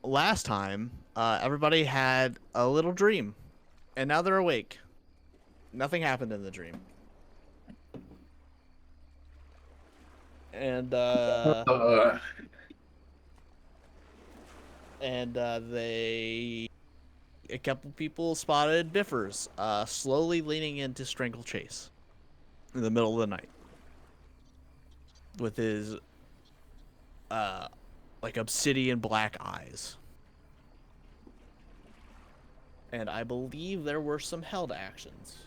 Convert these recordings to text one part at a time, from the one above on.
last time, everybody had a little dream, and now they're awake. Nothing happened in the dream, and Uh, they a couple people spotted Biffers slowly leaning in to strangle Chase in the middle of the night with his like obsidian black eyes. And I believe there were some held actions.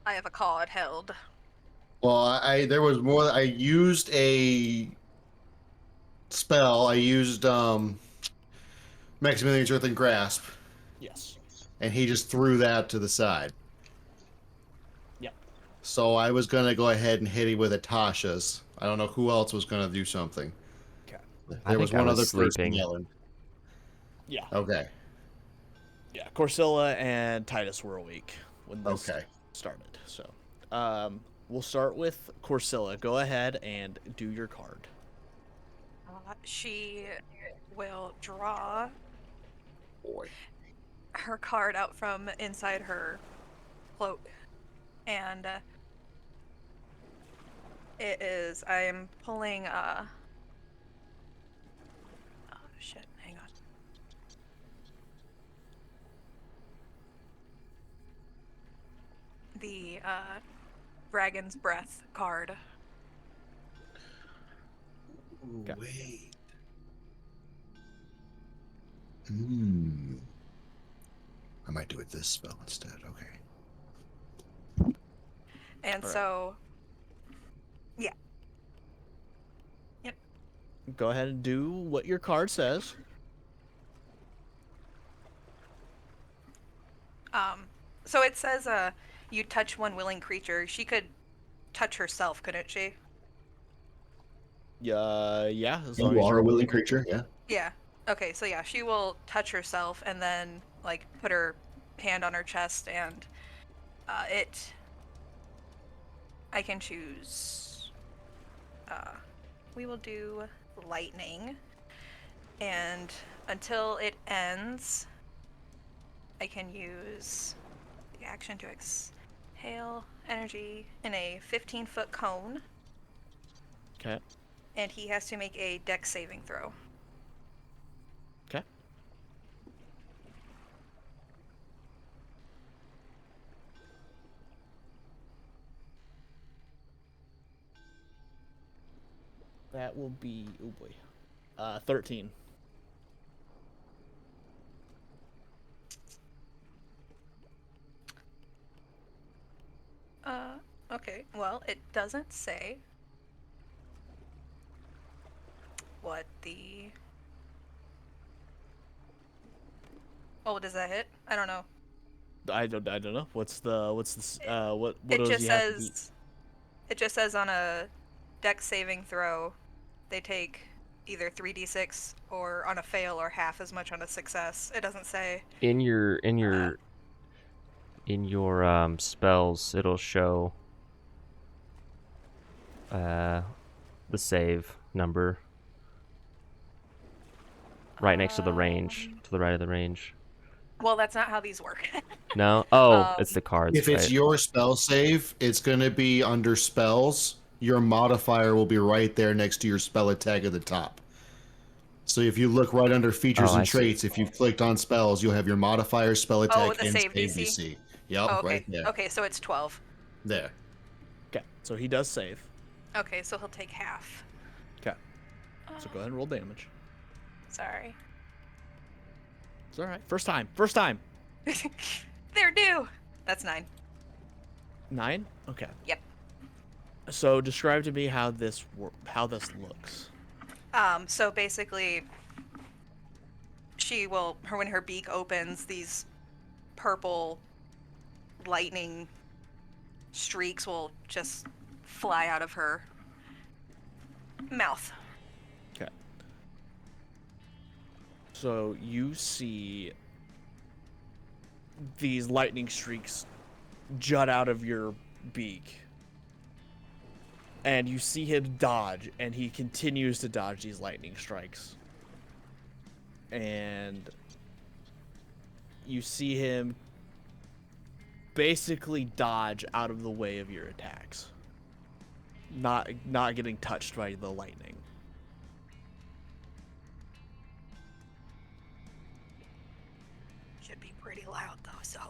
I have a card held. well, there was more. I used a spell. I used Maximilian's Earthen Grasp, Yes. and he just threw that to the side. Yep. So I was gonna go ahead and hit him with a Tasha's. I don't know who else was gonna do something. Okay. There was think I one was other sleeping. person yelling. Yeah. Okay. Yeah. Corsilla and Titus were awake when this Okay. started. So, we'll start with Corsilla. Go ahead and do your card. She will draw Boy. her card out from inside her cloak, and it is. I'm pulling. Oh shit! Hang on. The Dragon's Breath card. Okay. Wait. I might do it this spell instead. Okay. And All right. so, yeah. Yep. Go ahead and do what your card says. So it says, you touch one willing creature. She could touch herself, couldn't she? Yeah. As long You as are you're a willing creature, yeah. Yeah. Okay, so yeah, she will touch herself and then, like, put her hand on her chest, and I can choose. We will do lightning, and until it ends, I can use the action to exhale energy in a 15-foot cone, Okay. and he has to make a dex saving throw. Okay. That will be, oh boy, 13. Okay, well, it doesn't say what the... Oh, does that hit? I don't know. I don't know. What It does just he have to beat? says... It just says on a dex saving throw, they take either 3d6 or on a fail or half as much on a success. It doesn't say. In your spells, it'll show the save number right next to the range, to the right of the range. Well, that's not how these work. No? Oh, it's the cards, If it's right? your spell save, it's going to be under spells. Your modifier will be right there next to your spell attack at the top. So if you look right under features Oh, and I see. traits, if you've clicked on spells, you'll have your modifier, spell attack, the and save DC? DC. Yep, Oh, okay. right there. Okay, so it's 12. There. Okay, so he does save. Okay, so he'll take half. Okay, so go ahead and roll damage. Sorry. It's all right. First time. First time. They're due. That's 9. 9. Okay. Yep. So describe to me how this looks. So basically, when her beak opens, these purple lightning streaks will just fly out of her mouth. Okay. So you see these lightning streaks jut out of your beak. And you see him dodge, and he continues to dodge these lightning strikes. And you see him basically dodge out of the way of your attacks. Not getting touched by the lightning. Should be pretty loud though, so.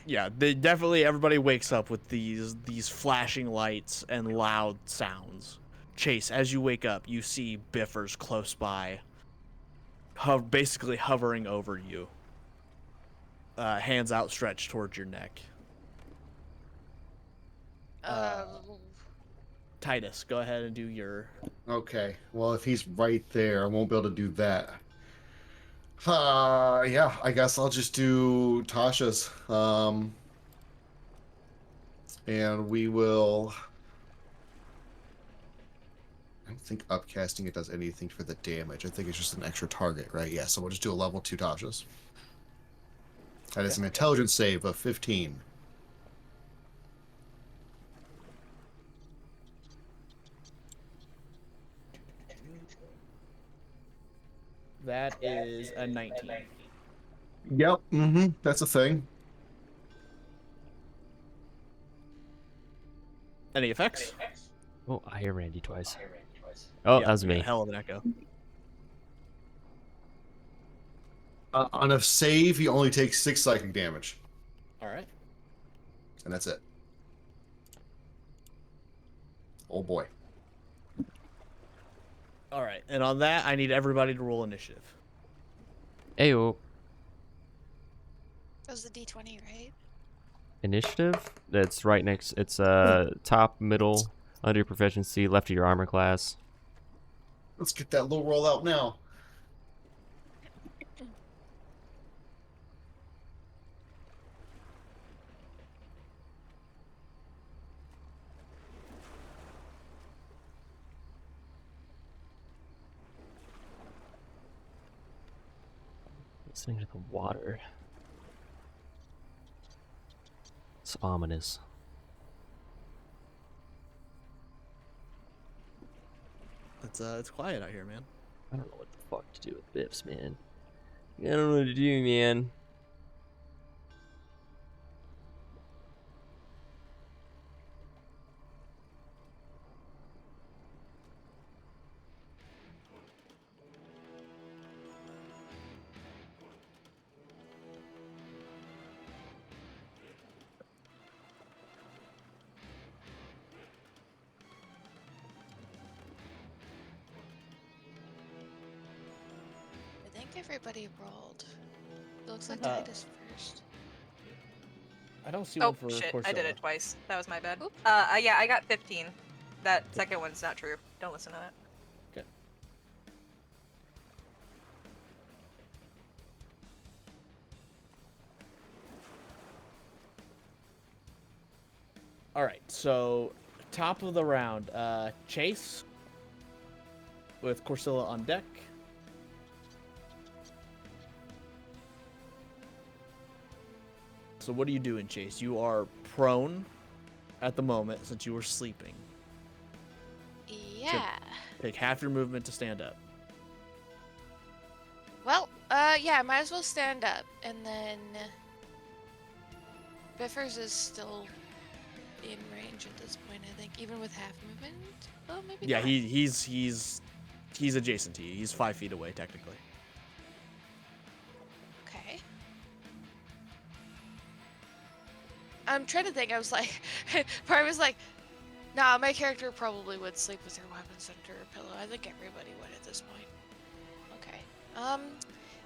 Yeah, everybody wakes up with these flashing lights and loud sounds. Chase, as you wake up, you see Biffers close by, basically hovering over you. Hands outstretched towards your neck. Titus, go ahead and do your... Okay. Well, if he's right there, I won't be able to do that. Yeah, I guess I'll just do Tasha's. And we will... I don't think upcasting it does anything for the damage. I think it's just an extra target, right? Yeah, so we'll just do a level 2 Tasha's. That is an intelligence save of 15. That is a 19. Yep, that's a thing. Any effects? Oh, I hear Randy twice. Oh, Yeah, that was you got me. a hell of an echo. On a save, he only takes 6 psychic damage. Alright. And that's it. Oh boy. Alright, and on that, I need everybody to roll initiative. Ayo. That was the D20, right? Initiative? That's right next. It's top, middle, under your proficiency, left of your armor class. Let's get that low roll out now. Listening to the water. It's ominous. It's quiet out here, man. I don't know what the fuck to do with Biffs, man. I don't know what to do, man. I think everybody rolled. It looks like Uh, Titus first. I don't see Oh one for shit! Corsola. I did it twice. That was my bad. Oop. Yeah, I got 15. That second one's not true. Don't listen to that. Okay. Alright, so top of the round, Chase with Corsola on deck. So what are you doing, Chase? You are prone at the moment since you were sleeping. Yeah. Take half your movement to stand up. Well, yeah, I might as well stand up, and then Biffers is still in range at this point, I think, even with half movement. Oh, maybe Yeah, not. he's adjacent to you. He's 5 feet away technically. Okay. I'm trying to think. I was like, part of me was like, nah, my character probably would sleep with their weapons under a pillow. I think everybody would at this point. Okay.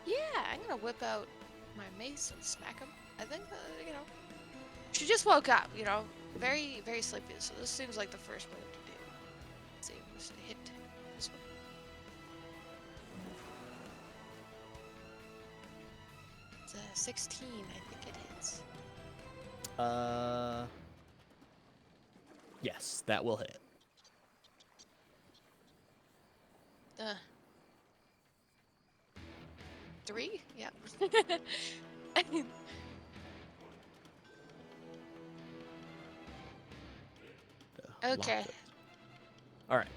Yeah, I'm gonna whip out my mace and smack him. I think, she just woke up, very, very sleepy. So this seems like the first move to do. Let's see, I'm just gonna hit this one. It's a 16, I think it hits. Yes, that will hit. Uh, 3? Yep. Okay. Locked it. All right.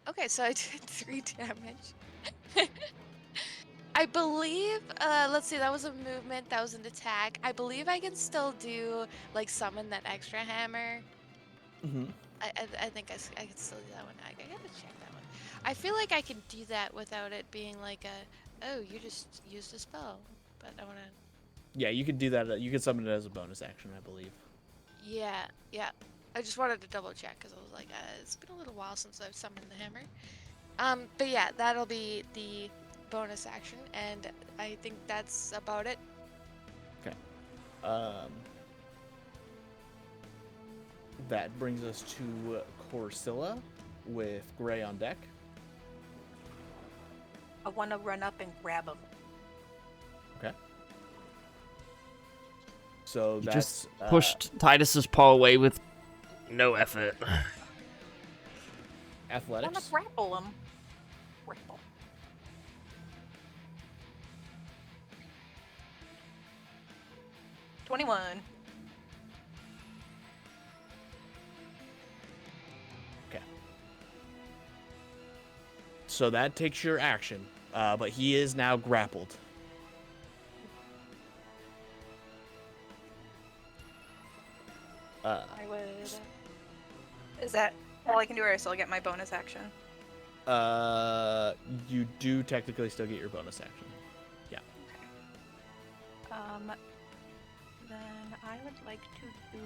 Okay, so I did 3 damage. I believe, let's see, that was a movement, that was an attack. I believe I can still do, like, summon that extra hammer. Mm-hmm. I think I can still do that one. I gotta check that one. I feel like I can do that without it being like oh, you just used a spell. But I wanna, Yeah, you could do that. You could summon it as a bonus action, I believe. yeah. I just wanted to double check because I was like, it's been a little while since I've summoned the hammer. But yeah, that'll be the bonus action, and I think that's about it. Okay. That brings us to Corsilla with Gray on deck. I want to run up and grab him. Okay. So You that's just pushed Titus's paw away with no effort. I want athletics. to grapple him. Grapple. $21. Okay. So that takes your action, but he is now grappled. I would. Is that all I can do, or I still get my bonus action? You do technically still get your bonus action. Yeah. Okay. Then I would like to do.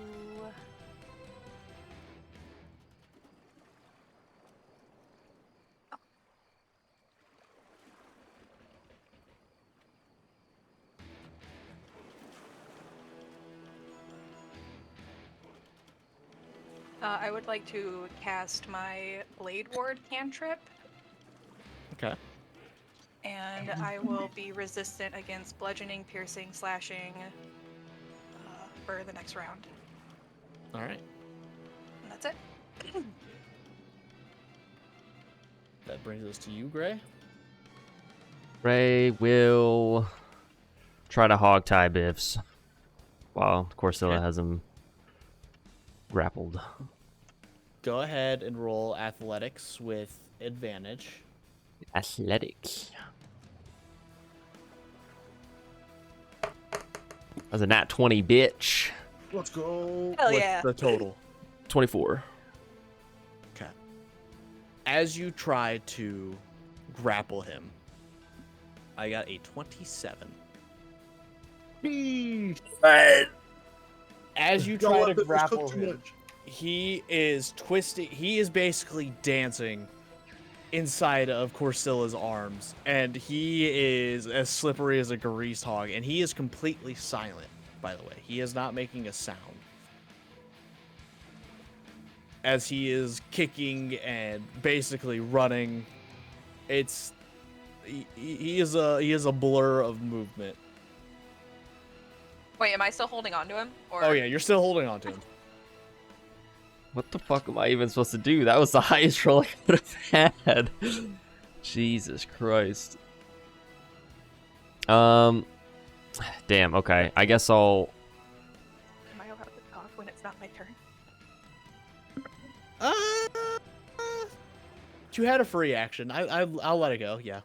I would like to cast my Blade Ward cantrip, Okay. and I will be resistant against bludgeoning, piercing, slashing for the next round. All right. And that's it. That brings us to you, Gray. Ray will try to hog tie Biffs while Corsilla Okay. has him grappled. Go ahead and roll athletics with advantage. Athletics. That's a nat 20, bitch. Let's go. Hell What's yeah. the total? 24. Okay. As you try to grapple him, I got a 27. As you try to grapple him, he is twisting. He is basically dancing inside of Corsilla's arms, and he is as slippery as a greased hog, and he is completely silent, by the way. He is not making a sound. As he is kicking and basically running, he is a blur of movement. Wait, am I still holding on to him? Or... Oh yeah, you're still holding on to him. What the fuck am I even supposed to do? That was the highest roll I could have had. Jesus Christ. Damn, okay. I guess I'll... Am I allowed to talk when it's not my turn? You had a free action. I'll let it go. Yeah.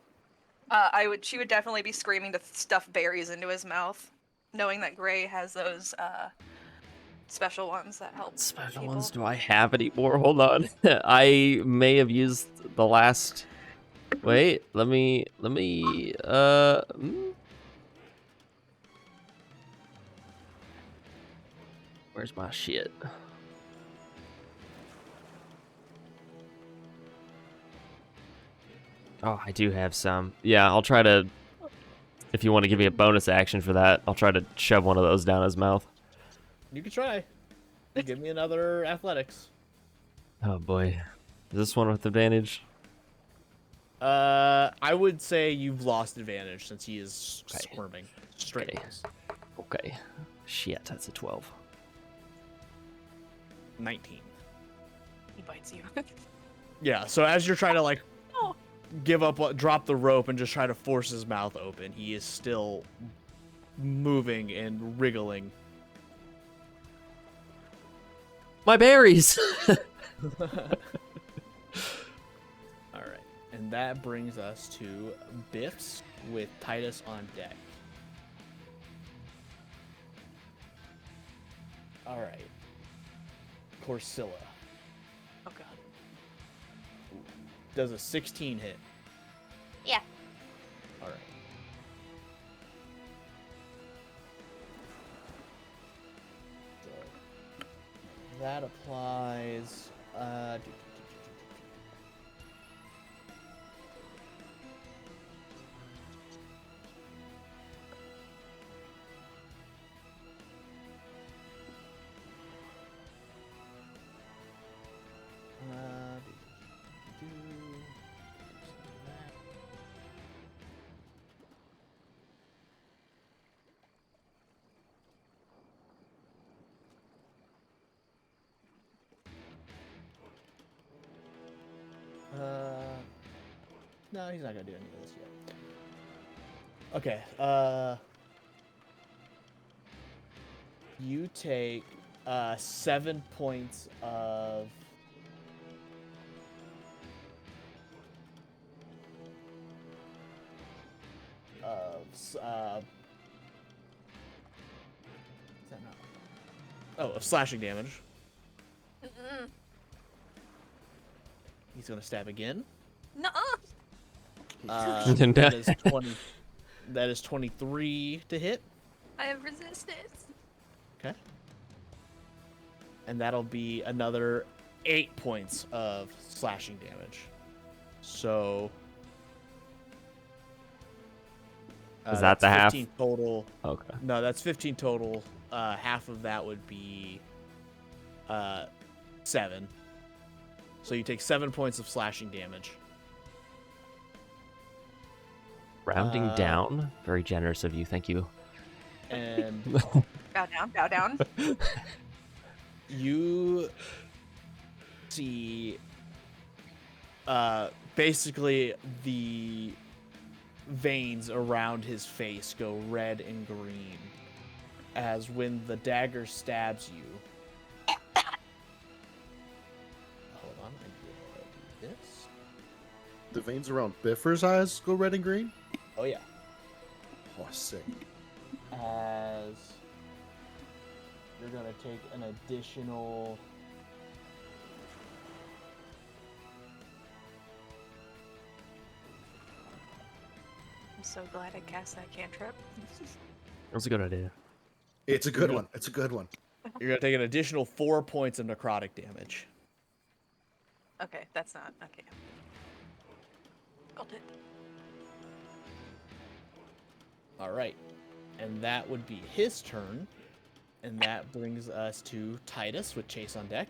She would definitely be screaming to stuff berries into his mouth, knowing that Gray has those special ones that help. Special people. ones do I have anymore? Hold on. I may have used the last... Wait, let me, Where's my shit? Oh, I do have some. Yeah, I'll try to... If you want to give me a bonus action for that, I'll try to shove one of those down his mouth. You can try. Give me another athletics. Oh boy. Is this one with advantage? I would say you've lost advantage since he is Okay. squirming. Straight Okay. rolls. Okay. Shit, that's a 12. 19. He bites you. Yeah, so as you're trying to like Oh. give up, drop the rope and just try to force his mouth open, he is still moving and wriggling. My berries! All right, and that brings us to Biffs with Titus on deck. All right, Corsilla. Oh god. Does a 16 hit? Yeah. All right. So that applies. No, he's not gonna do any of this yet. Okay. You take 7 points of is that not? Oh, of slashing damage. Mm-mm. He's gonna stab again. Nuh-uh. That is 20. That is 23 to hit. I have resistance. Okay. And that'll be another 8 points of slashing damage. So. Is that that's the half? 15 total. Okay. No, that's 15 total. Half of that would be 7. So you take 7 points of slashing damage. Rounding down. Very generous of you. Thank you. And Bow down, bow down. you see basically the veins around his face go red and green as when the dagger stabs you. Hold on, I will do this. The veins around Biffer's eyes go red and green? Oh yeah. Oh, sick. As you're gonna take an additional I'm so glad I cast that cantrip. That's a good idea. It's a good one. It's a good one. you're gonna take an additional 4 points of necrotic damage. Okay, that's not okay. Got it. All right, and that would be his turn, and that brings us to Titus with Chase on deck.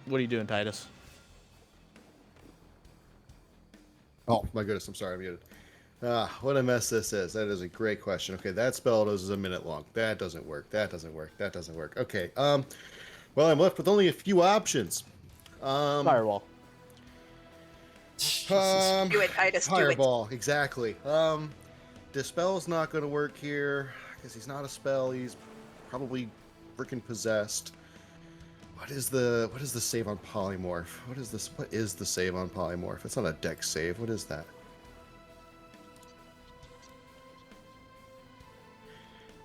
What are you doing, Titus? Oh, my goodness. I'm sorry. I'm muted. What a mess this is. That is a great question. Okay, that spell is a minute long. That doesn't work. That doesn't work. That doesn't work. Okay. Well, I'm left with only a few options. Firewall. Do it, Titus, do it. Fireball, exactly. Dispel's not going to work here because he's not a spell. He's probably freaking possessed. What is the save on polymorph? What is this? What is the save on polymorph? It's not a dex save. What is that?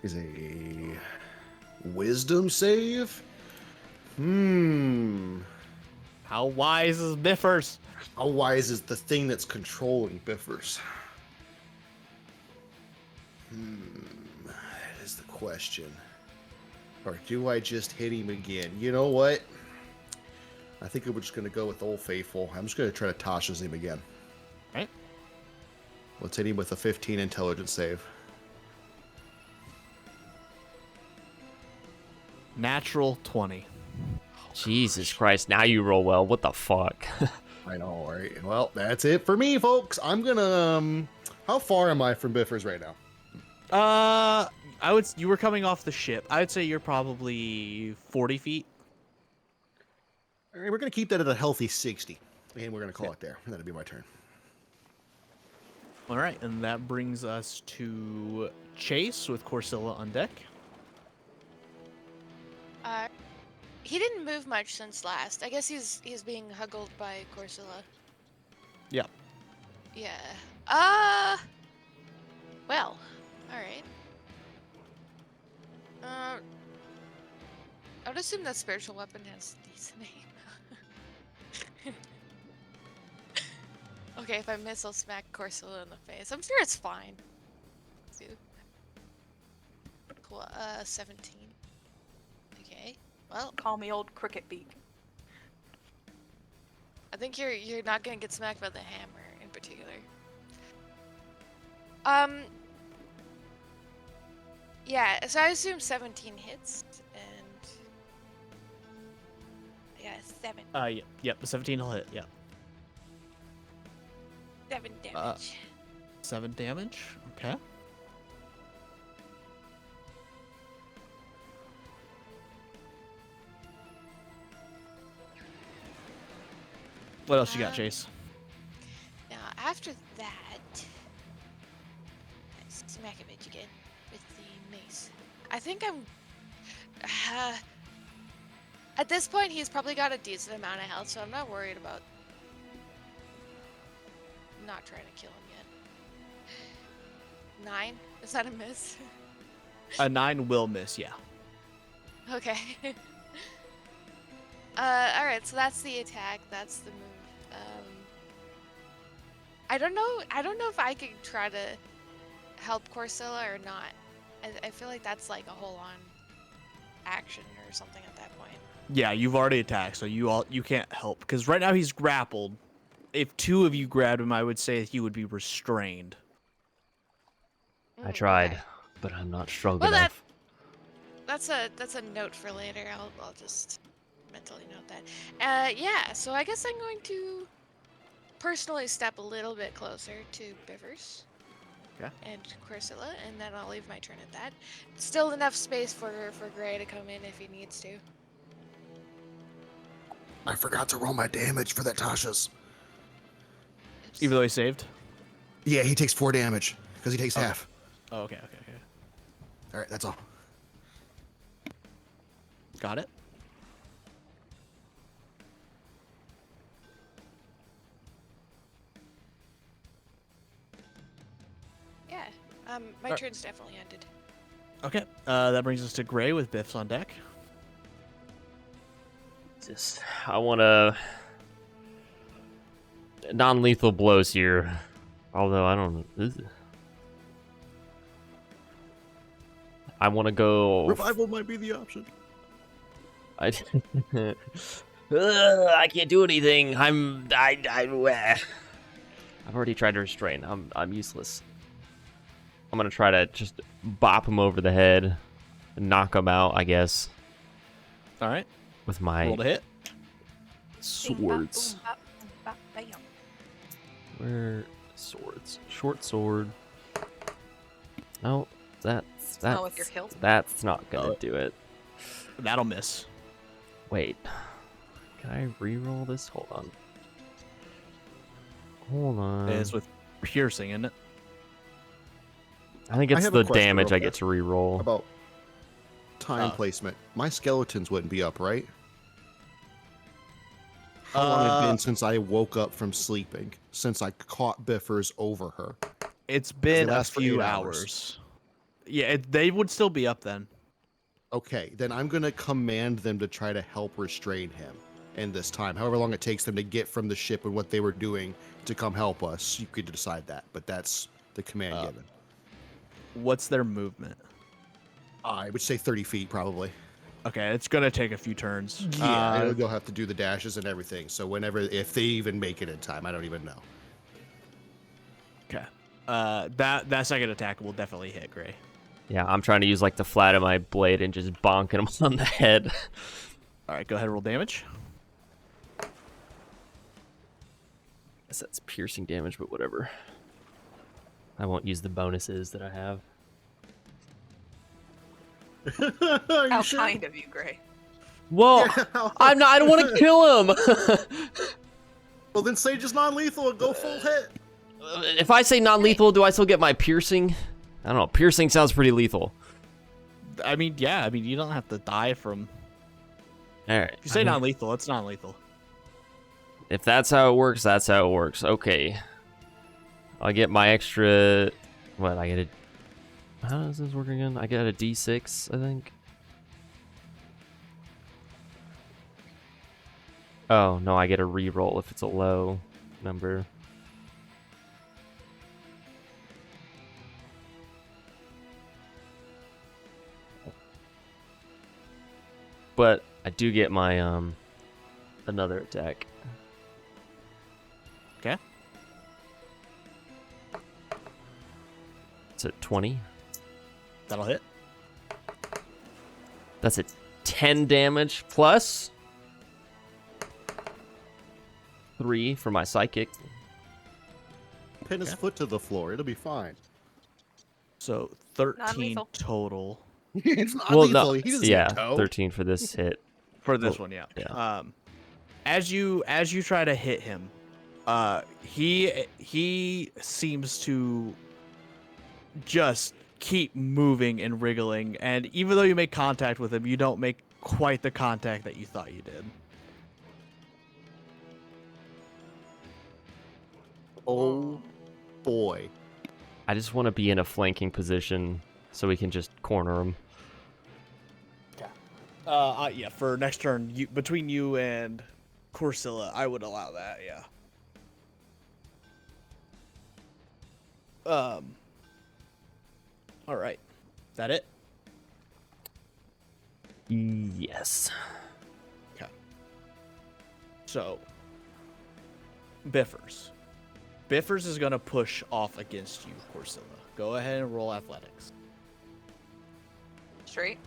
Is a wisdom save? How wise is Biffers? How wise is the thing that's controlling Biffers? That is the question. Or do I just hit him again? You know what? I think we're just going to go with Old Faithful. I'm just going to try to Tasha's him again. Right. Let's hit him with a 15 intelligence save. Natural 20. Jesus Christ, now you roll well. What the fuck? I know, right? Well, that's it for me, folks. I'm going to... how far am I from Biffers right now? You were coming off the ship. I would say you're probably 40 feet. All right, we're going to keep that at a healthy 60. And we're going to call it there. That'll be my turn. All right, and that brings us to Chase with Corsilla on deck. He didn't move much since last. I guess he's being huggled by Corsilla. Yeah. Yeah. Well, all right. I would assume that spiritual weapon has a decent name. Okay, if I miss, I'll smack Corsilla in the face. I'm sure it's fine. Cool. 17. Okay. Well, Call me old cricket beak. I think you're not gonna get smacked by the hammer in particular. Yeah, so I assume 17 hits, and I got a 7. Yep, 17 will hit, yeah. 7 damage. 7 damage, okay. What else you got, Chase? Now, after that, let's smack a bitch again with the mace. I think I'm... at this point, he's probably got a decent amount of health, so I'm not worried about not trying to kill him yet. 9? Is that a miss? A 9 will miss, yeah. Okay. Alright, so that's the attack, that's the move. I don't know if I could try to help Corsilla or not. I feel like that's like a whole-on action or something at that point. Yeah, you've already attacked, so you can't help. Because right now he's grappled. If 2 of you grabbed him, I would say he would be restrained. I tried, Okay. but I'm not strong Well, enough. that's a note for later. I'll just mentally note that. Yeah, so I guess I'm going to personally step a little bit closer to Bivers. Okay. And Corsilla, and then I'll leave my turn at that. Still enough space for Gray to come in if he needs to. I forgot to roll my damage for that Tasha's. Oops. Even though he saved? Yeah, he takes 4 damage because he takes Okay. half. Oh, okay. All right, that's all. Got it? Yeah. My Alright. turn's definitely ended. Okay, that brings us to Gray with Biffs on deck. I want to non-lethal blows here, although I don't. I want to go. Revival might be the option. I can't do anything. I've already tried to restrain. I'm useless. I'm gonna try to just bop him over the head and knock him out, I guess, All right, with my roll to hit. swords. Bing, bop, boom, bop, bam. Where swords? Short sword. No, that's Not with your hilt. that's not gonna Oh. do it. That'll miss. Wait, can I re-roll this? Hold on. Hold on. It's with piercing, isn't it? I think I it's have a the question damage real I get to re-roll. About time Oh. placement. My skeletons wouldn't be up, right? How long had it been since I woke up from sleeping? Since I caught Biffers over her? It's been a last for few 8 hours. hours. Yeah, they would still be up then. Okay, then I'm gonna command them to try to help restrain him in this time. However long it takes them to get from the ship and what they were doing to come help us, you could decide that. But that's the command given. What's their movement? I would say 30 feet probably. Okay, it's gonna take a few turns. Yeah, they'll have to do the dashes and everything. So if they even make it in time, I don't even know. Okay. That second attack will definitely hit Gray. Yeah, I'm trying to use like the flat of my blade and just bonking him on the head. All right, go ahead and roll damage. Guess that's piercing damage, but whatever. I won't use the bonuses that I have. How kind of you, Gray. Well, I'm not. I don't want to kill him. Well, then say just non-lethal and go full hit. If I say non-lethal, do I still get my piercing? I don't know. Piercing sounds pretty lethal. I mean, yeah. I mean, you don't have to die from. All right. If you say non-lethal, it's non-lethal. If that's how it works, that's how it works. Okay. I get my extra. What? I get a. How does this work again? I get a D6, I think. Oh no, I get a reroll if it's a low number. But I do get my another attack. Okay. It's a 20. That'll hit. That's a 10 damage plus 3 for my psychic. Pin his foot to the floor. It'll be fine. So 13 Non-lethal. total It's not Well, lethal. no, He doesn't yeah, know. 13 for this hit. for this one. Yeah. yeah. As you try to hit him, he seems to just keep moving and wriggling, and even though you make contact with him, you don't make quite the contact that you thought you did. Oh boy. I just want to be in a flanking position so we can just corner him. Yeah, for next turn, between you and Corsilla, I would allow that, yeah. All right. That it? Yes. Okay. So, Biffers. Biffers is going to push off against you, Corsilla. Go ahead and roll athletics. Straight.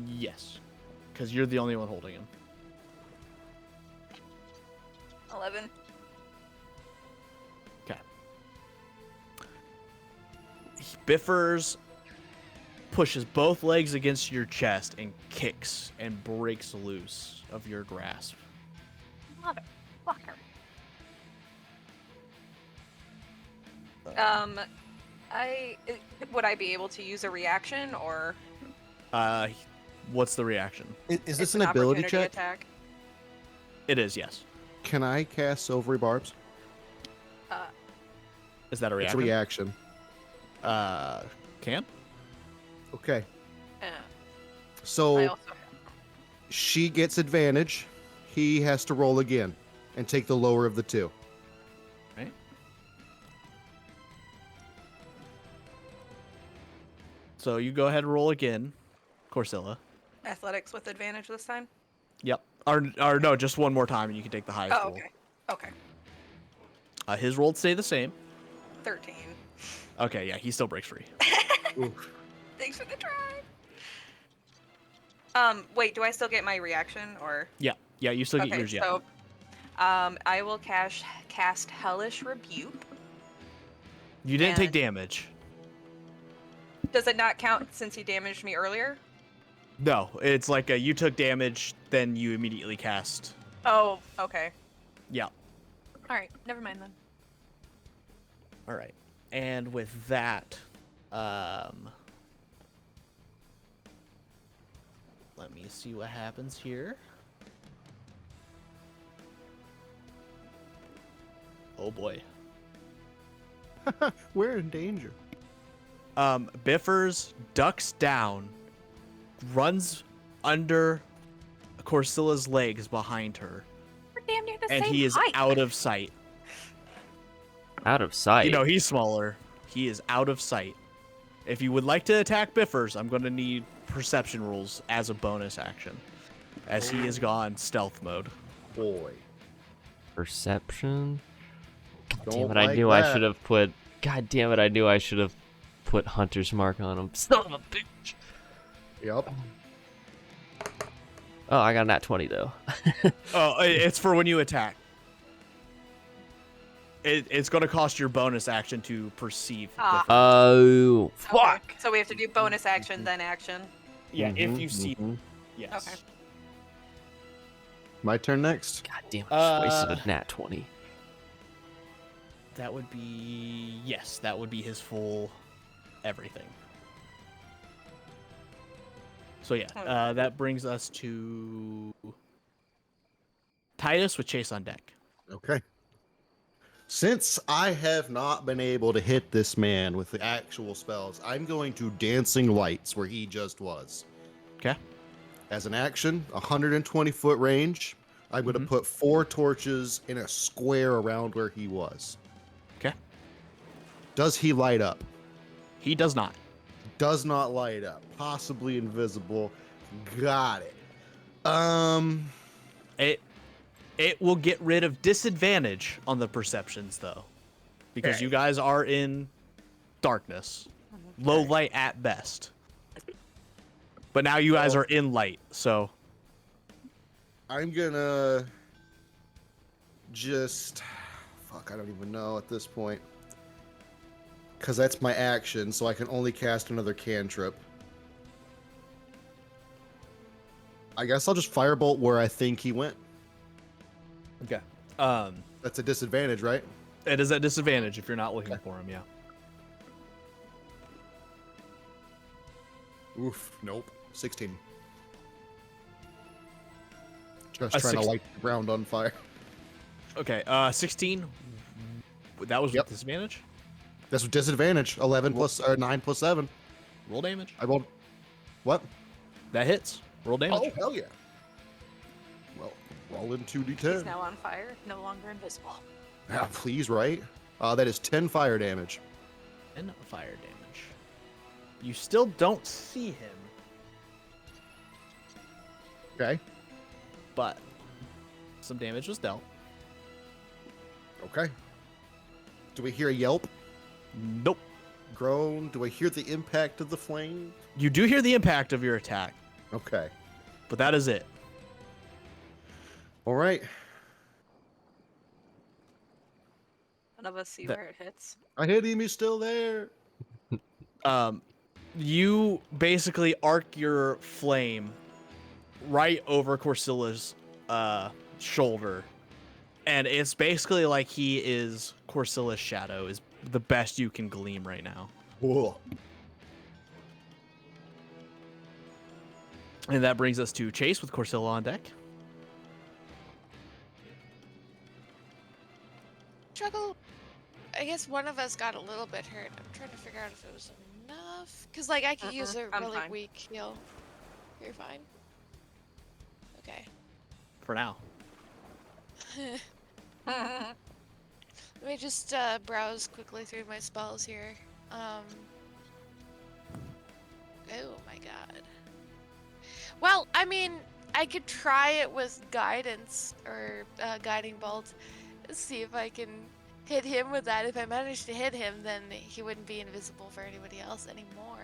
Yes. Because you're the only one holding him. 11. Okay. Biffers pushes both legs against your chest and kicks and breaks loose of your grasp. Motherfucker. Would I be able to use a reaction or? What's the reaction? Is It's this an ability opportunity check? attack? It is, yes. Can I cast Silvery Barbs? Is that a It's a reaction? reaction. Can? Okay. Yeah. I So also have. she gets advantage. He has to roll again and take the lower of the two. Right. So you go ahead and roll again, Corsilla. Athletics with advantage this time. Yep. Or no, just one more time and you can take the highest Oh, roll. okay. Okay. His rolls stay the same. 13. Okay, yeah, he still breaks free. Oof. Thanks for the try. Wait, do I still get my reaction or? Yeah, you still get Okay, yours, yeah. so, I will cast Hellish Rebuke. You didn't take and- damage. Does it not count since he damaged me earlier? No, it's like you took damage, then you immediately cast. Oh, okay. Yeah. All right, never mind then. All right. And with that, let me see what happens here. Oh boy. We're in danger. Biffers ducks down, runs under Corsilla's legs behind her, We're damn near the and same he is height. out of sight. Out of sight. You know, he's smaller. He is out of sight. If you would like to attack Biffers, I'm going to need perception rules as a bonus action, as he is gone stealth mode. Boy. Perception. God Don't damn it! I like knew I that. should have put. God damn it! I knew I should have put Hunter's Mark on him. Son of a bitch. Yep. Oh, I got a nat 20 though. Oh, it's for when you attack. It's going to cost your bonus action to perceive. Ah. Biffers. Oh, Okay, fuck. So we have to do bonus action, then action. Yeah, if you see. Yes. Okay. My turn next. God damn it! I just wasted Uh, a nat 20. That would be yes. That would be his full everything. So yeah, that brings us to Titus with Chase on deck. Okay. Since I have not been able to hit this man with the actual spells, I'm going to Dancing Lights where he just was. Okay. As an action, 120-foot range, I'm going to put 4 torches in a square around where he was. Okay. Does he light up? He does not. Does not light up. Possibly invisible. Got it. It will get rid of disadvantage on the perceptions though, because Okay. you guys are in darkness, low light at best. But now you guys are in light, so I'm gonna just fuck. I don't even know at this point because that's my action, so I can only cast another cantrip. I guess I'll just firebolt where I think he went. okay. That's a disadvantage, right? It is at disadvantage if you're not looking for him. Yeah. Oof. Nope. 16. Just A trying to 16. light the ground on fire. Okay. 16. That was Yep. with disadvantage. That's with disadvantage. 11 plus or 9 plus 7. Roll damage. I rolled. What? That hits. Roll damage. Oh hell yeah! Well, roll in 2d10. He's now on fire, no longer invisible. Ah, please, right? That is 10 fire damage. And fire damage. You still don't see him, Okay. but some damage was dealt. Okay. Do we hear a yelp? Nope. Groan? Do I hear the impact of the flame? You do hear the impact of your attack, Okay. but that is it. All right. None of us see That- where it hits. I hit him. He's still there. You basically arc your flame right over Corsilla's shoulder, and it's basically like he is Corsilla's shadow. Is the best you can glean right now, Whoa. and that brings us to Chase with Corsilla on deck. Struggle. I guess one of us got a little bit hurt. I'm trying to figure out if it was enough. Because, like, I could use a I'm really fine. weak heal. You're fine? Okay. For now. Let me just browse quickly through my spells here. Oh my god. Well, I mean, I could try it with guidance or guiding bolt. See if I can hit him with that. If I manage to hit him, then he wouldn't be invisible for anybody else anymore.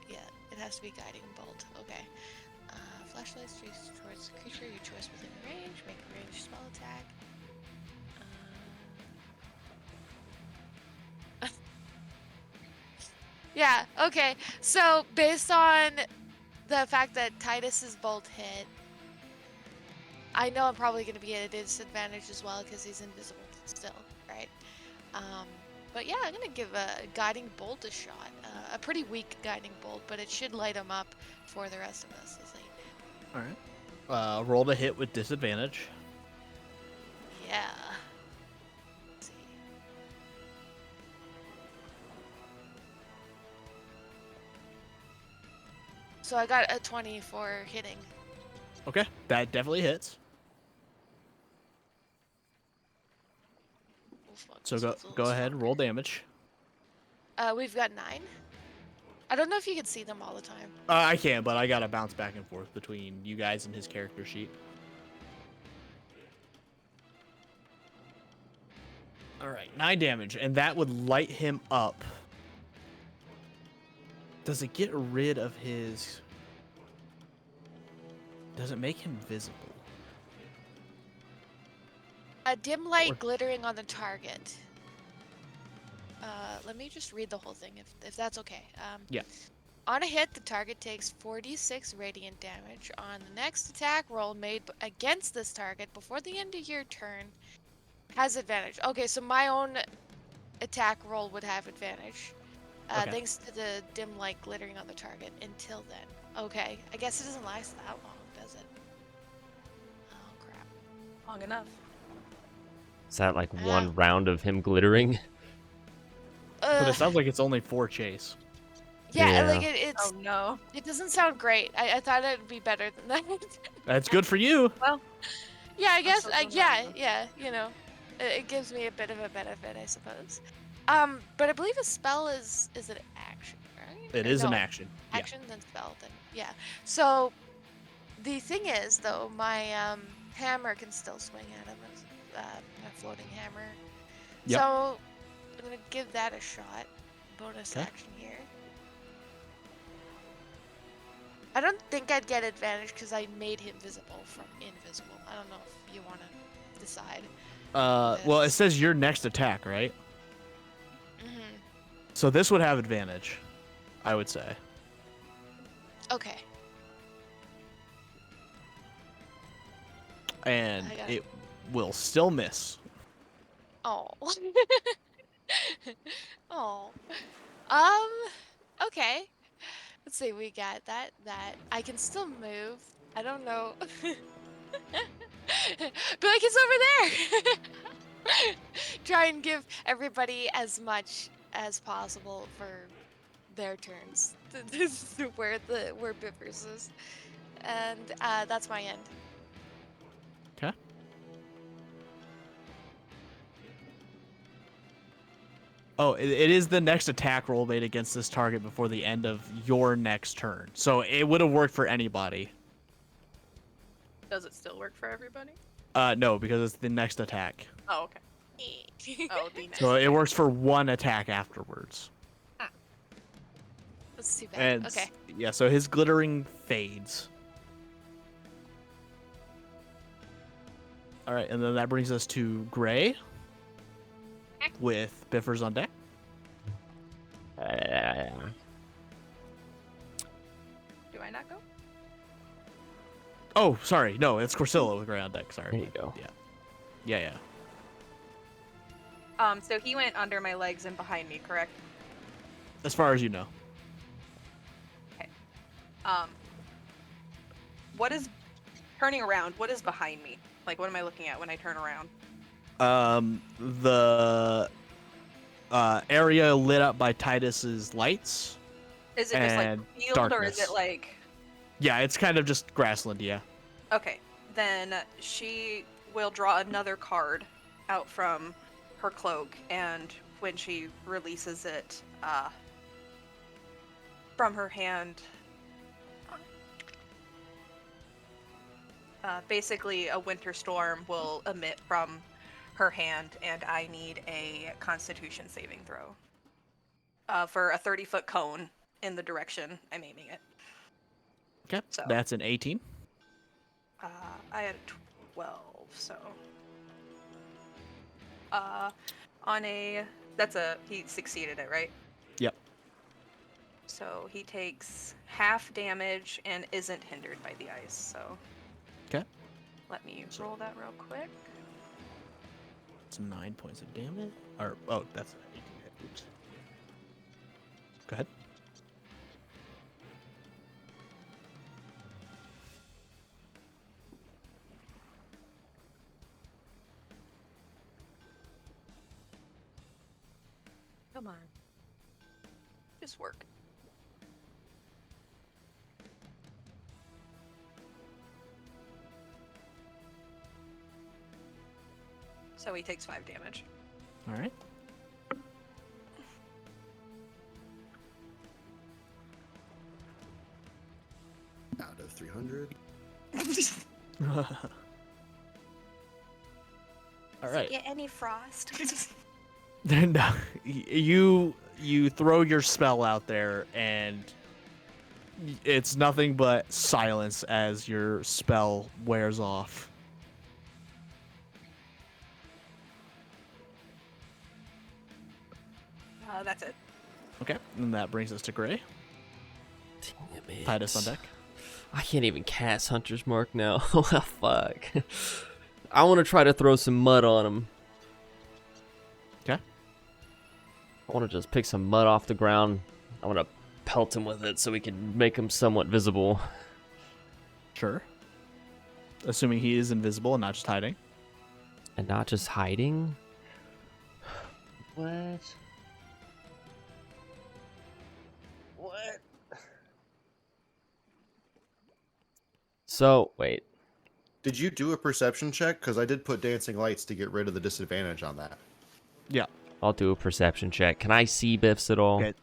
Yeah, it has to be guiding bolt. Okay. Flashlight streaks towards the creature you choose within range. Make a ranged spell attack. Yeah, okay. So, based on the fact that Titus's bolt hit, I know I'm probably going to be at a disadvantage as well because he's invisible still, right? But yeah, I'm going to give a guiding bolt a shot. A pretty weak guiding bolt, but it should light him up for the rest of us. All right. Roll to hit with disadvantage. Yeah. Let's see. So I got a 20 for hitting. Okay, that definitely hits. Oh, fuck, So this one's a go little ahead and roll damage. We've got 9. I don't know if you can see them all the time. I can, but I gotta bounce back and forth between you guys and his character sheet. All right, 9 damage, and that would light him up. Does it get rid of his? Does it make him visible? A dim light Or- glittering on the target. let me just read the whole thing if that's okay. Yeah. On a hit, the target takes 4d6 radiant damage. On the next attack roll made against this target before the end of your turn, has advantage. Okay, so my own attack roll would have advantage. Okay. Thanks to the dim light glittering on the target until then. Okay, I guess it doesn't last that long, does it? Oh, crap. Long enough. Is that like one round of him glittering? But it sounds like it's only 4 Chase. Yeah, Yeah. like it's. Oh no. It doesn't sound great. I thought it'd be better than that. That's good for you. Well, Yeah, I guess. still doing Yeah, that, though. yeah. You know, it gives me a bit of a benefit, I suppose. But I believe a spell is an action, right? It Or is an no, action. Yeah. Action then spell then yeah. So the thing is though, my hammer can still swing at him as my floating hammer. Yep. So I'm gonna give that a shot. Bonus 'Kay. action here. I don't think I'd get advantage because I made him visible from invisible. I don't know if you want to decide. Well, it says your next attack, right? Mm-hmm. So this would have advantage, I would say. Okay. And I got it. it will still miss. Oh. Oh. Okay. Let's see, we got that. I can still move. I don't know. Be like, it's over there! Try and give everybody as much as possible for their turns. This is where Biffers is. And that's my end. Okay. Oh, it is the next attack roll made against this target before the end of your next turn. So it would have worked for anybody. Does it still work for everybody? No, because it's the next attack. Oh, okay. Oh, the next. So it works for one attack afterwards. That's too bad. And Okay. yeah, so his glittering fades. All right, and then that brings us to Gray with Biffers on deck. Do I not go? Oh, sorry. No, it's Corsilla with Gray on deck. Sorry. There you go. Yeah. So he went under my legs and behind me, correct? As far as you know. What is turning around? What is behind me? Like, what am I looking at when I turn around? The area lit up by Titus's lights. Is it just like And a field, or is darkness. it like? Yeah, it's kind of just grassland, yeah. Okay, then she will draw another card out from her cloak, and when she releases it from her hand, basically a winter storm will emit from her hand, and I need a Constitution saving throw for a 30-foot cone in the direction I'm aiming it. Okay, So. that's an 18. I had a 12, so on a he succeeded it, right? Yep. So he takes half damage and isn't hindered by the ice. So Okay. let me roll that real quick. It's 9 points of damage. Or, oh, that's an 18 hit. Oops. Go ahead. Come on, just work. So he takes 5 damage. All right. Out of 300. All right. Get any frost? Then you throw your spell out there, and it's nothing but silence as your spell wears off. That's it. Okay, and that brings us to Gray. Damn it. Titus on deck. I can't even cast Hunter's Mark now. Fuck. I want to try to throw some mud on him. Okay. I want to just pick some mud off the ground. I want to pelt him with it so we can make him somewhat visible. Sure. Assuming he is invisible and not just hiding. And not just hiding? What? What? So, wait. Did you do a perception check? Because I did put dancing lights to get rid of the disadvantage on that. Yeah. I'll do a perception check. Can I see Biffs at all? Okay.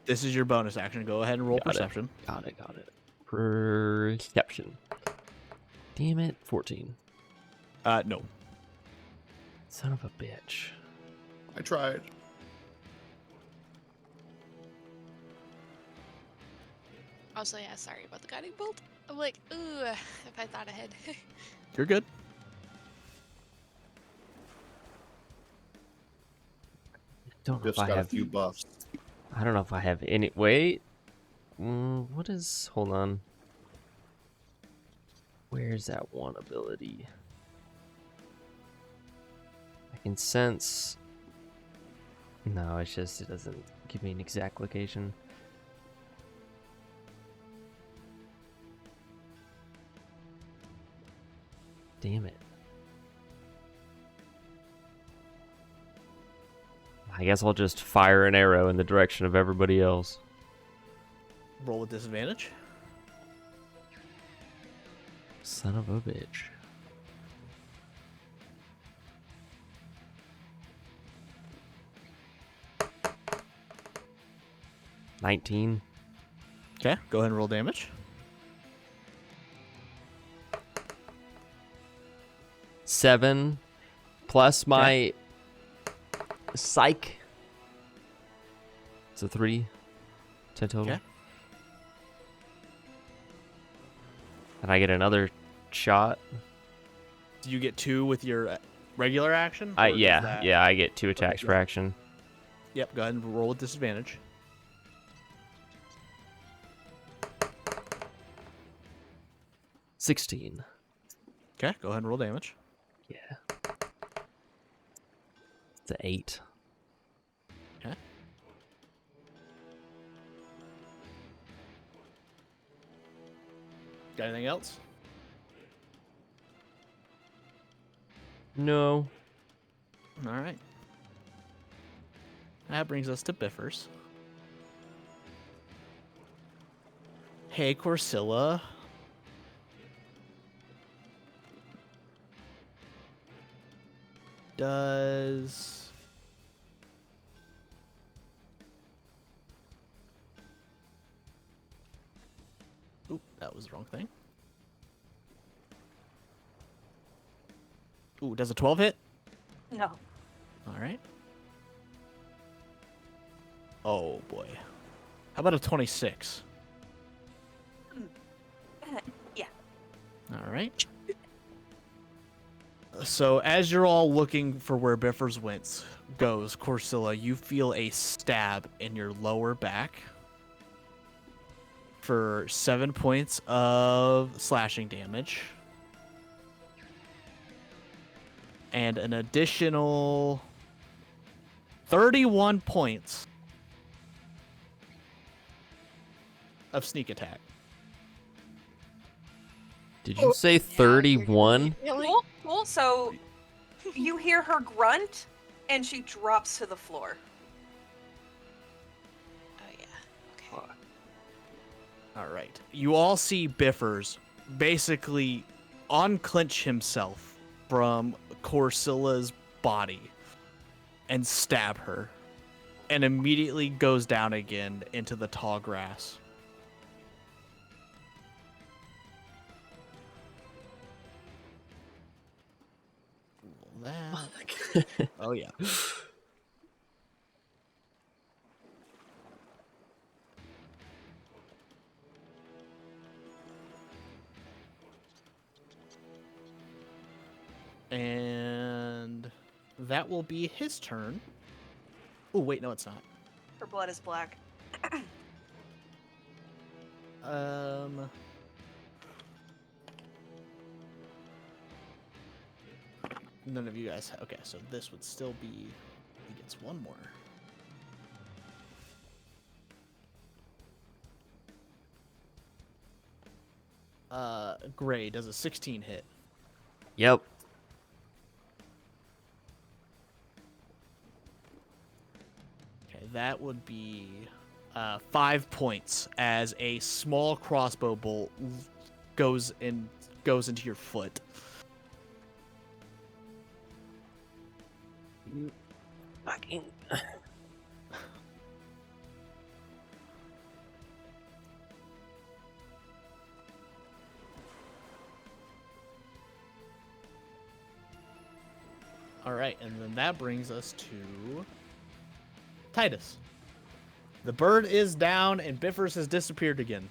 This is your bonus action. Go ahead and roll Got it. perception. Got it. Perception. Damn it. 14. No. Son of a bitch. I tried. Also, yeah, sorry about the guiding bolt. I'm like, ooh, if I thought ahead. You're good. Don't know Biff's if I got a have. few buffs. I don't know if I have any. Wait. What is? Hold on. Where's that one ability? I can sense. No, it's just it doesn't give me an exact location. Damn it. I guess I'll just fire an arrow in the direction of everybody else. Roll with disadvantage. Son of a bitch. $19. Okay, go ahead and roll damage. 7 plus my psych. It's a 3. 10 total. Okay. And I get another shot. Do you get 2 with your regular action? or does Yeah, that- I get 2 attacks per yeah. action. Yep, go ahead and roll with disadvantage. 16. Okay, go ahead and roll damage. Yeah. It's an 8. Okay. Got anything else? No. All right. That brings us to Biffers. Hey, Corsilla. Does... Oop, that was the wrong thing. Ooh, does a 12 hit? No. All right. Oh, boy. How about a 26? Yeah. All right. So as you're all looking for where Biffers goes, Corsilla, you feel a stab in your lower back for 7 points of slashing damage. And an additional 31 points of sneak attack. Did you say 31? Really? Cool. So you hear her grunt, and she drops to the floor. Oh yeah. Okay. All right. You all see Biffers basically unclench himself from Corsilla's body and stab her, and immediately goes down again into the tall grass. That... Oh yeah. And that will be his turn. Oh wait, no, it's not. Her blood is black. None of you guys. Okay, so this would still be. He gets one more. Gray does a 16 hit. Yep. Okay, that would be 5 points as a small crossbow bolt goes into your foot. Fucking. All right, and then that brings us to Titus. The bird is down, and Biffers has disappeared again.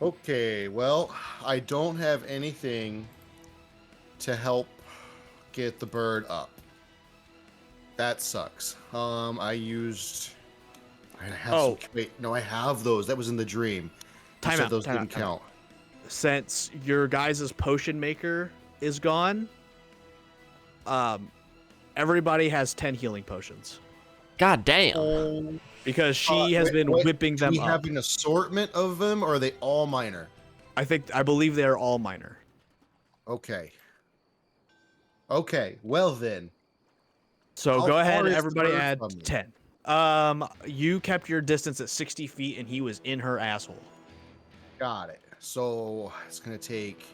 Okay, well, I don't have anything to help get the bird up. That sucks. I have Oh. wait, no, I have those. That was in the dream. You said those didn't count. Since your guys' potion maker is gone, everybody has 10 healing potions. God damn. Because she has been whipping them Do we up. have an assortment of them, or are they all minor? I believe they are all minor. Okay. Okay, well then. So How go ahead, far is the everybody bird add from me? 10. You kept your distance at 60 feet, and he was in her asshole. Got it. So it's gonna take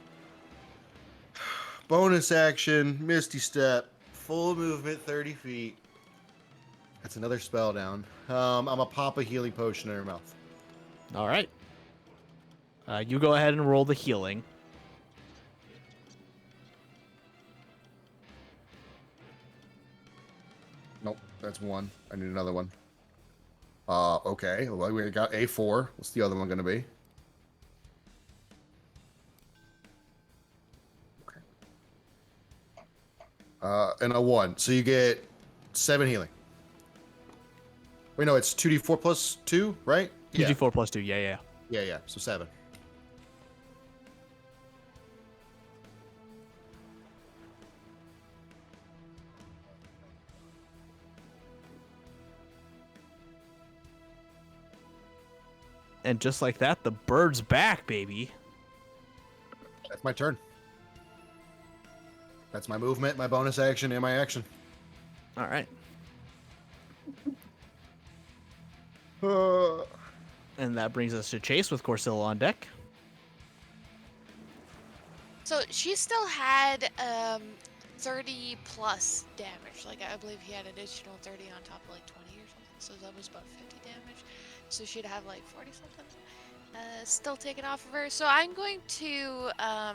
bonus action, Misty Step, full movement, 30 feet. That's another spell down. I'm gonna pop a healing potion in her mouth. All right. You go ahead and roll the healing. Nope, that's one. I need another one. Okay. Well, we got a 4. What's the other one gonna be? Okay. And a 1. So you get 7 healing. Wait, no, it's 2d4 plus 2, right? 2d4 plus 2, yeah. Yeah. So 7. And just like that, the bird's back, baby. That's my turn. That's my movement, my bonus action, and my action. All right. And that brings us to Chase with Corsilla on deck. So she still had 30 plus damage. Like I believe he had additional 30 on top of like 20 or something. So that was about 50 damage. So she'd have like 40 something still taken off of her. So I'm going to I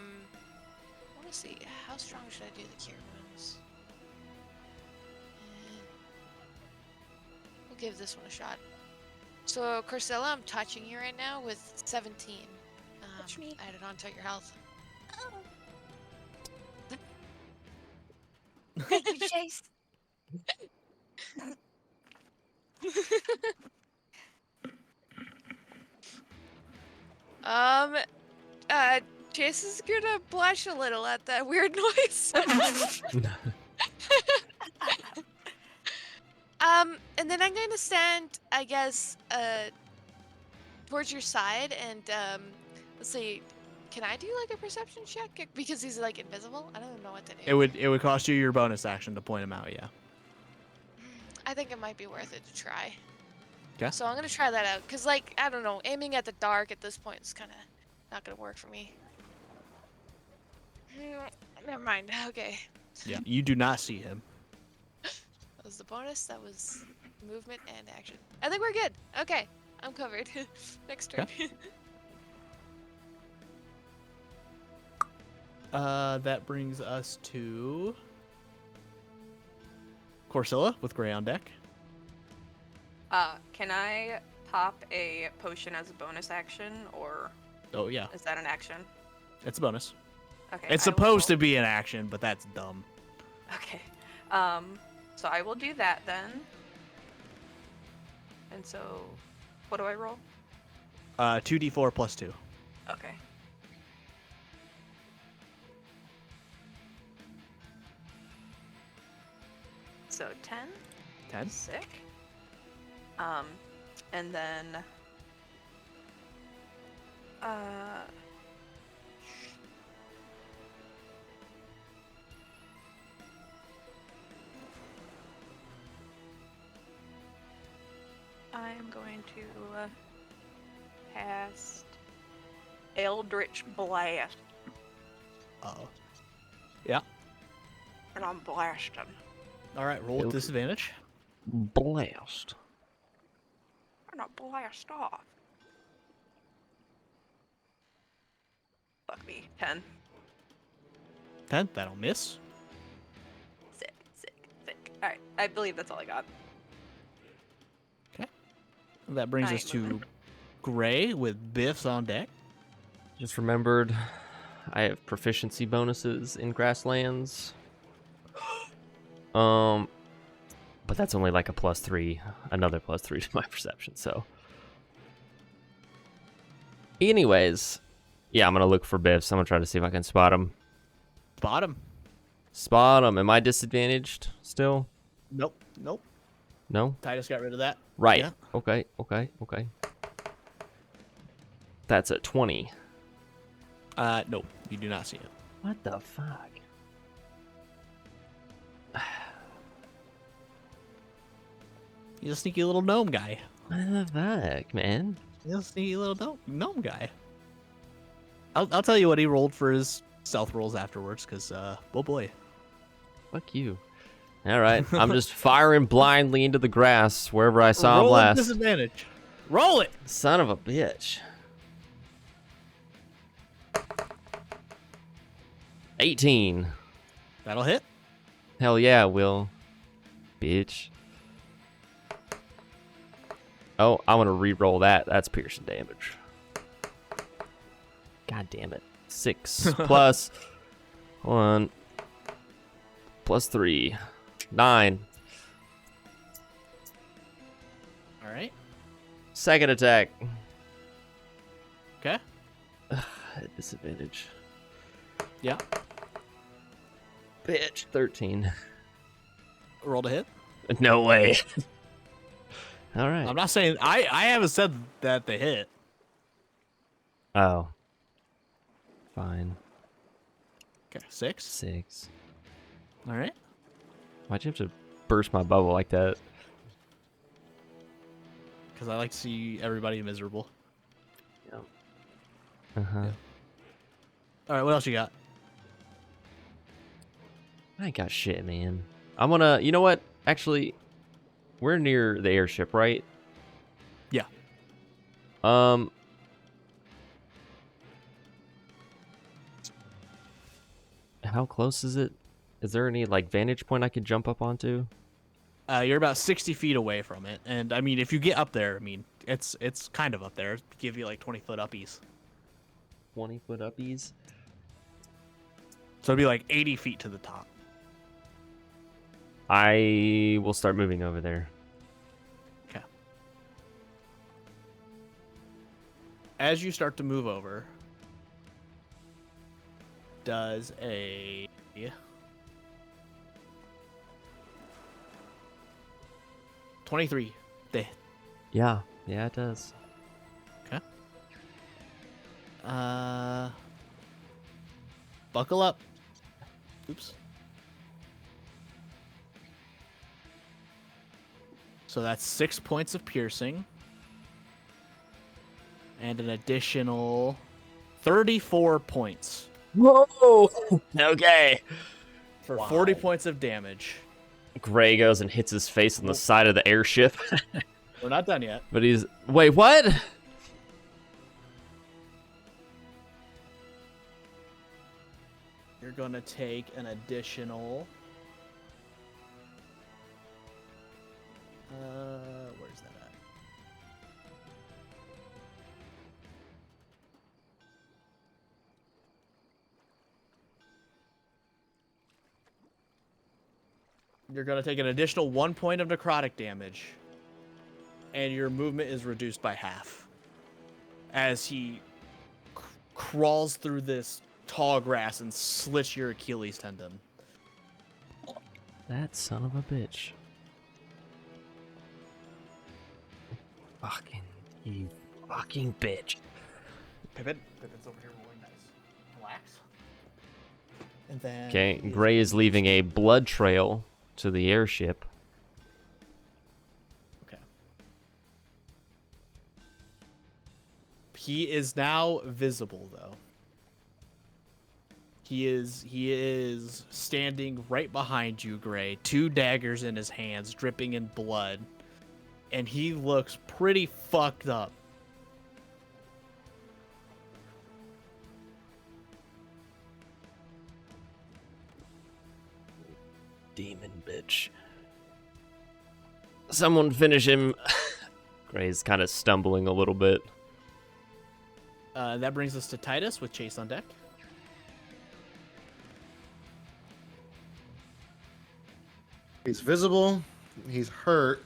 want to see how strong should I do the cure wounds. We'll give this one a shot. So Corsilla, I'm touching you right now with 17. Touch me. Added onto your health. Thank you, Chase. Chase is gonna blush a little at that weird noise. And then I'm going to stand, I guess, towards your side and, let's see, can I do like a perception check? Because he's like invisible? I don't know what to do. It would cost you your bonus action to point him out, yeah. I think it might be worth it to try. Okay. So I'm gonna try that out, cause like, I don't know, aiming at the dark at this point is kinda not gonna work for me. Never mind, okay. Yeah, you do not see him. That was the bonus, that was movement and action. I think we're good. Okay, I'm covered. Next turn. That brings us to Corsilla with Gray on deck. Can I pop a potion as a bonus action, or Oh yeah, is that an action? it's a bonus. Okay. It's supposed to be an action, but that's dumb. Okay. So I will do that then. And so, what do I roll? 2d4 plus 2. Okay. So 10. 10. Sick. And then I am going to cast Eldritch Blast, Uh-oh. Yeah. and I'm blasting. All right, roll with Eldritch. disadvantage. Blast. I'm not blast off. Fuck me. 10. 10. That'll miss. Sick, sick, sick. Alright, I believe that's all I got. That brings I us ain't to moving. Gray with Biffs on deck. Just remembered, I have proficiency bonuses in grasslands. But that's only like a +3, another +3 to my perception. So, anyways, yeah, I'm gonna look for Biffs. I'm gonna try to see if I can spot him. Bottom. Spot him. Am I disadvantaged still? Nope. Nope. No. Titus got rid of that. Right. Yeah. Okay. Okay. Okay. That's a 20. Nope. You do not see it. What the fuck? He's a sneaky little gnome guy. What the fuck, man? He's a sneaky little gnome guy. I'll tell you what he rolled for his stealth rolls afterwards, because, oh boy. Fuck you. All right. I'm just firing blindly into the grass wherever I saw him Roll at last. disadvantage. Roll it! Son of a bitch. 18. That'll hit. Hell yeah, Will. Bitch. Oh, I'm gonna re-roll that. That's piercing damage. God damn it. 6 plus 1 plus 3. 9. All right. Second attack. Okay. At disadvantage. Yeah. Bitch. 13. Roll to hit. No way. All right. I'm not saying I haven't said that they hit. Oh. Fine. Okay. 6. 6. All right. Why'd you have to burst my bubble like that? Because I like to see everybody miserable. Uh-huh. Yeah. All right. What else you got? I ain't got shit, man. I'm gonna... You know what? Actually, we're near the airship, right? Yeah. How close is it? Is there any, like, vantage point I could jump up onto? You're about 60 feet away from it, and I mean, if you get up there, I mean, it's kind of up there. It'd give you like 20-foot uppies. 20-foot uppies? So it'd be like 80 feet to the top. I will start moving over there. Okay. As you start to move over, does a 23 hit? Yeah. Yeah, it does. Okay. Buckle up. Oops. So that's 6 points of piercing. And an additional 34 points. Whoa! Okay. For 40 points of damage. Gray goes and hits his face on the side of the airship. We're not done yet. But he's... Wait, what? You're going to take an additional... where's that at? You're going to take an additional 1 point of necrotic damage. And your movement is reduced by half. As he crawls through this tall grass and slits your Achilles tendon. That son of a bitch. You fucking bitch. Pippin's over here rolling dice. Relax. And then... Okay, Gray is leaving a blood trail to the airship. Okay. He is now visible, though. He is standing right behind you, Gray. 2 daggers in his hands, dripping in blood. And he looks pretty fucked up. Demon bitch. Someone finish him. Gray's kind of stumbling a little bit. That brings us to Titus with Chase on deck. He's visible. He's hurt.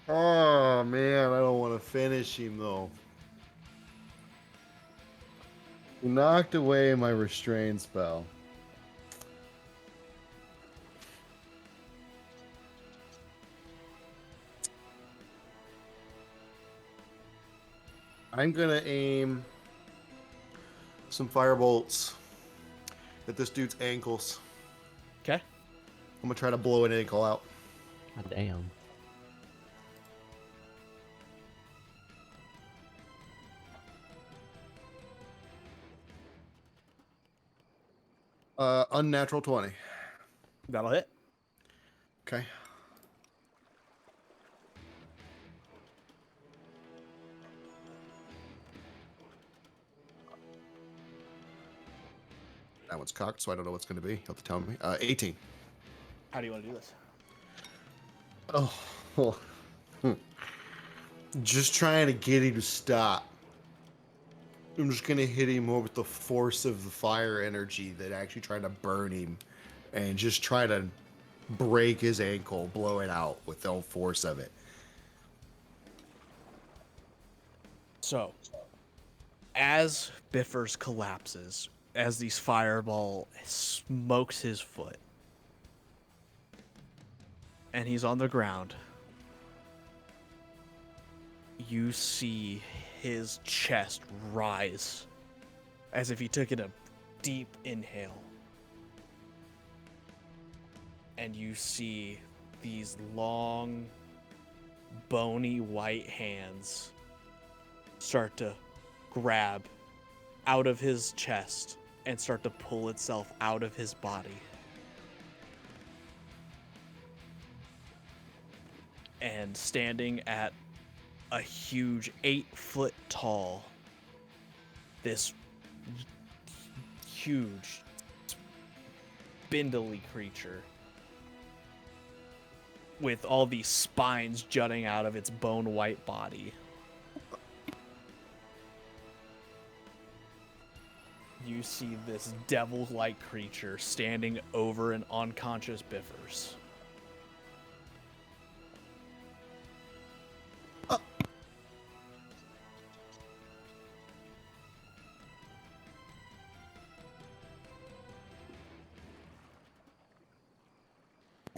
Oh, man. I don't want to finish him, though. He knocked away my restrain spell. I'm going to aim some firebolts at this dude's ankles. Okay. I'm going to try to blow an ankle out. God damn. Unnatural 20. That'll hit. Okay. That one's cocked, so I don't know what's going to be. You'll have to tell me. 18. How do you want to do this? Oh. Just trying to get him to stop. I'm just going to hit him more with the force of the fire energy that actually trying to burn him and just try to break his ankle, blow it out with the force of it. So, as Biffers collapses, as these fireball smokes his foot, and he's on the ground, you see his chest rise as if he took in a deep inhale. And you see these long, bony white hands start to grab out of his chest and start to pull itself out of his body. And standing at a huge 8-foot tall, this huge, spindly creature with all these spines jutting out of its bone white body. You see this devil-like creature standing over an unconscious Biffers.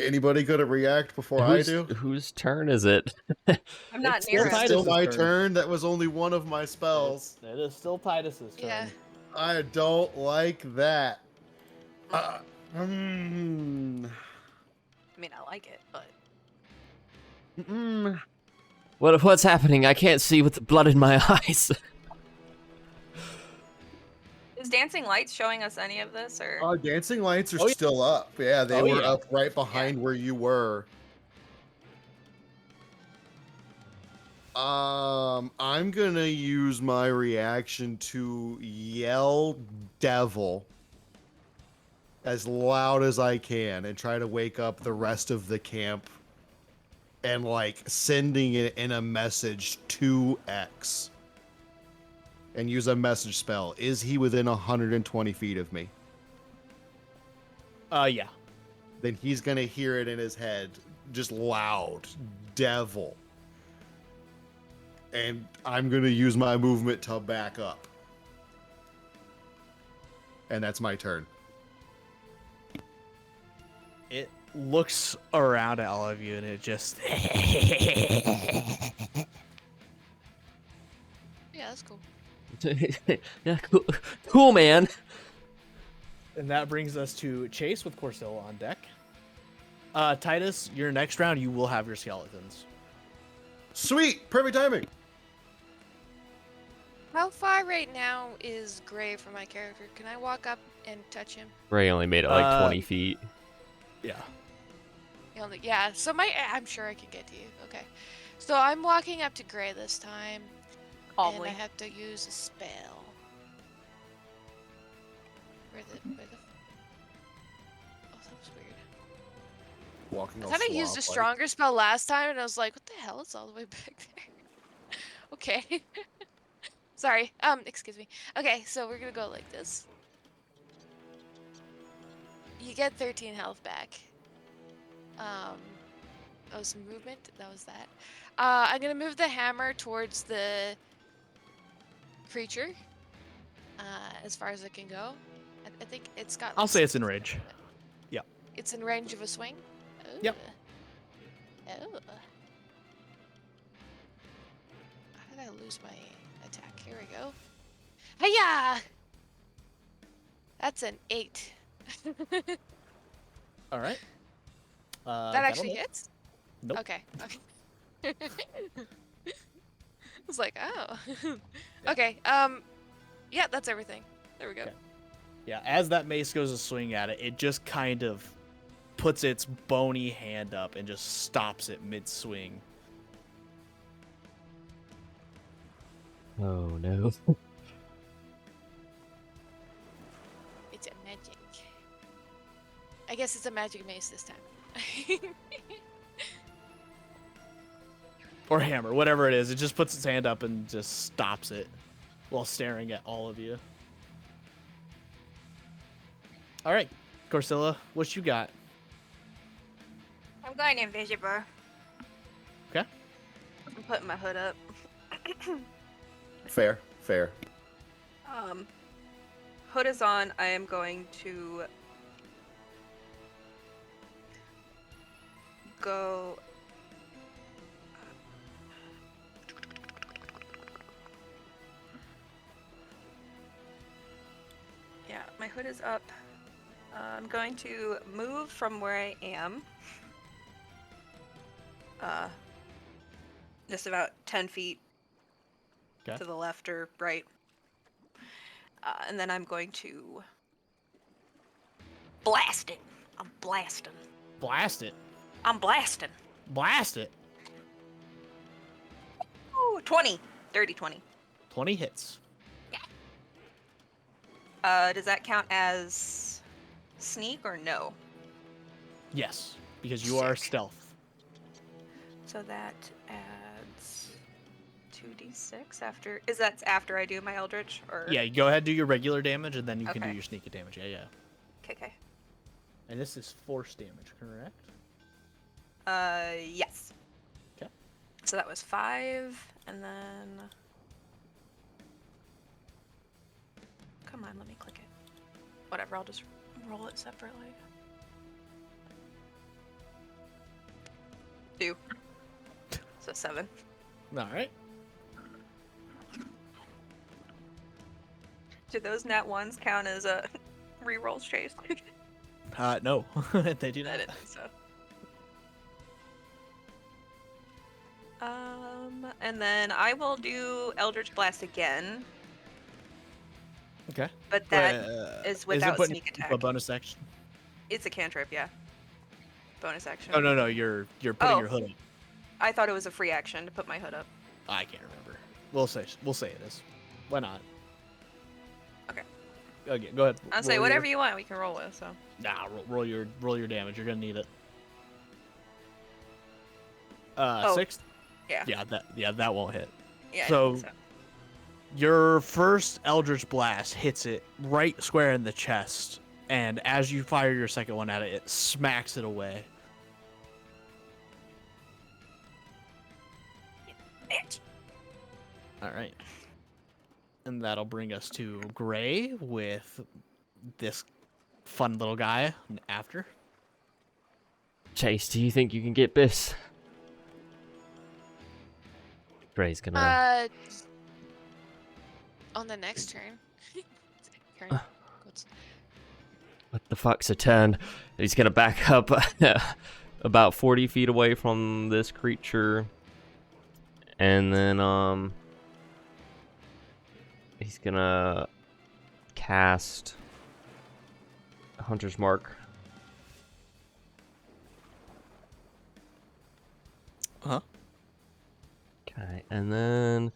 Anybody gonna react before I do? Whose turn is it? I'm not near It's him. still my Titus's turn. That was only one of my spells. It is still Titus's turn. Yeah. I don't like that. I mean, I like it, but What's happening? I can't see with the blood in my eyes. is Dancing Lights showing us any of this, or? Dancing lights are Oh, yeah. still up. Yeah, they Oh, were yeah. up right behind where you were. I'm gonna use my reaction to yell devil as loud as I can and try to wake up the rest of the camp and like sending it in a message to X and use a message spell. Is he within 120 feet of me? Yeah. then he's going to hear it in his head, just loud, devil. And I'm going to use my movement to back up. And that's my turn. It looks around at all of you and it just Yeah, that's cool. Yeah, cool, man. and that brings us to Chase with Corsillo on deck. Titus, your next round you will have your skeletons. Sweet! Perfect timing! How far right now is Gray from my character? Can I walk up and touch him? Ray only made it like 20 feet. Yeah. Yeah, so I'm sure I can get to you. Okay. So I'm walking up to Gray this time. Calmly. And I have to use a spell. Where the... Oh, that was weird. Walking I all thought I used a slob-like. stronger spell last time, and I was like, what the hell? It's all the way back there. Okay. Sorry. Excuse me. Okay, so we're gonna go like this. You get 13 health back. Oh, some movement. That was that. I'm gonna move the hammer towards the creature. As far as it can go. I think it's got. I'll like, say it's in 60 range. of it. Yeah. It's in range of a swing. Ooh. Yep. Oh. How did I lose my attack? Here we go. Hiya! That's an 8. All right. That that'll actually hit. hits? Nope. Okay. I was like, oh. Okay. Yeah, that's everything. There we go. Okay. Yeah, as that mace goes to swing at it, it just kind of puts its bony hand up and just stops it mid-swing. Oh no. It's a magic. I guess it's a magic mace this time. Or hammer, whatever it is. It just puts its hand up and just stops it while staring at all of you. All right, Corcilla, what you got? I'm going invisible. Okay. I'm putting my hood up. Fair. Hood is on. I am going to go. Yeah, my hood is up. I'm going to move from where I am. Just about 10 feet Okay. to the left or right. And then I'm going to blast it. I'm blasting. Blast it. I'm blasting. Blast it. Ooh, 20. Dirty 20. 20 hits. Does that count as sneak or no? Yes, because you are Sick. stealth. So that adds 2d6 after. Is that after I do my Eldritch or? Yeah, you go ahead, do your regular damage, and then you can do Okay. your sneak damage. Yeah. Okay. And this is force damage, correct? Yes. Okay. So that was 5, and then. Come on, let me click it. Whatever, I'll just roll it separately. 2. So 7. All right. Do those nat ones count as a rerolls, Chase? No, they do I not. didn't think so. And then I will do Eldritch Blast again, Okay. but that is is without it putting sneak a attack. bonus action? It's a cantrip, yeah. Bonus action. Oh no, you're putting Oh. your hood up. I thought it was a free action to put my hood up. I can't remember. We'll say it is. Why not? Okay. Okay, go ahead. I'll say whatever you want. We can roll with. So. Nah, roll your damage. You're gonna need it. Oh, 6. Yeah. That won't hit. Yeah. I So- think Your first Eldritch Blast hits it right square in the chest, And as you fire your second one at it, it smacks it away. All right. And that'll bring us to Gray with this fun little guy after. Chase, do you think you can get this? Gray's gonna. On the next turn. Turn. What's- What the fuck's a turn? He's gonna back up about 40 feet away from this creature, and then he's gonna cast Hunter's Mark. Huh? Okay, and then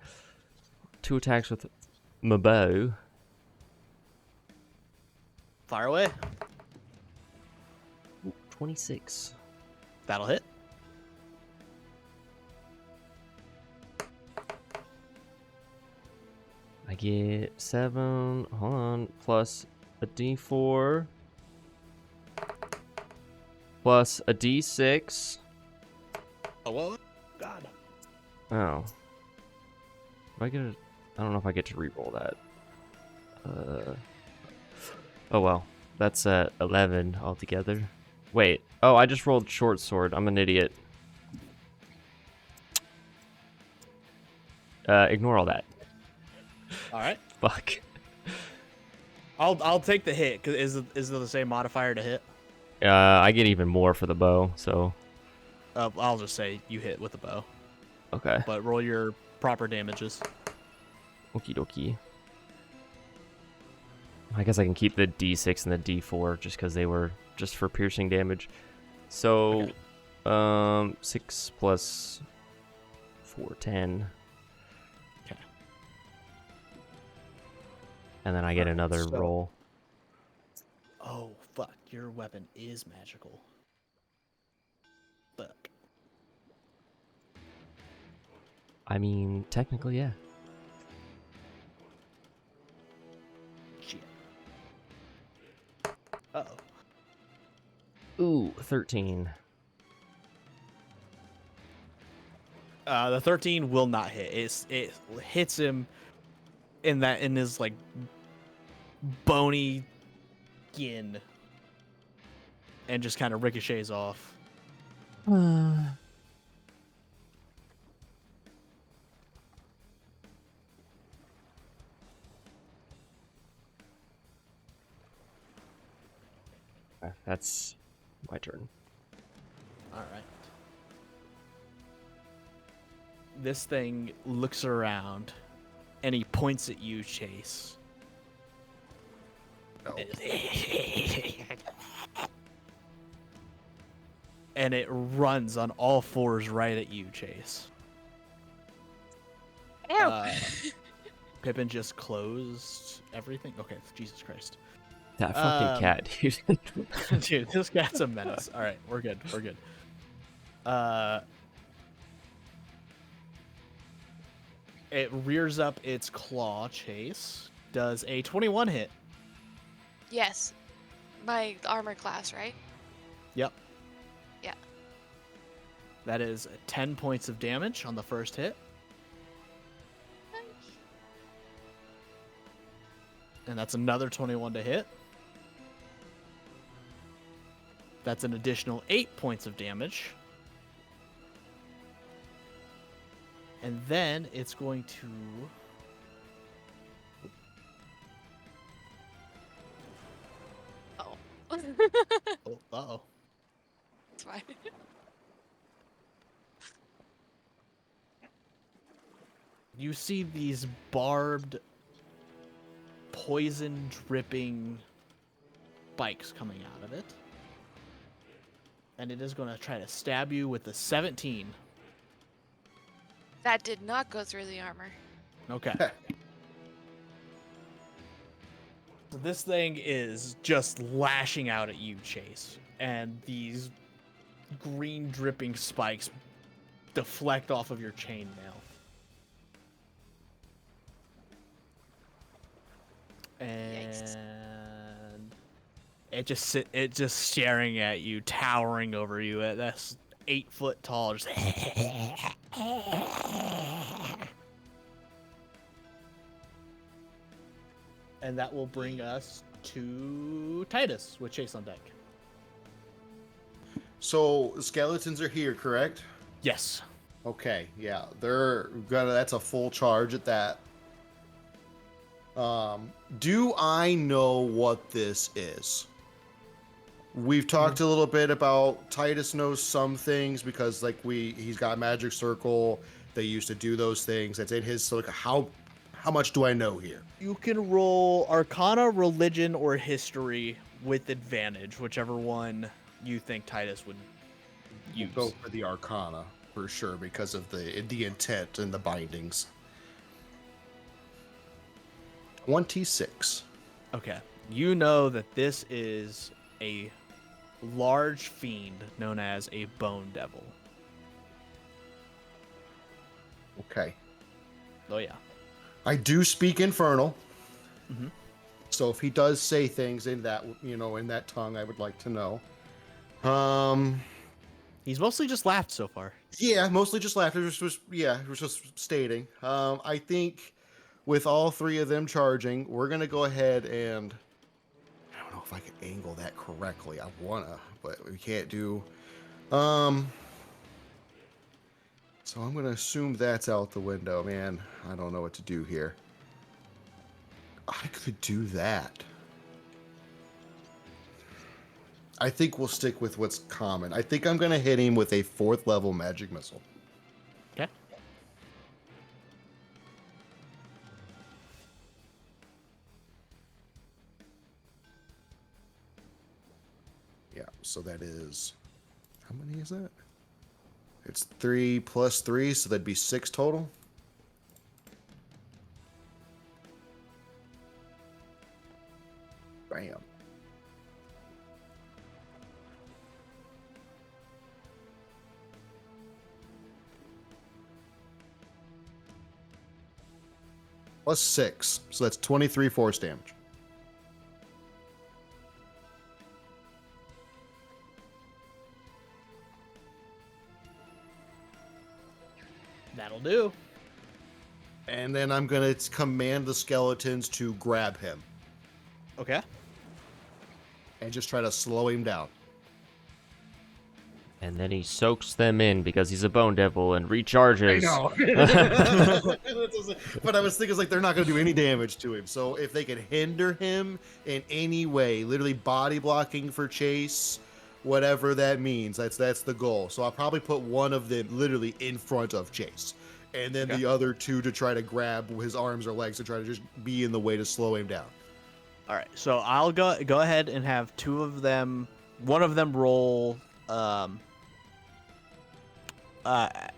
2 attacks with my bow. Fire away. Ooh, 26. That'll hit. I get 7, hold on, plus a d4, plus a d6. Oh, what? God. Oh. Do I get a, I don't know if I get to reroll that. Oh well. That's 11 altogether. Wait. Oh, I just rolled short sword. I'm an idiot. Ignore all that. All right. Fuck. I'll take the hit. Cause is it the same modifier to hit? I get even more for the bow, so I'll just say you hit with the bow, okay. but roll your proper damages. Okie dokie. I guess I can keep the d6 and the d4 just because they were just for piercing damage. So, Okay. 6 plus 4, 10. Okay. And then I get another so- roll. Oh fuck! Your weapon is magical. Fuck. I mean, technically, yeah. Shit. Uh-oh. Ooh, 13. The 13 will not hit. It hits him in his like bony skin, and just kind of ricochets off. That's my turn. All right. This thing looks around, and he points at you, Chase. Oh. And it runs on all fours right at you, Chase. Ow! Pippin just closed everything. Okay, Jesus Christ. That fucking cat, dude. Dude, this cat's a menace. All right, we're good. We're good. It rears up its claw, Chase. Does a 21 hit? Yes. My armor class, right? Yep. Yeah. That is 10 points of damage on the first hit. And that's another 21 to hit. That's an additional 8 points of damage. And then it's going to... Oh. Oh, uh-oh. It's fine. You see these barbed, poison-dripping spikes coming out of it. And it is going to try to stab you with the 17. That did not go through the armor. Okay. So this thing is just lashing out at you, Chase. And these green dripping spikes deflect off of your chainmail. Yikes. And It just staring at you, towering over you. That's 8 foot tall. Just and that will bring us to Titus with Chase on deck. So skeletons are here, correct? Yes. Okay, yeah, they're gonna. That's a full charge at that. Do I know what this is? We've talked a little bit about Titus knows some things because he's got a magic circle. They used to do those things. That's in his. So like, how much do I know here? You can roll Arcana, Religion, or History with advantage, whichever one you think Titus would use. We'll go for the Arcana for sure because of the intent and the bindings. 26. Okay. You know that this is a large fiend known as a Bone Devil. Okay. Oh, yeah. I do speak Infernal. Mhm. So if he does say things in that, in that tongue, I would like to know. He's mostly just laughed so far. Yeah, mostly just laughter. It was just stating. I think with all three of them charging, we're gonna go ahead and I don't know if I can angle that correctly. I wanna, but we can't do. So I'm gonna assume that's out the window, man. I don't know what to do here. I could do that. I think we'll stick with what's common. I think I'm gonna hit him with a 4th level magic missile. Okay. Yeah, so that is, how many is that? It's 3 plus 3, so that'd be 6 total. Bam. Plus 6, so that's 23 force damage. That'll do. And then I'm gonna command the skeletons to grab him Okay. and just try to slow him down. And then he soaks them in because he's a bone devil and recharges. But I was thinking they're not going to do any damage to him. So if they can hinder him in any way, literally body blocking for Chase, whatever that means, that's the goal. So I'll probably put one of them literally in front of Chase, and then the other two to try to grab his arms or legs to try to just be in the way to slow him down. All right. So I'll go ahead and have two of them. One of them roll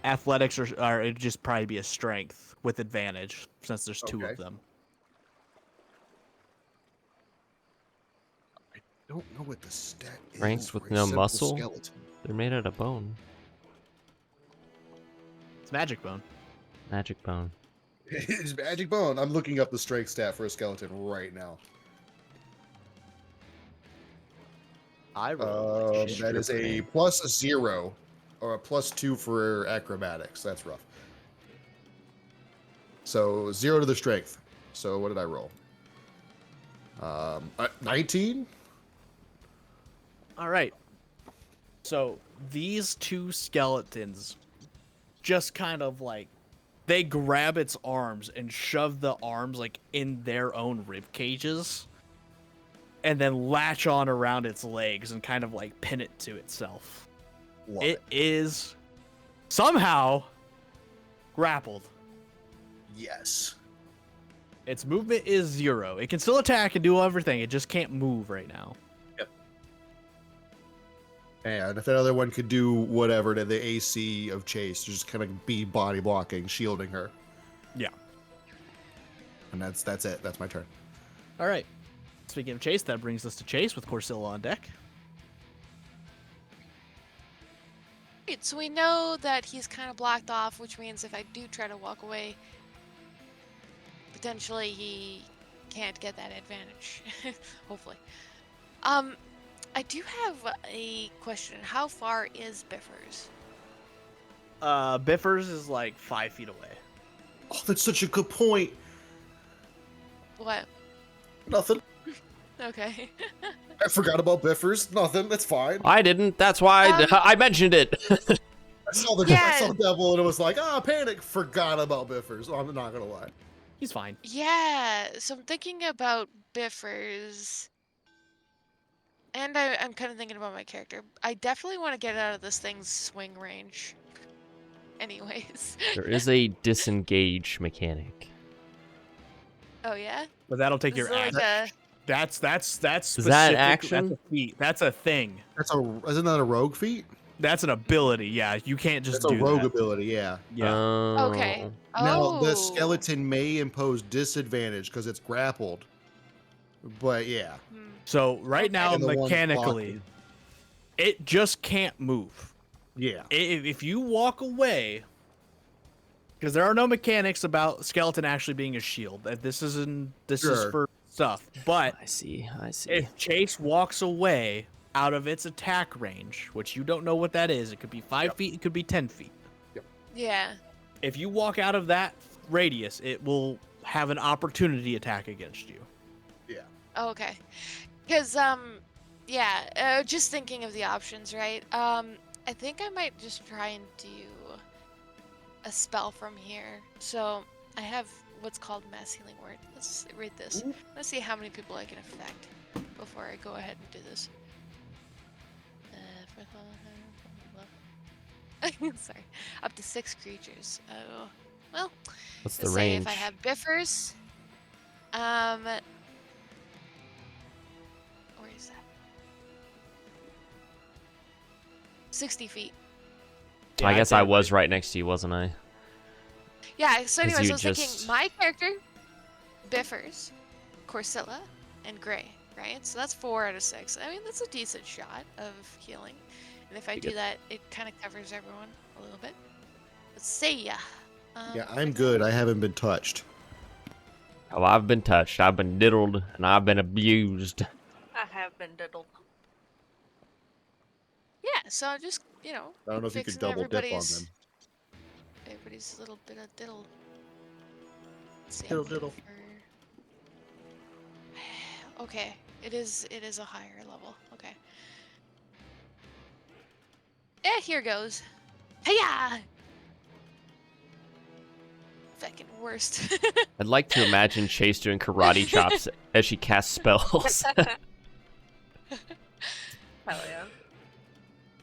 athletics, or it'd just probably be a strength with advantage since there's two Okay. of them. I don't know what the stat is. Strengths with for a no simple muscle? skeleton. They're made out of bone. It's magic bone. Magic bone. It's magic bone. I'm looking up the strength stat for a skeleton right now. I roll. That is a +0 or a +2 for acrobatics. That's rough. So 0 to the strength. So what did I roll? 19? All right. So these two skeletons just kind of they grab its arms and shove the arms in their own rib cages and then latch on around its legs and kind of pin it to itself. Love It is somehow grappled. Yes. Its movement is 0. It can still attack and do everything. It just can't move right now. And if that other one could do whatever to the AC of Chase, just kind of be body blocking, shielding her. Yeah. And that's it. That's my turn. All right. Speaking of Chase, that brings us to Chase with Corsilla on deck. Right, so we know that he's kind of blocked off, which means if I do try to walk away, potentially he can't get that advantage. Hopefully. I do have a question. How far is Biffers? Biffers is like 5 feet away. Oh, that's such a good point. What? Nothing. Okay. I forgot about Biffers. Nothing. That's fine. I didn't. That's why I mentioned it. I saw the devil and it was like, panic. Forgot about Biffers. Oh, I'm not gonna lie. He's fine. Yeah, so I'm thinking about Biffers, and I'm kind of thinking about my character. I definitely want to get out of this thing's swing range. Anyways. There is a disengage mechanic. Oh yeah? But that'll take This your is like action. That's specific. Is that action? That's a feat. That's a thing. Isn't that a rogue feat? That's an ability. Yeah, you can't just That's do a rogue that. ability, yeah. Yeah. Okay. Now, the Oh. skeleton may impose disadvantage because it's grappled. But yeah. So right now, And the one's mechanically, blocking. it just can't move. Yeah. If you walk away, because there are no mechanics about skeleton actually being a shield. This is Sure. for stuff. But I see. if Chase walks away out of its attack range, which you don't know what that is, it could be 5 feet, it could be 10 feet. Yeah. If you walk out of that radius, it will have an opportunity attack against you. Yeah. Oh, okay. Because, just thinking of the options, right? I think I might just try and do a spell from here. So, I have what's called Mass Healing Word. Let's read this. Let's see how many people I can affect before I go ahead and do this. Sorry. Up to 6 creatures. Oh, well. What's the Let's say range? if I have Biffers, where is that? 60 feet. I guess I think- was right next to you, wasn't I? Yeah, so 'Cause anyways, you I was thinking just- my character, Biffers, Corsilla, and Gray, right? So that's 4 out of 6. I mean, that's a decent shot of healing. And if I You do get- that, it kind of covers everyone a little bit. Let's see ya. Yeah, I'm good. I haven't been touched. Oh, I've been touched. I've been diddled, and I've been abused. I have been diddled. Yeah, so just, I don't know if you could fixing double dip on everybody's- them. Everybody's little bit of diddle. Let's see, Diddle, I'm looking diddle. for- Okay, it is a higher level. Okay. Yeah, here goes. Hiya! Fucking worst. I'd like to imagine Chase doing karate chops as she casts spells. Hell yeah.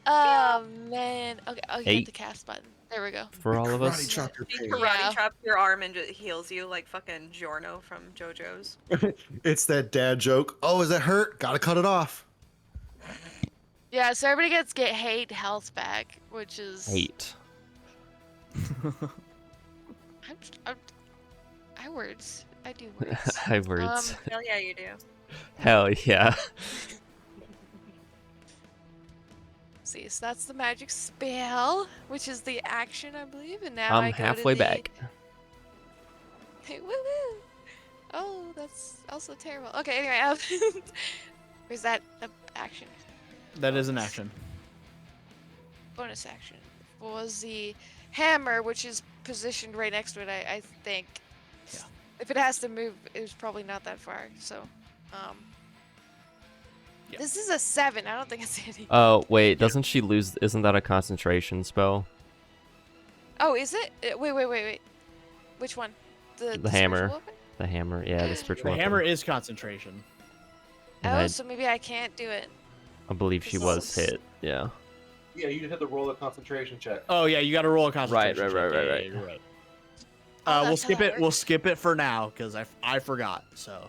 Oh man. Okay, I'll hit 8. the cast button. There we go. For all of Karate us. chop your You pig. karate Yeah. chop your arm and it heals you like fucking Giorno from JoJo's. It's that dad joke. Oh, is that hurt? Gotta cut it off. Yeah, so everybody get 8 health back, which is 8. I words. I do words. I words. Hell yeah, you do. Hell yeah. See, so that's the magic spell, which is the action, I believe, and now I'm I go to halfway the- back. Woo-hoo! Oh, that's also terrible. Okay, anyway, where's that action? That is an action. Bonus action was the hammer, which is positioned right next to it. I think. Yeah. If it has to move, it was probably not that far. So, Yeah. this is a 7. I don't think it's any. Oh, wait. Doesn't she lose? Isn't that a concentration spell? Oh, is it? Wait. Which one? The The spiritual hammer. weapon? The hammer. Yeah, the spiritual The weapon. hammer is concentration. And Oh, I, so maybe I can't do it. I believe she was This is- hit. Yeah. Yeah, you just have to roll a concentration check. Oh yeah, you got to roll a concentration. Right, check. right, Yeah, right, yeah, right. you're right. Oh, We'll that's how skip that it. We'll works. skip it for now because I forgot. So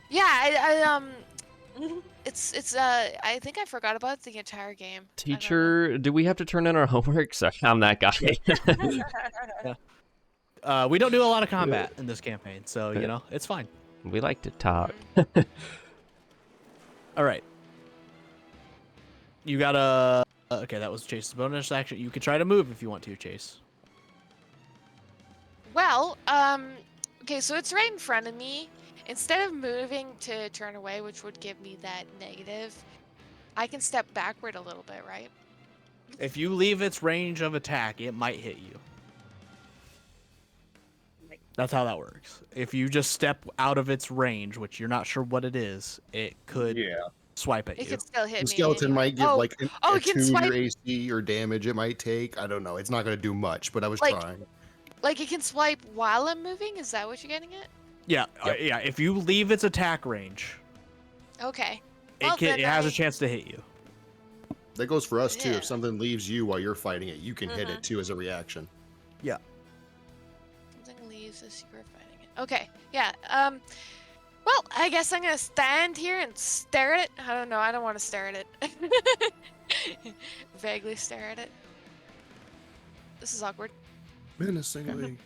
Yeah, it's I think I forgot about it the entire game. I don't know. Teacher, do we have to turn in our homework? Sorry, I'm that guy. we don't do a lot of combat in this campaign, so you know it's fine. We like to talk. All right. You gotta. Okay, that was Chase's bonus action. You can try to move if you want to, Chase. Well, okay, so it's right in front of me, instead of moving to turn away, which would give me that negative, I can step backward a little bit, right? If you leave its range of attack, it might hit you. That's how that works. If you just step out of its range, which you're not sure what it is, it could swipe at It you. could still hit The me. skeleton anyway. might give like oh, a it can 2 swipe. your AC or damage it might take. I don't know. It's not going to do much, but I was Like- trying. Like it can swipe while I'm moving. Is that what you're getting at? Yeah, Yep. yeah. If you leave its attack range, Okay. Well, it has a I- chance to hit you. That goes for us too. Yeah. If something leaves you while you're fighting it, you can hit it too as a reaction. Yeah. Something leaves as you are fighting it. Okay. Yeah. Well, I guess I'm gonna stand here and stare at it. I don't know. I don't want to stare at it. Vaguely stare at it. This is awkward. Menacingly.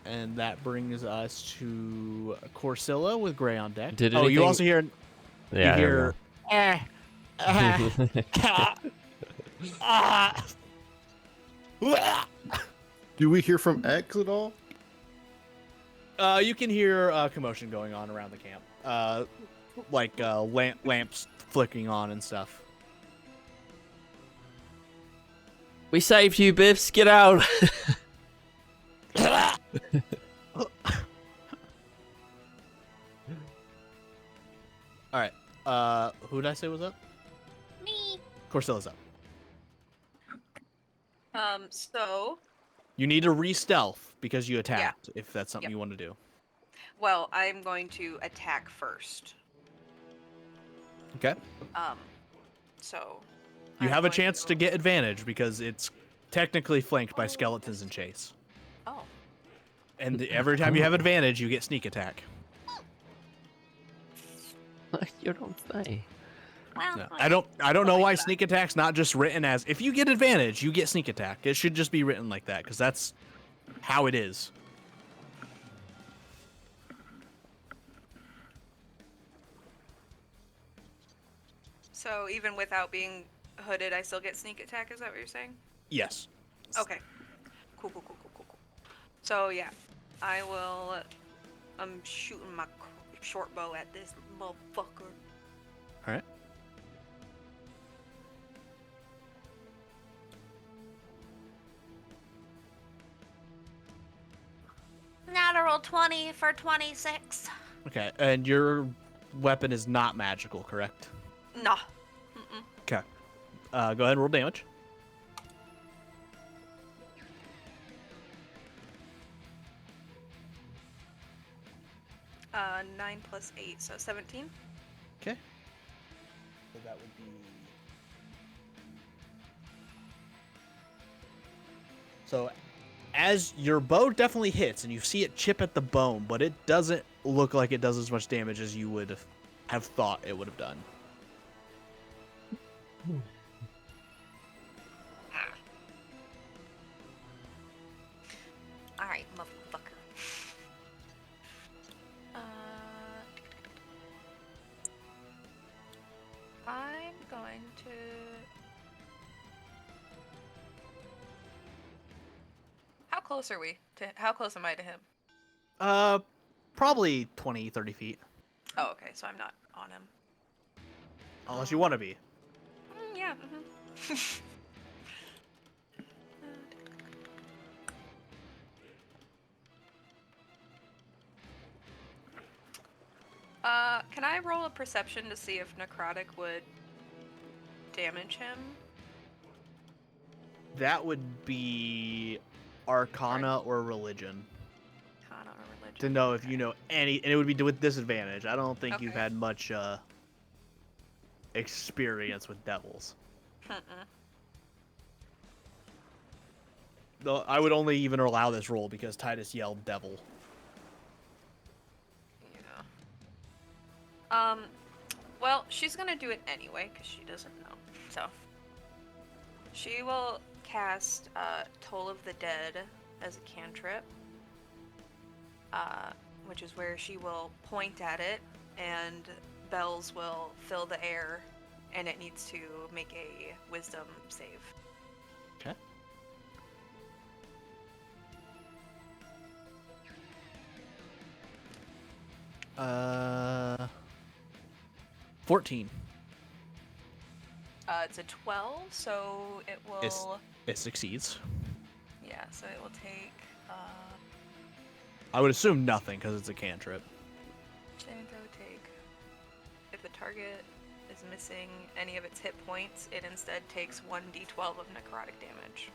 And that brings us to Corsilla with Gray on deck. Did you anything- also hear Yeah. you there we hear Do we hear from X at all? you can hear commotion going on around the camp. Like lamps flicking on and stuff. We saved you, Biffs. Get out. All right. Who did I say was up? Me. Corsilla's up. So, You need to re-stealth because you attacked, if that's something Yep. you want to do. well, I'm going to attack first. Okay. So. You I'm have a going chance to get advantage because it's technically flanked by Oh, skeletons and chase. Oh. And every time you have advantage, you get sneak attack. You don't say. Well, No, I don't know like why that. sneak attack's not just written as if you get advantage, you get sneak attack. It should just be written like that because that's how it is. So even without being hooded, I still get sneak attack. Is that what you're saying? Yes. Okay. Cool. So yeah, I will. I'm shooting my short bow at this motherfucker. All right. Natural 20 for 26. Okay, and your weapon is not magical, correct? Nah. Mm-mm. Okay. Go ahead and roll damage. Uh, 9 plus 8, so 17. Okay. So that would be. So, as your bow definitely hits, and you see it chip at the bone, but it doesn't look like it does as much damage as you would have thought it would have done. Alright, motherfucker. I'm going to. How close are we? How close am I to him? Probably 20, 30 feet. Oh, okay, so I'm not on him. Unless you want to be. Yeah. Can I roll a perception to see if necrotic would damage him? That would be Arcana or Religion. Arcana or religion? To know if you know any, and it would be with disadvantage. I don't think you've Okay. had much experience with devils. Mm-mm. Though I would only even allow this roll because Titus yelled devil. Yeah. Well, she's gonna do it anyway because she doesn't know. So she will cast Toll of the Dead as a cantrip, which is where she will point at it and bells will fill the air, and it needs to make a Wisdom save. Okay. 14. It's a 12, so it will. It succeeds. Yeah, so it will take. I would assume nothing because it's a cantrip. Saving throw would take. If the target is missing any of its hit points, it instead takes 1d12 of necrotic damage.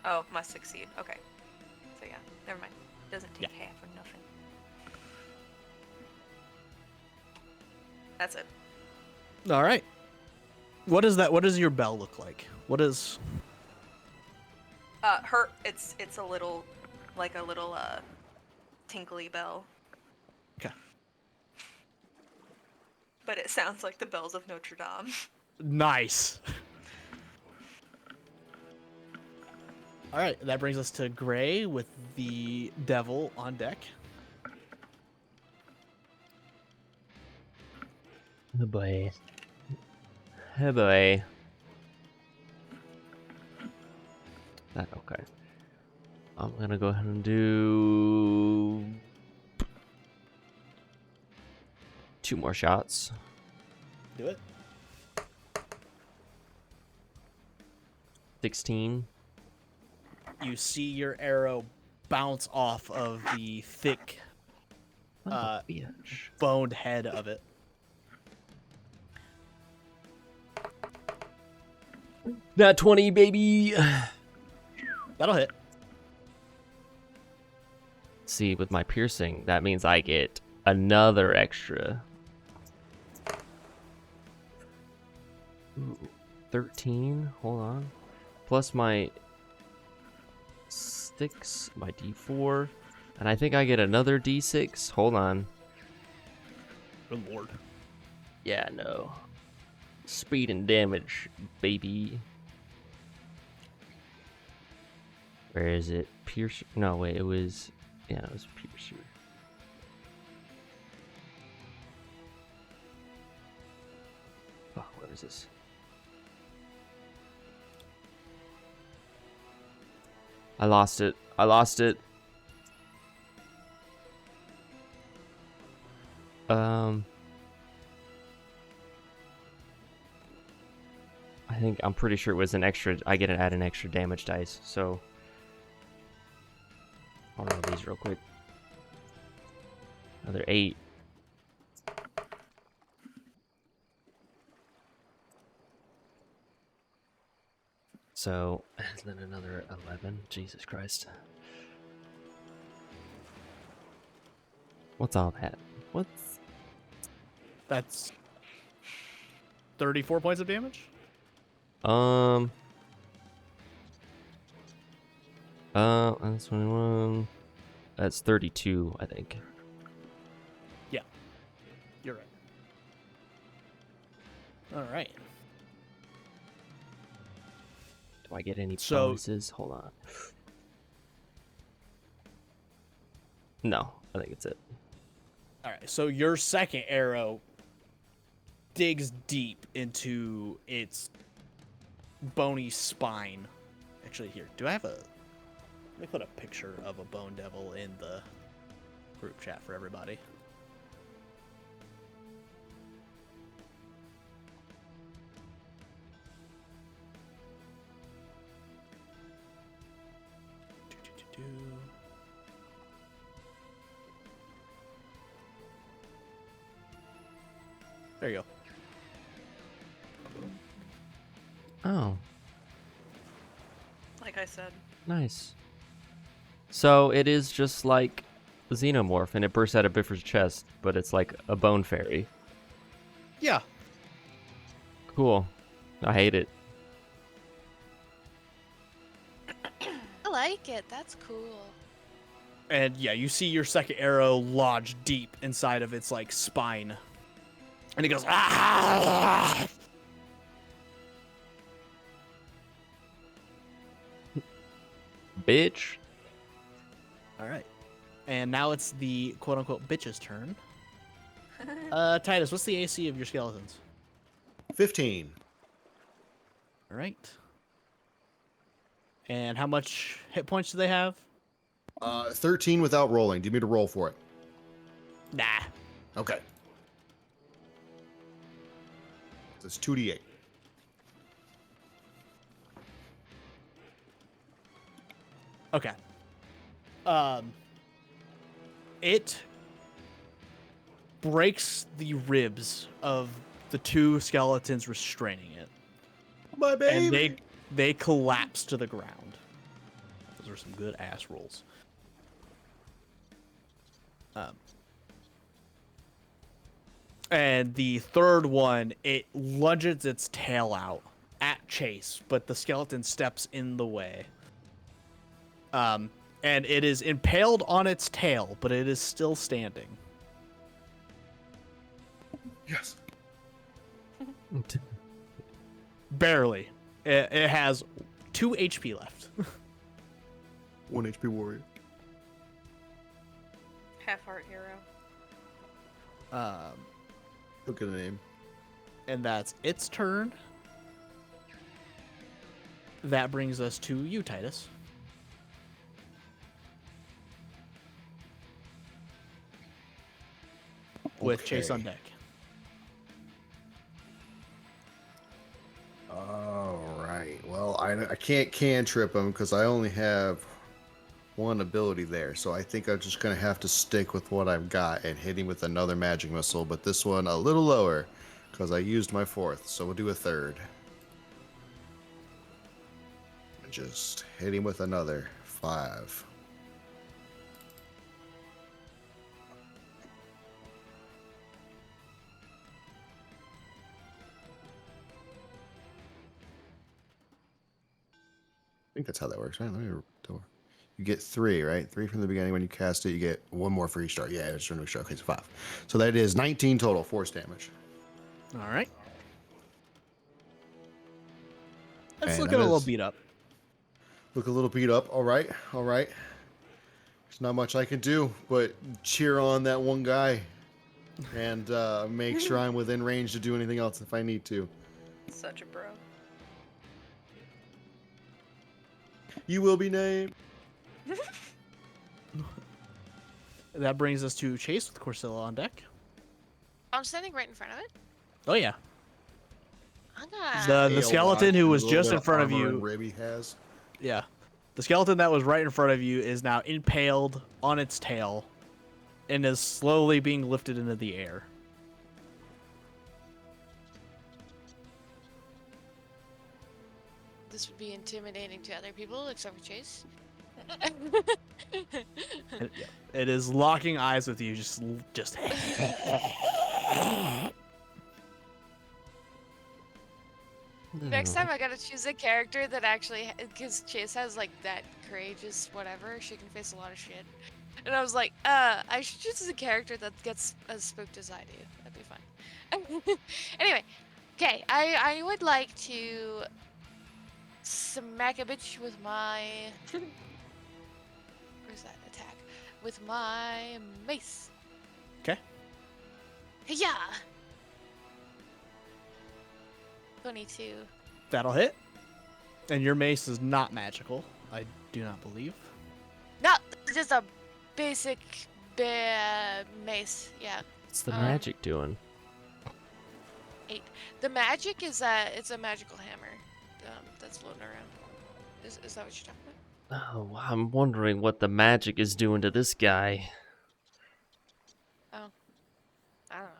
Oh, must succeed. Okay. So yeah, never mind. Doesn't take half or nothing. That's it. All right. What is that? What does your bell look like? What is? It's a little, like a little tinkly bell. Okay. But it sounds like the bells of Notre Dame. Nice. All right, that brings us to Gray with the devil on deck. Oh boy. Oh boy. That okay. I'm gonna go ahead and do 2 more shots. Do it. 16. You see your arrow bounce off of the thick, Bitch. boned head of it. That 20, baby. That'll hit. See, with my piercing, that means I get another extra. Ooh, 13. Hold on. Plus my 6, my d4, and I think I get another d6. Hold on. Good lord. Yeah, no. Speed and damage, baby. Where is it? Piercer? No, wait, it was... Yeah, it was Piercer. Oh, where is this? I lost it. I lost it. I'm pretty sure it was an extra. I get to add an extra damage dice. So I'll roll these real quick. Another 8. So, and then another 11. Jesus Christ. What's all that? What's... That's 34 points of damage? That's 21. That's 32, I think. Yeah. You're right. All right. Do I get any So- bonuses? Hold on. No, I think it's it. All right. So your second arrow digs deep into its bony spine. Actually, here, do I have a... Let me put a picture of a bone devil in the group chat for everybody. There you go. Oh, Like I said. nice. So it is just like a xenomorph, and it bursts out of Biffer's chest, but it's like a bone fairy. Yeah. Cool. I hate it. I like it. That's cool. And yeah, you see your second arrow lodge deep inside of its like spine. And it goes, ah! Bitch. All right. And now it's the quote unquote bitch's turn. Titus, what's the AC of your skeletons? 15. All right. And how much hit points do they have? 13 without rolling. Do you need me to roll for it? Nah. Okay. So it's 2d8. Okay. It breaks the ribs of the two skeletons restraining it, My and baby. they collapse to the ground. Those are some good ass rolls. And the third one, it lunges its tail out at Chase, but the skeleton steps in the way. And it is impaled on its tail, but it is still standing. Yes. Barely. It has 2 HP left. 1 HP warrior. Half heart hero. Look at the name. And that's its turn. That brings us to you, Titus. With Chase on Okay. deck. All right. Well, I can't cantrip him because I only have one ability there. So I think I'm just going to have to stick with what I've got and hit him with another magic missile. But this one a little lower because I used my 4th. So we'll do a 3rd. And just hit him with another 5. I think that's how that works, right? Let me You get 3, right? 3 from the beginning. When you cast it, you get 1 more for each start. Yeah, it's a new start. Okay, so 5. So that is 19 total, force damage. All right. Let's And look that at a little is- beat up. Look a little beat up. All right, all right. There's not much I can do but cheer on that one guy and make sure I'm within range to do anything else if I need to. Such a bro. You will be named. That brings us to Chase with Corsilla on deck. I'm standing right in front of it. Oh, yeah. I'm gonna. The skeleton who was just in front of you. Rib he has. Yeah. The skeleton that was right in front of you is now impaled on its tail and is slowly being lifted into the air. This would be intimidating to other people, except for Chase. It is locking eyes with you, just Next time I gotta choose a character that actually, because Chase has like that courageous whatever, she can face a lot of shit. And I was like, I should choose a character that gets as spooked as I do. That'd be fun. Anyway, okay, I would like to smack a bitch with my. Where's that attack? With my mace. Okay. Yeah. 22. That'll hit. And your mace is not magical, I do not believe. No, just a basic mace. Yeah. What's the magic doing? 8. The magic is it's a magical hammer that's floating around. Is that what you're talking about? Oh, I'm wondering what the magic is doing to this guy. Oh. I don't know.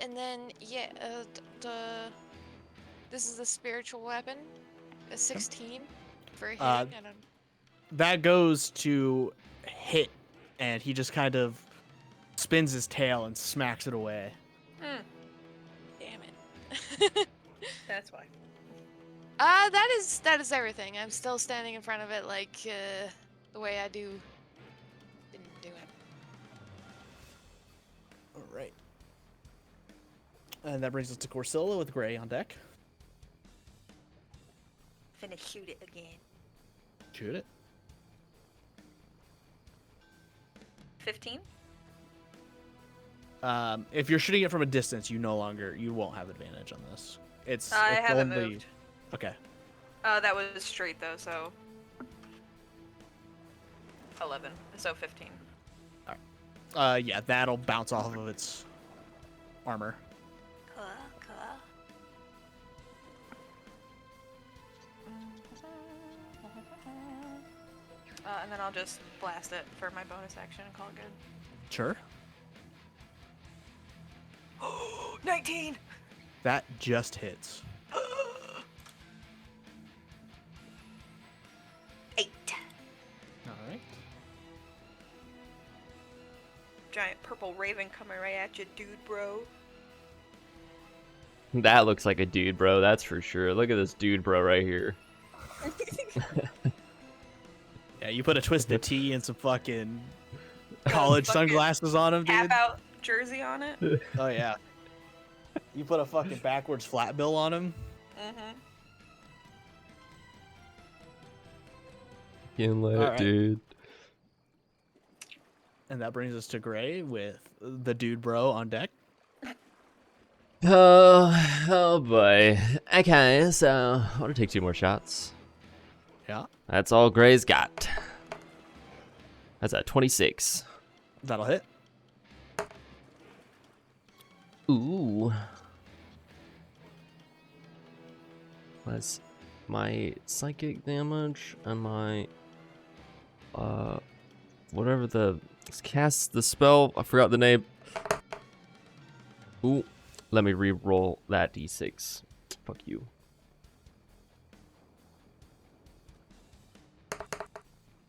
And then yeah, this is the spiritual weapon, a 16 for hitting. I don't. That goes to hit, and he just kind of spins his tail and smacks it away. Damn it. That's why. That is everything. I'm still standing in front of it like the way I didn't do it. All right. And that brings us to Corsilla with Gray on deck. Finna shoot it again. Shoot it. 15? If you're shooting it from a distance, you won't have advantage on this. It's I it's haven't only... moved. Okay. That was straight though, so 11. So 15. Yeah, that'll bounce off of its armor. Cool, cool. And then I'll just blast it for my bonus action and call it good. Sure. 19! That just hits. 8. All right. Giant purple raven coming right at you, dude, bro. That looks like a dude, bro. That's for sure. Look at this dude, bro, right here. Yeah, you put a twisted T and some fucking college sunglasses on him, Tap dude. out jersey on it. Oh yeah. You put a fucking backwards flat bill on him. Mm-hmm. Can't let All it, right. dude. And that brings us to Gray with the dude bro on deck. Oh boy. Okay, so I want to take 2 more shots. Yeah. That's all Gray's got. That's at 26. That'll hit. Ooh. That's my psychic damage and my whatever the cast the spell. I forgot the name. Ooh. Let me re-roll that d6. Fuck you.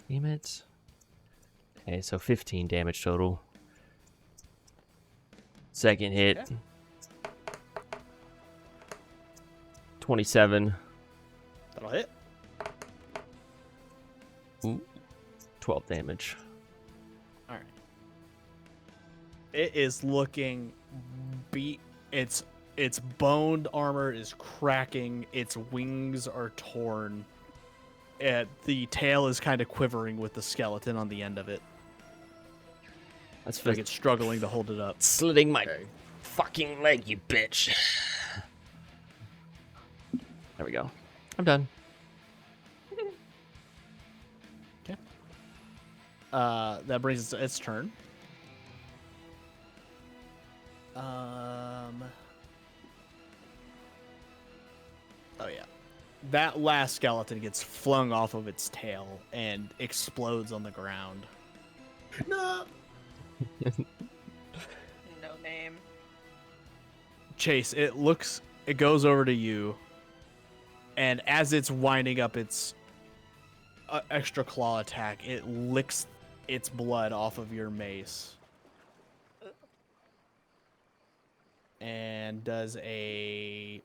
Damn it. Okay, so 15 damage total. Second hit. Okay. 27. That'll hit. Ooh. 12 damage. All right. It is looking beat. Its boned armor is cracking. Its wings are torn. The tail is kind of quivering with the skeleton on the end of it. That's Like it's struggling to hold it up. slitting my Okay. fucking leg, you bitch. There we go. I'm done. That brings it to its turn. Oh yeah. That last skeleton gets flung off of its tail and explodes on the ground. No. No name. Chase, it goes over to you, and as it's winding up its extra claw attack, it licks its blood off of your mace. And does that's a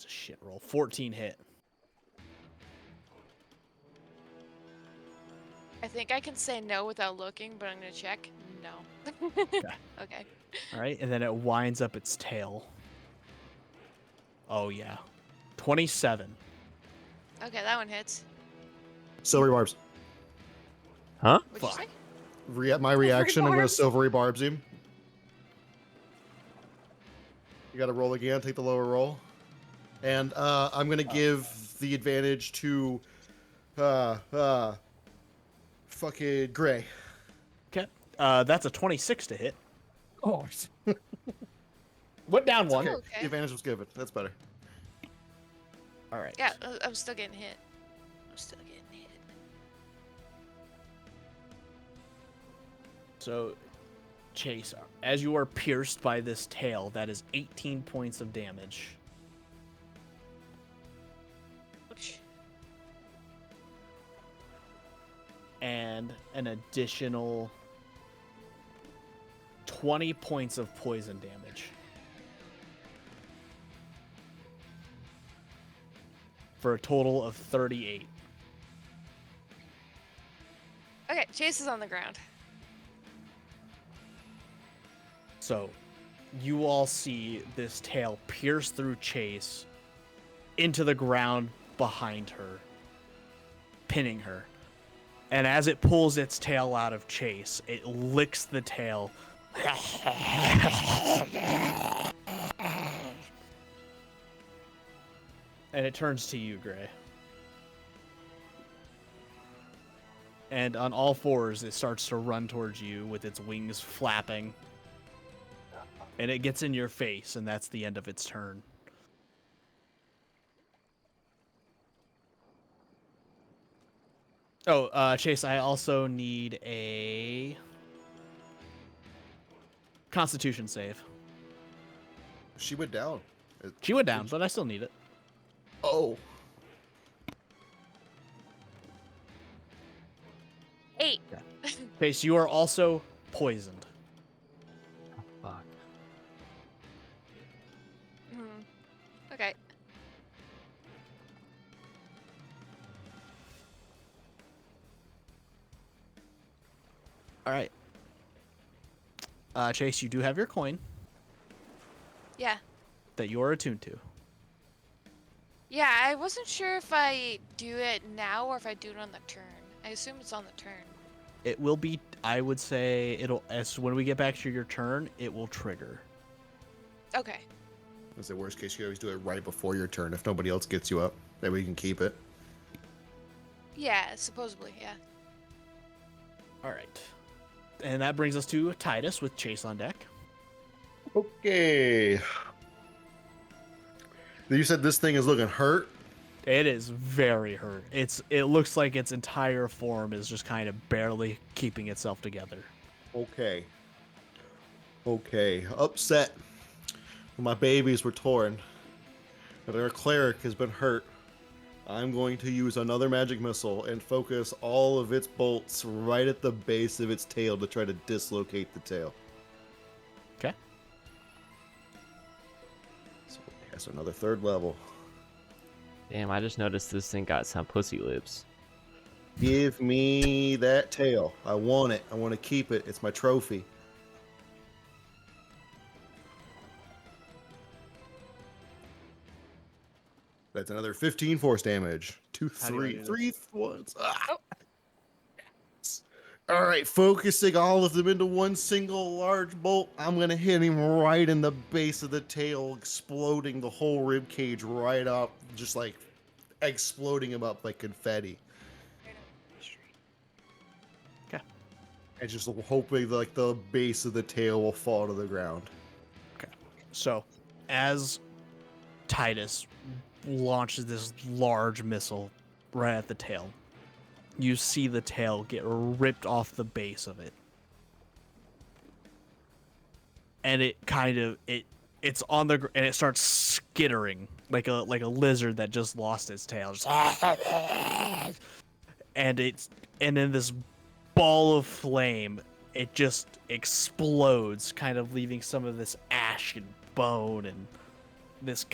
shit roll. 14 hit. I think I can say no without looking, but I'm gonna check. No. Okay. All right, and then it winds up its tail. Oh yeah, 27. Okay, that one hits. Silvery barbs. Huh? What'd you Fuck. say? My reaction, I'm gonna barbs. silvery barbs him. You gotta roll again, take the lower roll. And I'm gonna give the advantage to fucking Gray. Okay, that's a 26 to hit. Oh, went down one. Oh, The okay. advantage was given. That's better. All right. Yeah, I'm still getting hit. So, Chase, as you are pierced by this tail, that is 18 points of damage. Ouch. And an additional 20 points of poison damage. For a total of 38. Okay, Chase is on the ground. So, you all see this tail pierce through Chase into the ground behind her, pinning her. And as it pulls its tail out of Chase, it licks the tail. And it turns to you, Gray. And on all fours, it starts to run towards you with its wings flapping. And it gets in your face, and that's the end of its turn. Oh, Chase, I also need a Constitution save. She went down. She went down, but I still need it. Oh. 8. Chase, you are also poisoned. Fuck. Okay. All right. Chase, you do have your coin Yeah. that you are attuned to. Yeah, I wasn't sure if I do it now or if I do it on the turn. I assume it's on the turn. It will be, I would say, as when we get back to your turn, it will trigger. Okay. That's the worst case. You always do it right before your turn if nobody else gets you up. That way you can keep it. Yeah, supposedly, yeah. All right. And that brings us to Titus with Chase on deck. Okay. You said this thing is looking hurt? It is very hurt. It looks like its entire form is just kind of barely keeping itself together. Okay. Okay. Upset. My babies were torn. Their cleric has been hurt. I'm going to use another magic missile and focus all of its bolts right at the base of its tail to try to dislocate the tail. Okay. So that's another 3rd level. Damn, I just noticed this thing got some pussy lips. Give me that tail. I want it. I want to keep it. It's my trophy. That's another 15 force damage. 2, How do you 3, wanna do 3 ones. Ah. Yes. All right, focusing all of them into one single large bolt. I'm gonna hit him right in the base of the tail, exploding the whole rib cage right up, just like exploding him up like confetti. Okay. And just hoping like the base of the tail will fall to the ground. Okay. So, as Titus launches this large missile right at the tail, you see the tail get ripped off the base of it. And it kind of it's on the and it starts skittering like a lizard that just lost its tail. Just and then this ball of flame, it just explodes, kind of leaving some of this ash and bone and this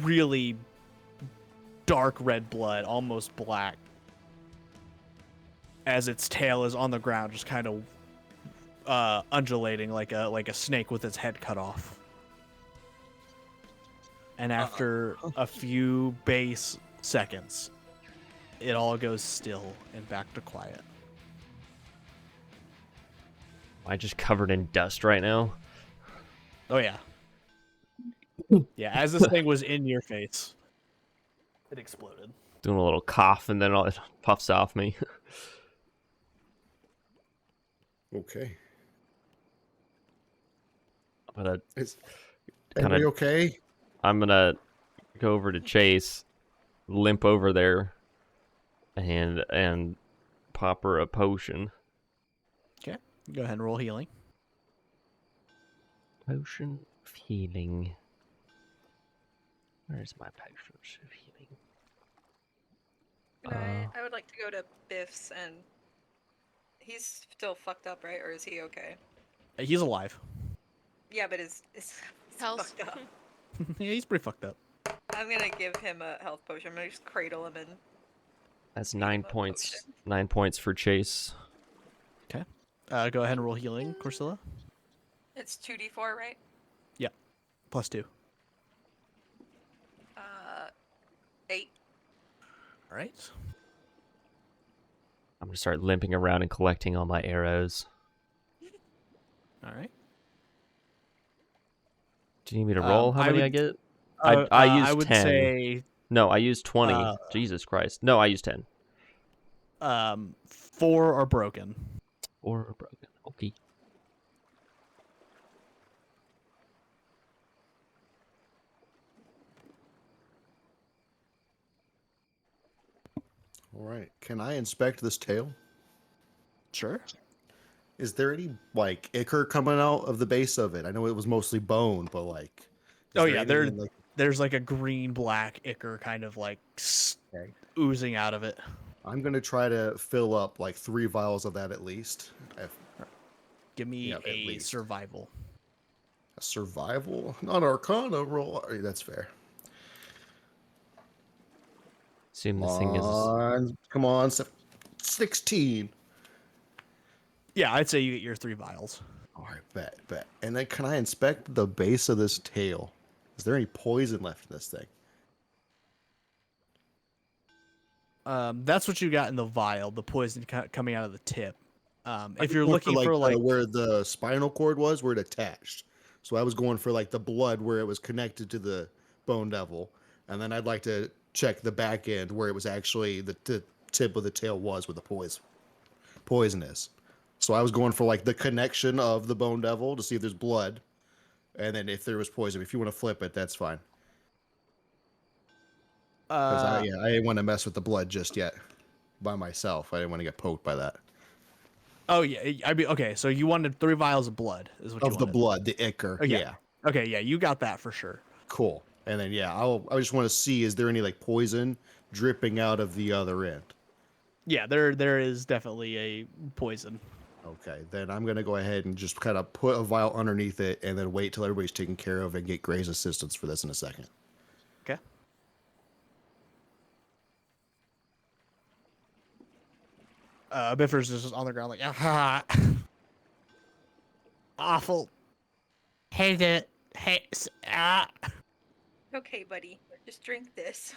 really dark red blood, almost black, as its tail is on the ground, just kind of undulating like a snake with its head cut off. And after a few base seconds, it all goes still and back to quiet. Am I just covered in dust right now? Oh yeah. Yeah, as this thing was in your face, it exploded. Doing a little cough and then it puffs off me. Okay. I'm gonna Is Kinda- everybody okay? I'm gonna go over to Chase, limp over there, and pop her a potion. Okay, go ahead and roll healing. Potion of healing. Where's my potions of healing? I would like to go to Biff's, and he's still fucked up, right? Or is he okay? He's alive. Yeah, but is Health. fucked up. Yeah, he's pretty fucked up. I'm gonna give him a health potion. I'm gonna just cradle him and That's give 9 him a points. potion. 9 points for Chase. Go ahead and roll healing, Corsilla. It's 2d4, right? +2. 8. All right. I'm gonna start limping around and collecting all my arrows. All right. Do you need me to roll how I many would- I get? I used I would 10. say No, I used 20. Jesus Christ. No, I used 10. 4 are broken. Or broken. Okay. All right. Can I inspect this tail? Sure. Is there any like ichor coming out of the base of it? I know it was mostly bone, but like, is Oh there yeah, any, like, there's like a green black ichor kind of like okay. oozing out of it. I'm gonna try to fill up like 3 vials of that at least. Give me Yeah, at a least. survival. A survival, not Arcana roll. That's fair. Assume Come this thing is. on, come on, 16. Yeah, I'd say you get your 3 vials. All right, bet. And then can I inspect the base of this tail? Is there any poison left in this thing? That's what you got in the vial, the poison coming out of the tip. I If was you're going looking for the, like, where the spinal cord was, where it attached. So I was going for like the blood where it was connected to the bone devil, and then I'd like to check the back end where it was actually the tip of the tail was with the poison is. So I was going for like the connection of the bone devil to see if there's blood, and then if there was poison. If you want to flip it, that's fine. Because I didn't want to mess with the blood just yet by myself. I didn't want to get poked by that. oh yeah, I mean, okay, so you wanted 3 vials of blood, is what you Of the wanted. blood, the ichor. Oh, yeah. Yeah. Okay, yeah, you got that for sure. Cool. And then I just want to see, is there any like poison dripping out of the other end? Yeah, there is definitely a poison. Okay, then I'm gonna go ahead and just kind of put a vial underneath it, and then wait till everybody's taken care of and get Gray's assistance for this in a second. Okay. Biffer's just on the ground like, ah, awful. Hate it. Okay, buddy. Just drink this.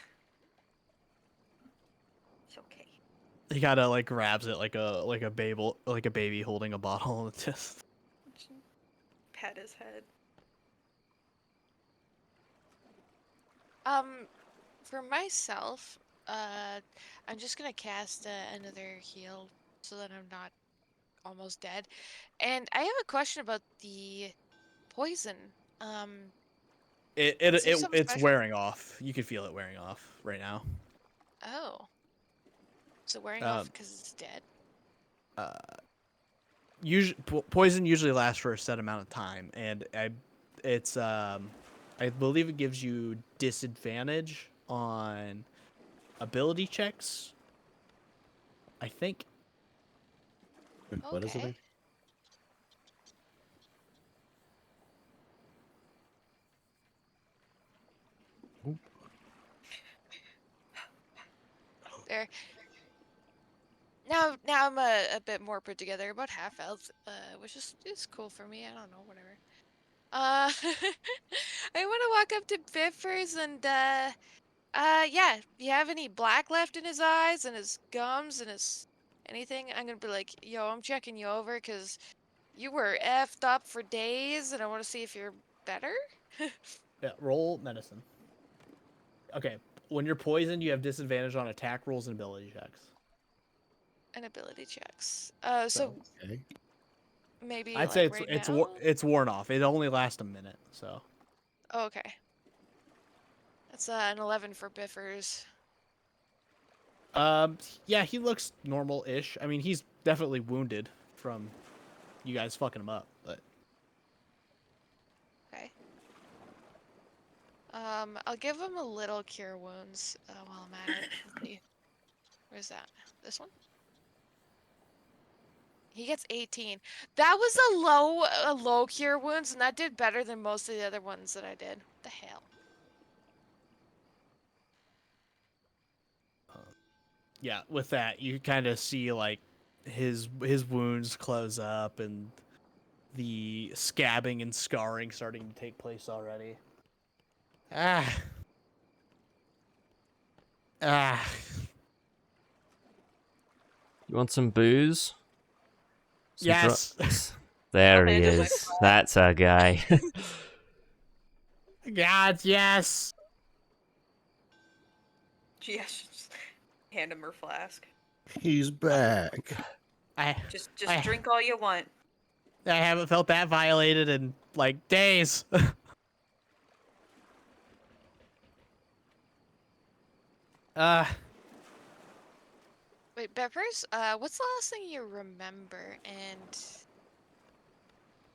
It's okay. He kind of like grabs it like a baby holding a bottle and just. Pat his head. For myself, I'm just gonna cast another heal so that I'm not almost dead. And I have a question about the poison. Is there something It's special? wearing off. You can feel it wearing off right now. Oh, is it wearing off Um, because it's dead? Poison usually lasts for a set amount of time, and I believe it gives you disadvantage on ability checks. I think. What is it? Okay. There. Now I'm a bit more put together. About half health, which is cool for me. I don't know, whatever. I want to walk up to Biffers and yeah. Do you have any black left in his eyes and his gums and his anything? I'm gonna be like, yo, I'm checking you over because you were effed up for days, and I want to see if you're better. Yeah, roll medicine. Okay, when you're poisoned, you have disadvantage on attack rolls and ability checks. And ability checks. So So Okay. maybe I'd like say right now. it's worn off. It only lasts a minute, so. Oh, okay. That's an 11 for Biffers. Yeah, he looks normal-ish. I mean, he's definitely wounded from you guys fucking him up, but. Okay. I'll give him a little cure wounds while I'm at it. Let's see. Where's that? This one? He gets 18. That was a low cure wounds, and that did better than most of the other ones that I did. What the hell? Yeah, with that, you kind of see like his wounds close up and the scabbing and scarring starting to take place already. Ah. Ah. You want some booze? Some Yes. drugs? There he handle my is. That's our guy. God, yes. Yes. Just hand him her flask. He's back. I Just I- drink all you want. I haven't felt that violated in like days. uh, Wait, Beppers, what's the last thing you remember? And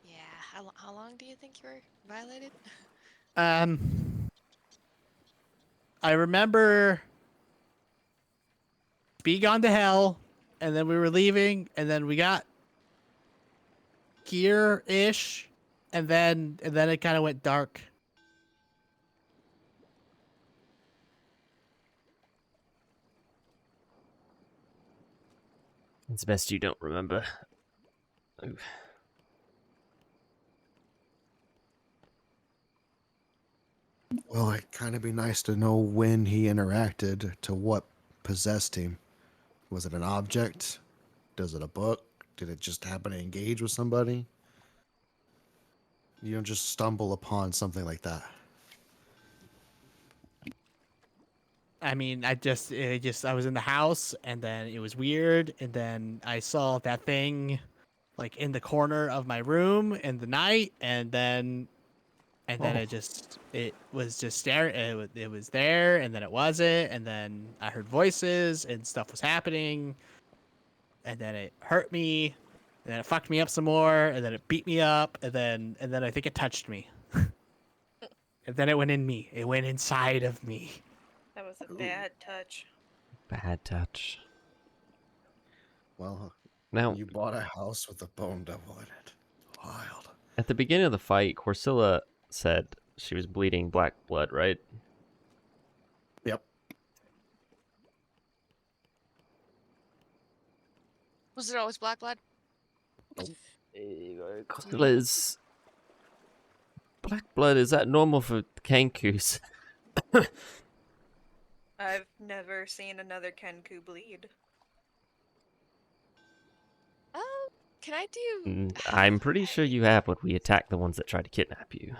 yeah, how long do you think you were violated? um, I remember being gone to hell, and then we were leaving, and then we got here-ish, and then it kind of went dark. It's best you don't remember. Oof. Well, it'd kind of be nice to know when he interacted, to what possessed him. Was it an object? Was it a book? Did it just happen to engage with somebody? You don't just stumble upon something like that. I mean, I was in the house, and then it was weird, and then I saw that thing, like in the corner of my room in the night, and then it was just staring. It was there, and then it wasn't, and then I heard voices and stuff was happening, and then it hurt me, and then it fucked me up some more, and then it beat me up, and then I think it touched me, and then it went in me. It went inside of me. That was a bad touch. Bad touch. Well, Now, you bought a house with a bone devil in it. Wild. at the beginning of the fight, Corsilla said she was bleeding black blood, right? Yep. Was it always black blood? Corsilla's black blood, is that normal for Kenkus? I've never seen another Kenku bleed. Can I do? I'm pretty sure you have when we attacked the ones that tried to kidnap you.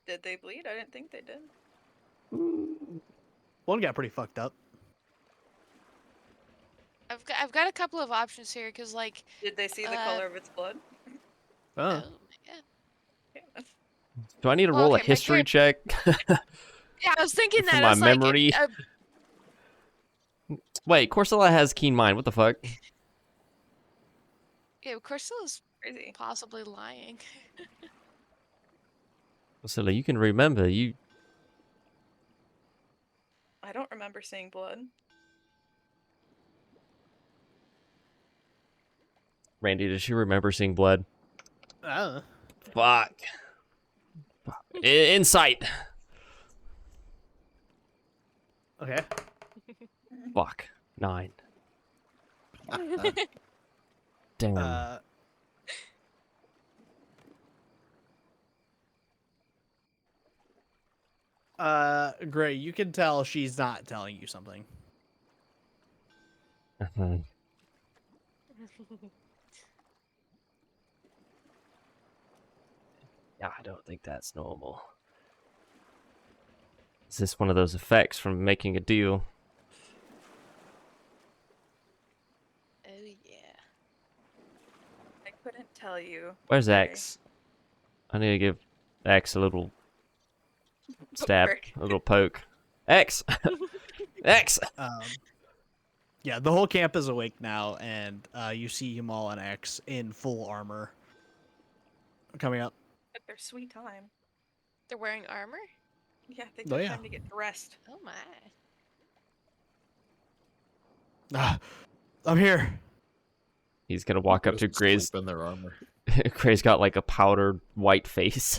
Did they bleed? I didn't think they did. One got pretty fucked up. I've got a couple of options here, cause like, Did they see the color of its blood? Oh. oh my god. Yeah. Do I need to Well, roll okay, a my history check? Yeah, I was thinking For that. my I was like, memory. Wait, Corsilla has keen mind. What the fuck? yeah, Corsilla's Crazy. possibly lying. Corsilla, you can remember. I don't remember seeing blood. Randy, does she remember seeing blood? Oh. Fuck. Insight. Okay. Fuck. 9. Damn. Gray, you can tell she's not telling you something. Yeah, I don't think that's normal. Is this one of those effects from making a deal? Oh yeah. I couldn't tell you. Where's Sorry. X? I need to give X a little stab, Frick. a little poke. X! X! Yeah, the whole camp is awake now, and you see Yamal and X in full armor coming up. At their sweet time. They're wearing armor? Yeah, they Oh, took yeah. time to get dressed. Oh my. I'm here. He's gonna walk up to Just Gray's. sleep in their armor. Gray's got like a powdered white face.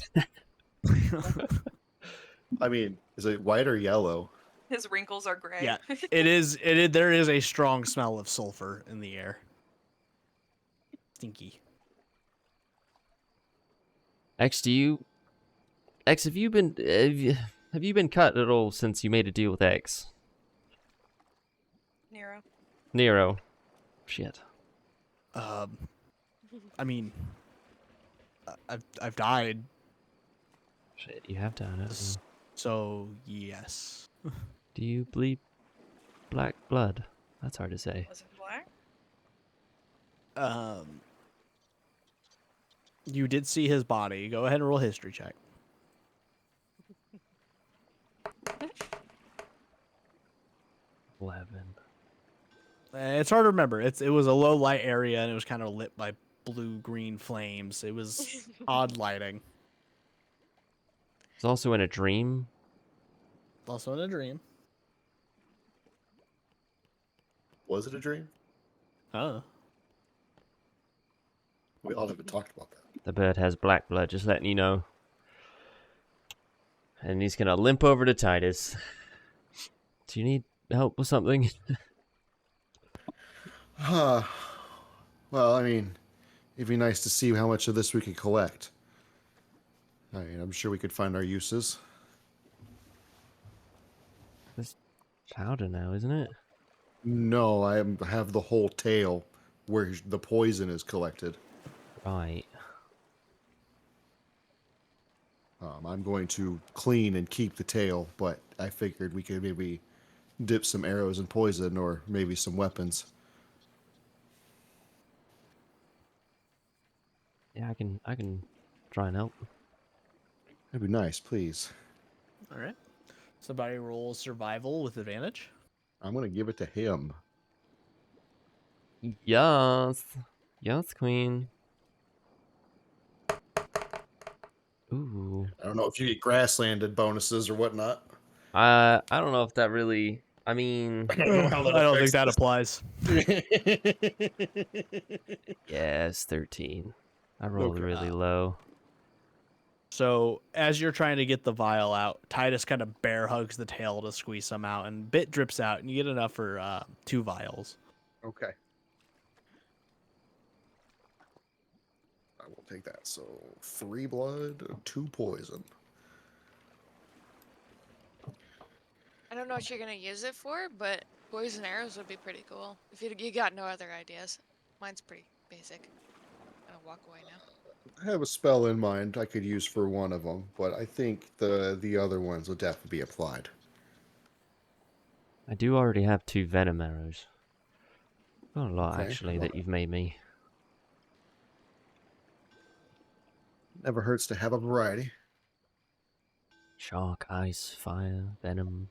I mean, is it white or yellow? His wrinkles are gray. Yeah, it is. There is a strong smell of sulfur in the air. Stinky. X, have you been cut at all since you made a deal with X? Nero. Nero. Shit. I mean, I've died, Shit, you have done it. so yes. Do you bleed black blood? That's hard to say. Was it black? You did see his body. Go ahead and roll a history check. 11. It's hard to remember. It was a low light area and it was kind of lit by blue-green flames. It was odd lighting. It's also in a dream. Also in a dream. Was it a dream? Huh. We all haven't talked about that. The bird has black blood, just letting you know. And he's gonna limp over to Titus. Do you need help with something? Well, I mean, it'd be nice to see how much of this we could collect. I mean, I'm sure we could find our uses. It's powder now, isn't it? No, have the whole tail where the poison is collected. Right. I'm going to clean and keep the tail, but I figured we could maybe dip some arrows in poison or maybe some weapons. Yeah, I can try and help. That'd be nice, please. All right. Somebody roll survival with advantage. I'm going to give it to him. Yes. Yes, queen. Ooh. I don't know if you get grasslanded bonuses or whatnot. I don't know if that really. I mean, I don't know how that I don't think affects that this. applies. yeah, it's 13. I rolled Okay. really low. So as you're trying to get the vial out, Titus kind of bear hugs the tail to squeeze some out, and bit drips out, and you get enough for 2 vials. Okay. I will take that. So 3 blood, 2 poison. I don't know what you're gonna use it for, but poison arrows would be pretty cool. If you got no other ideas, mine's pretty basic. I'm gonna walk away now. I have a spell in mind I could use for one of them, but I think the other ones will definitely be applied. I do already have 2 venom arrows. Not a lot, Okay. actually, that you've made me. Never hurts to have a variety. Shark, ice, fire, venom.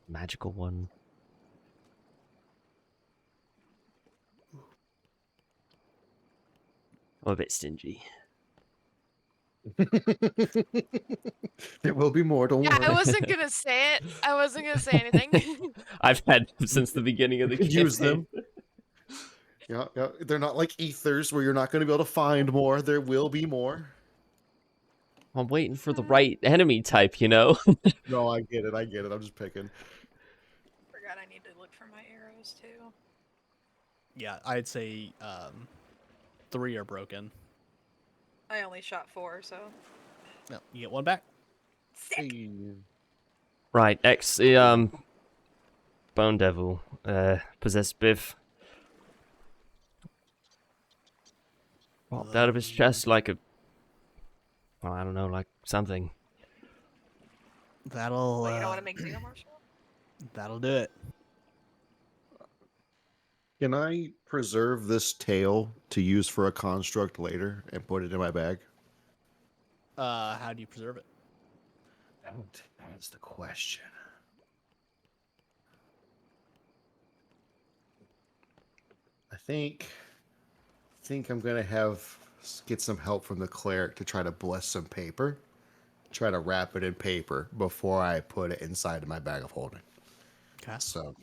Magical one. I'm a bit stingy. There will be more, don't Yeah, worry. I wasn't gonna say it. I wasn't gonna say anything. I've had them since the beginning of the You could campaign. use them. Yeah, they're not like ethers where you're not going to be able to find more. There will be more. I'm waiting for the right enemy type, you know? No, I get it. I'm just picking. Forgot I need to look for my arrows too. Yeah, I'd say 3 are broken. I only shot 4, so No, you get 1 back. sick. Right, Bone Devil, possessed Biff. Popped out of his chest like a... Well, I don't know, like something. That'll But you don't want to make xenomorph? that'll do it. Can I preserve this tail to use for a construct later and put it in my bag? How do you preserve it? That's the question. I think I'm gonna get some help from the cleric to try to bless some paper. Try to wrap it in paper before I put it inside of my bag of holding. Okay. So,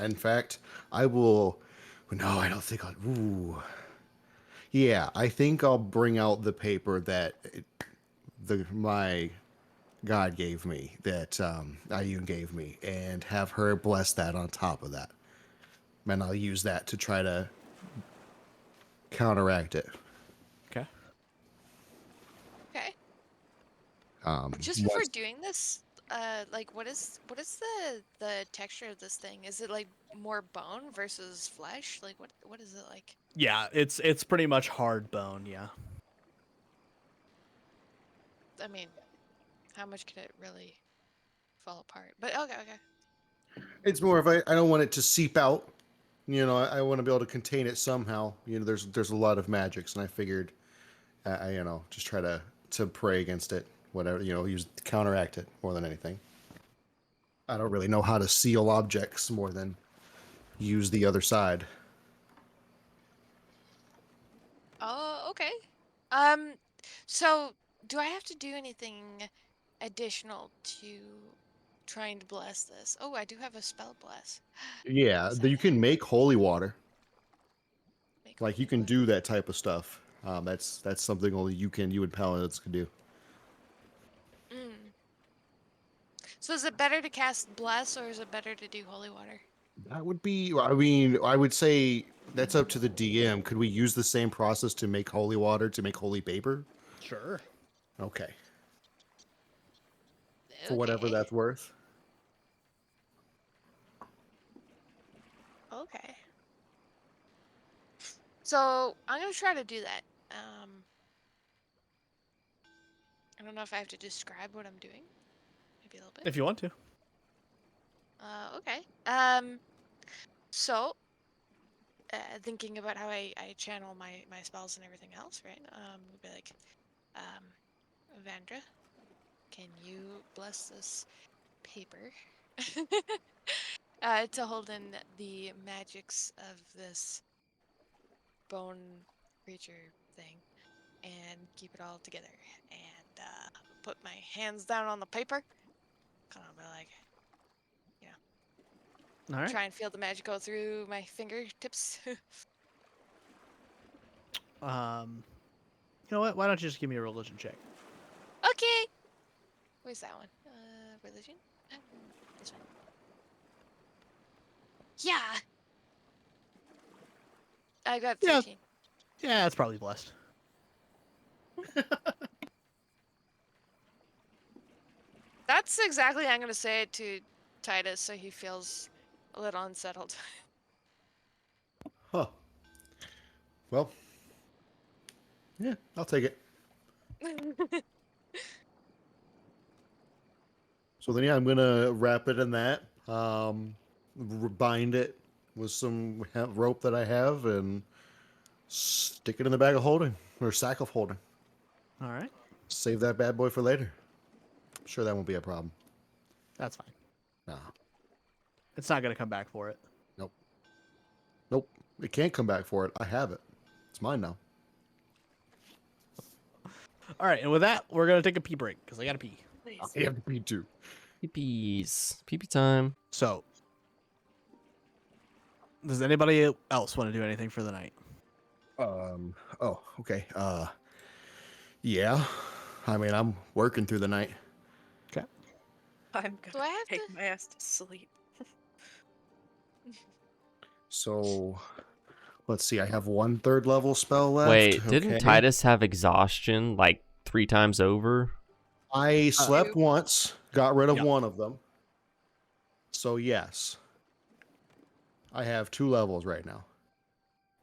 in fact, I will. No, I don't think I'll. Ooh. Yeah, I think I'll bring out the paper that my God gave me, that Ayun gave me, and have her bless that on top of that. And I'll use that to try to counteract it. Okay. Okay. Just Once- before doing this, like what is the texture of this thing? Is it like more bone versus flesh? Like what is it like? Yeah, it's pretty much hard bone, yeah. I mean, how much could it really fall apart? But okay. It's more of I don't want it to seep out. You know, I want to be able to contain it somehow. You know, there's a lot of magics, and I figured, just try to pray against it. Whatever, use counteract it more than anything. I don't really know how to seal objects more than use the other side. Oh, okay. So do I have to do anything additional to trying to bless this? Oh, I do have a spell bless. Yeah, Is you that can make holy water. make Like you holy can water? do that type of stuff. That's something only you and paladins can do. Mm. So is it better to cast bless or is it better to do holy water? That would be. I mean, I would say that's up to the DM. Could we use the same process to make holy water to make holy paper? Sure. Okay, for whatever Okay. that's worth. Okay. So I'm gonna try to do that. I don't know if I have to describe what I'm doing. Maybe a little bit. If you want to. Okay. So thinking about how I channel my spells and everything else, right? Would be like, Vandra, can you bless this paper to hold in the magics of this bone creature thing and keep it all together? And put my hands down on the paper, kind of be like, you know, All right. try and feel the magic go through my fingertips. You know what? Why don't you just give me a religion check? Okay. Where's that one? Religion? This one. Yeah. I got Yeah. 13. Yeah, that's probably blessed. That's exactly I'm gonna say it to Titus so he feels a little unsettled. Huh. Well, yeah, I'll take it. So then, yeah, I'm gonna wrap it in that. Bind it with some rope that I have, and stick it in the bag of holding or sack of holding. All right. Save that bad boy for later. I'm sure that won't be a problem. That's fine. Nah. It's not going to come back for it. Nope. Nope. It can't come back for it. I have it. It's mine now. All right. And with that, we're going to take a pee break because I got to pee. Please. I have to pee too. Peepees. Pee-pee time. So, does anybody else want to do anything for the night? Oh, okay. Yeah. I mean, I'm working through the night. Okay. I'm Do gonna I have take to? my ass to sleep. So, let's see. I have 1/3 level spell left. Wait, didn't Okay. Titus have exhaustion like 3 times over? I slept Two. once, got rid of Yep. one of them. So, yes. I have 2 levels right now.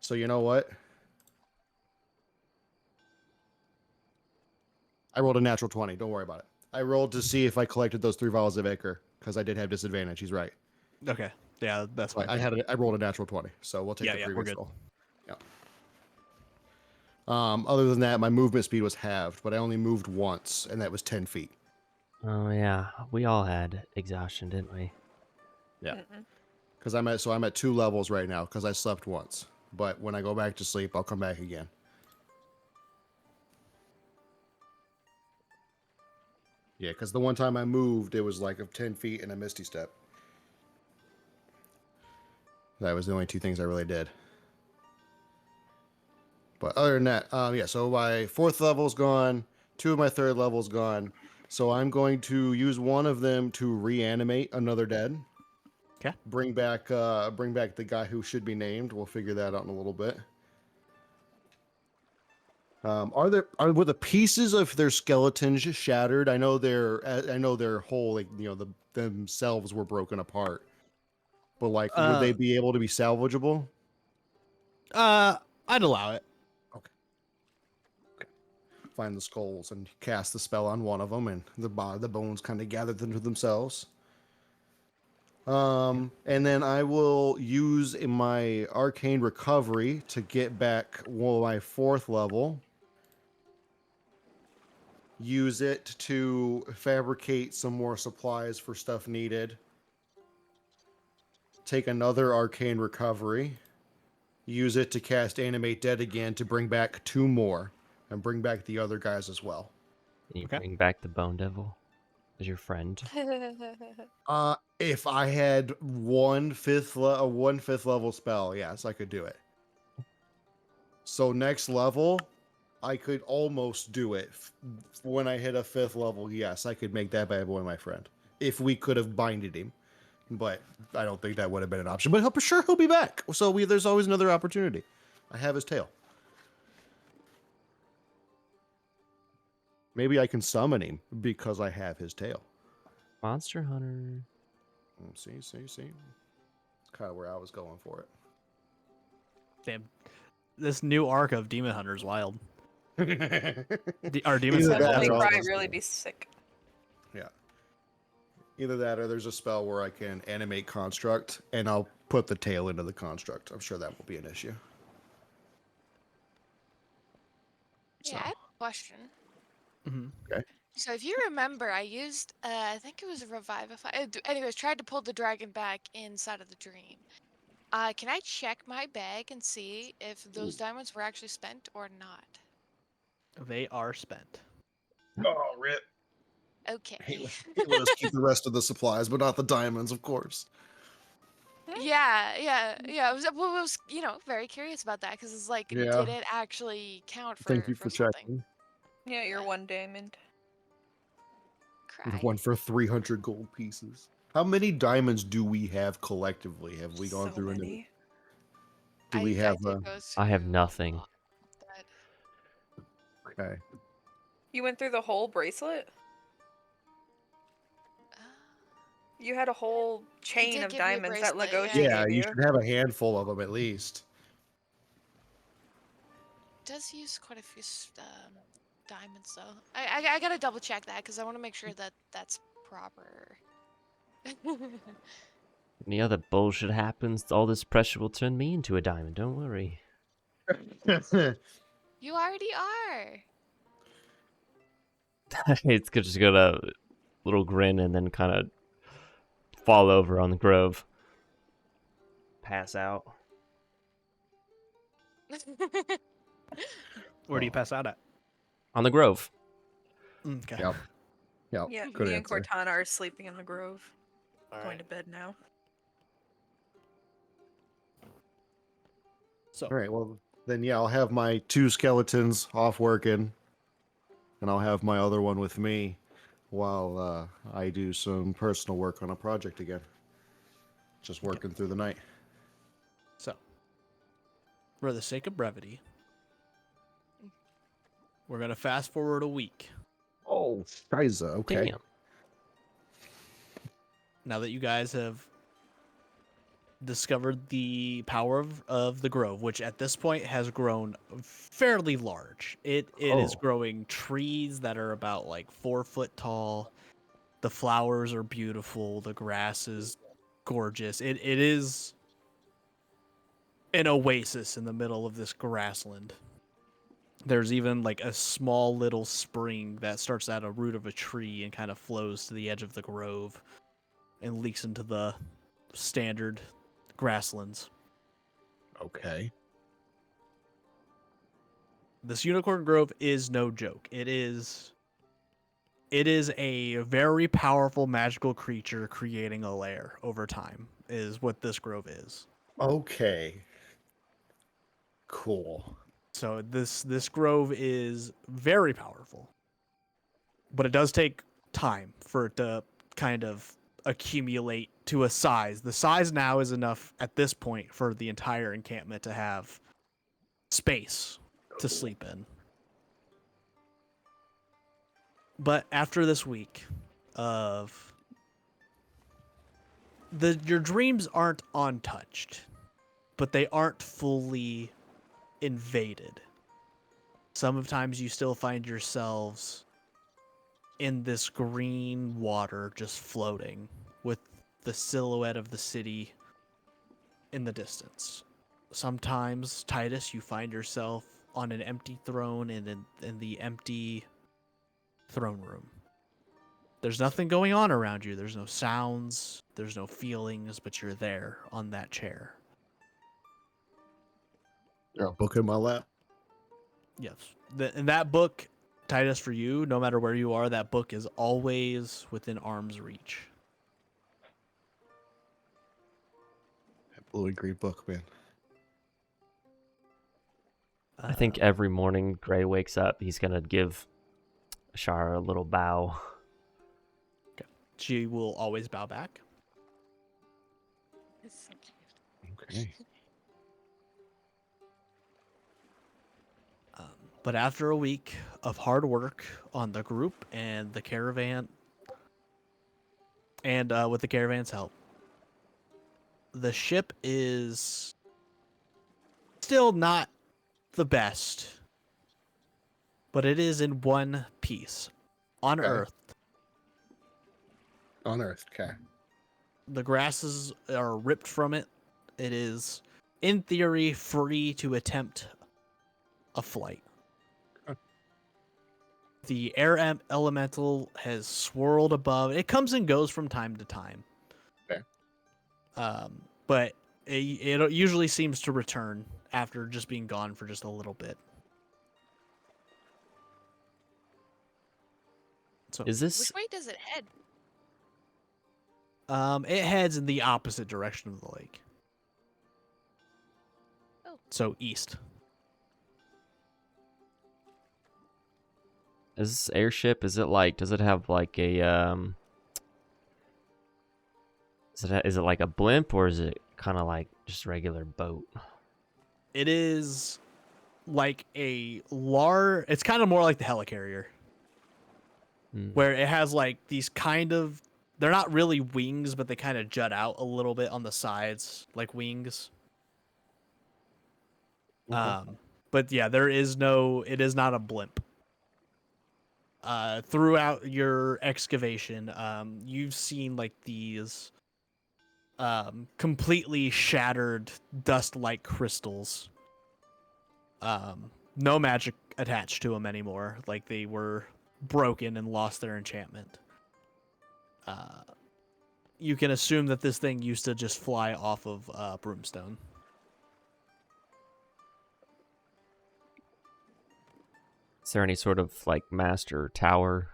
So, you know what? I rolled a natural 20. Don't worry about it. I rolled to see if I collected those 3 vials of Ichor, because I did have disadvantage. He's right. Okay. Yeah, that's So fine. I rolled a natural 20. So we'll take Yeah, the yeah, we're previous good. roll. Yeah. Other than that, my movement speed was halved, but I only moved once, and that was 10 feet. Oh yeah, we all had exhaustion, didn't we? Yeah. Mm-mm. Because I'm at 2 levels right now because I slept once. But when I go back to sleep, I'll come back again. Yeah, because the one time I moved, it was like of 10 feet and a misty step. That was the only 2 things I really did. But other than that, yeah, so my 4th level's gone, 2 of my 3rd level's gone. So I'm going to use one of them to reanimate another dead. Okay. Bring back the guy who should be named. We'll figure that out in a little bit. Are the pieces of their skeletons shattered? I know their whole, like, themselves were broken apart. But like, would they be able to be salvageable? I'd allow it. Okay. Find the skulls and cast the spell on one of them, and the bones kind of gathered into themselves. And then I will use in my arcane recovery to get back my 4th level. Use it to fabricate some more supplies for stuff needed. Take another arcane recovery. Use it to cast Animate Dead again to bring back 2 more. And bring back the other guys as well. Can you Okay. bring back the Bone Devil as your friend? If I had one fifth level spell, yes, I could do it. So next level, I could almost do it. When I hit a 5th level, yes, I could make that bad boy my friend. If we could have binded him. But I don't think that would have been an option. But for sure he'll be back. So there's always another opportunity. I have his tail. Maybe I can summon him because I have his tail. Monster Hunter. See. It's kind of where I was going for it. Damn, this new arc of Demon Hunter is wild. Or Demon Either Slayer. that Devil May or Cry I'll- really be sick. Yeah. Either that or there's a spell where I can animate construct and I'll put the tail into the construct. I'm sure that will be an issue. Yeah, I have a question. Mhm. So if you remember, I used, I think it was a Revivify. Anyways, tried to pull the dragon back inside of the dream. Can I check my bag and see if those diamonds were actually spent or not? They are spent. Oh, rip. Okay. He let us keep the rest of the supplies, but not the diamonds, of course. Yeah. I was very curious about that because it's like, Yeah. did it actually count for Thank you for something? checking. Yeah, you're Yeah. 1 diamond. Cry. One for 300 gold pieces. How many diamonds do we have collectively? Have we gone So through any? many. Do we have? did go I have through nothing. that. Okay. You went through the whole bracelet? You had a whole chain did of give me a diamonds that bracelet, Legoshi Yeah, gave you you. should have a handful of them at least. Does use quite a few diamonds though. I gotta double check that because I want to make sure that that's proper. Any other bullshit happens, all this pressure will turn me into a diamond. Don't worry. You already are. It's just got a little grin and then kind of fall over on the grove. Pass out. Where do you pass out at? On the grove. Okay. Yep. Yep. Yeah, Good me and answer. Cortana are sleeping in the grove. All Going right. to bed now. So All right. Well, then yeah, I'll have my 2 skeletons off working, and I'll have my other one with me while I do some personal work on a project again. Just working through the night. So, for the sake of brevity, we're gonna fast forward a week. Oh, Scheiße. Okay. Damn. Now that you guys have discovered the power of the grove, which at this point has grown fairly large. It is Oh. growing trees that are about like 4 foot tall. The flowers are beautiful. The grass is gorgeous. It is an oasis in the middle of this grassland. There's even like a small little spring that starts at a root of a tree and kind of flows to the edge of the grove and leaks into the standard grasslands. Okay. This Unicorn Grove is no joke. It is a very powerful magical creature creating a lair over time is what this grove is. Okay. Cool. So this grove is very powerful. But it does take time for it to kind of accumulate to a size. The size now is enough at this point for the entire encampment to have space to sleep in. But after this week of your dreams aren't untouched, but they aren't fully invaded. Sometimes you still find yourselves in this green water just floating with the silhouette of the city in the distance. Sometimes, Titus, you find yourself on an empty throne in the empty throne room. There's nothing going on around you. There's no sounds, there's no feelings, but you're there on that chair. Got a book in my lap. Yes. And that book, Titus, for you, no matter where you are, that book is always within arm's reach. That blue and green book, man. I think every morning Gray wakes up, he's going to give Shara a little bow. She will always bow back. It's so cute. Okay. But after a week of hard work on the group and the caravan, and with the caravan's help, the ship is still not the best, but it is in one piece. On Okay. Earth, On Earth, okay. the grasses are ripped from it. It is, in theory, free to attempt a flight. Okay. The air elemental has swirled above. It comes and goes from time to time. Okay. But it usually seems to return after just being gone for just a little bit. So Is this Which way does it head? it heads in the opposite direction of the lake. Oh. So east. Is this airship? Is it like? Does it have like a Is it like a blimp, or is it kind of like just regular boat? It is like a large. It's kind of more like the helicarrier, where it has like these kind of. They're not really wings, but they kind of jut out a little bit on the sides, like wings. But yeah, there is no. It is not a blimp. Throughout your excavation, you've seen like these completely shattered dust-like crystals. No magic attached to them anymore. Like they were broken and lost their enchantment. You can assume that this thing used to just fly off of Broomstone. Is there any sort of like master tower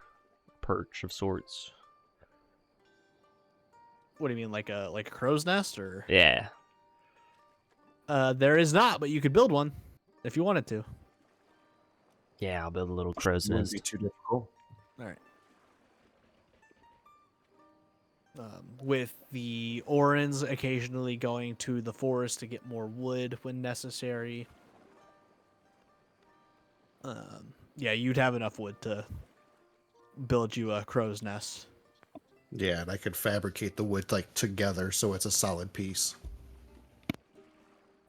perch of sorts? What do you mean, like a crow's nest, or? Yeah. There is not, but you could build one if you wanted to. Yeah, I'll build a little crow's Wouldn't be nest. too difficult. All right. With the Orans occasionally going to the forest to get more wood when necessary. Yeah, you'd have enough wood to build you a crow's nest. Yeah, and I could fabricate the wood like together so it's a solid piece.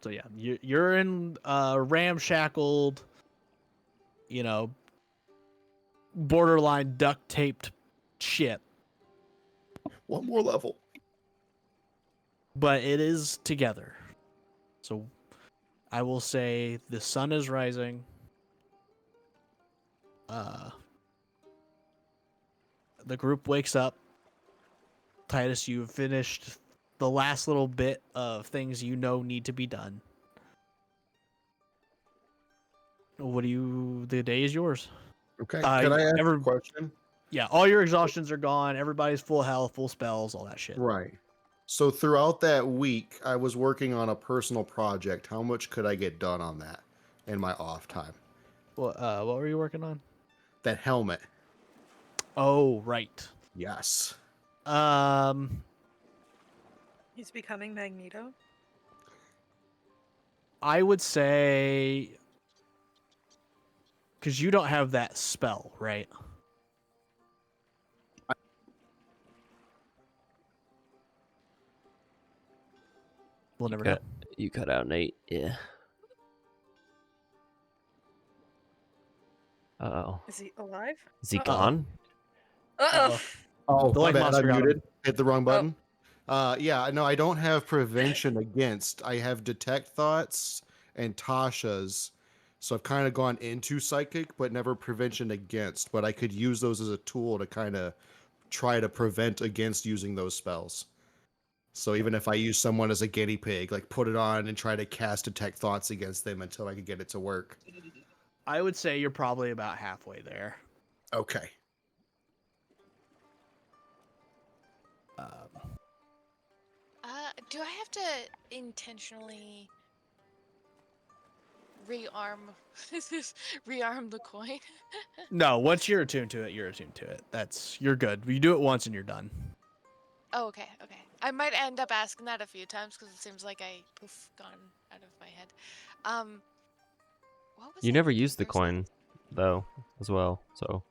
So yeah, you're in ramshackled, borderline duct taped ship, One more level. but it is together. So I will say the sun is rising. The group wakes up. Titus, you've finished the last little bit of things need to be done. The day is yours. Okay. Could I ask a question? Yeah, all your exhaustions are gone. Everybody's full health, full spells, all that shit. Right. So throughout that week, I was working on a personal project. How much could I get done on that in my off time? What were you working on? That helmet. Oh, right. Yes. He's becoming Magneto. I would say, because you don't have that spell, right? We'll never know. You cut out, Nate. Yeah. Uh-oh. Is he alive? Is he Uh-oh. gone? Uh-oh. Oh, The my light bad. I monster got him. muted. Hit the wrong button. Yeah, no, I don't have prevention against. I have detect thoughts and Tasha's. So I've kind of gone into psychic, but never prevention against. But I could use those as a tool to kind of try to prevent against using those spells. So even if I use someone as a guinea pig, like put it on and try to cast detect thoughts against them until I could get it to work. I would say you're probably about halfway there. Okay. Do I have to intentionally rearm rearm the coin? No, once you're attuned to it, you're attuned to it. You're good. You do it once and you're done. Oh, okay, okay. I might end up asking that a few times because it seems like I gone out of my head. What was You I never thinking used the for a second? coin, though, as well. So,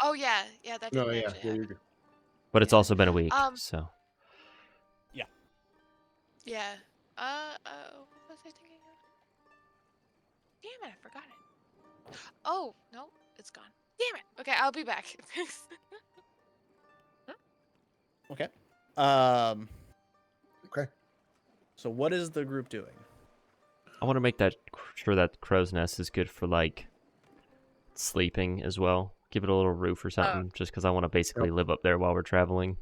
Oh yeah, yeah, that No, didn't yeah, actually yeah, happen. you're good. but it's Yeah. also been a week. Um, So, Yeah. What was I thinking of? Damn it, I forgot it. Oh, no, it's gone. Damn it. Okay, I'll be back. Okay. Okay. So what is the group doing? I want to make that sure that crow's nest is good for like sleeping as well. Give it a little roof or something, just because I want to basically live up there while we're traveling.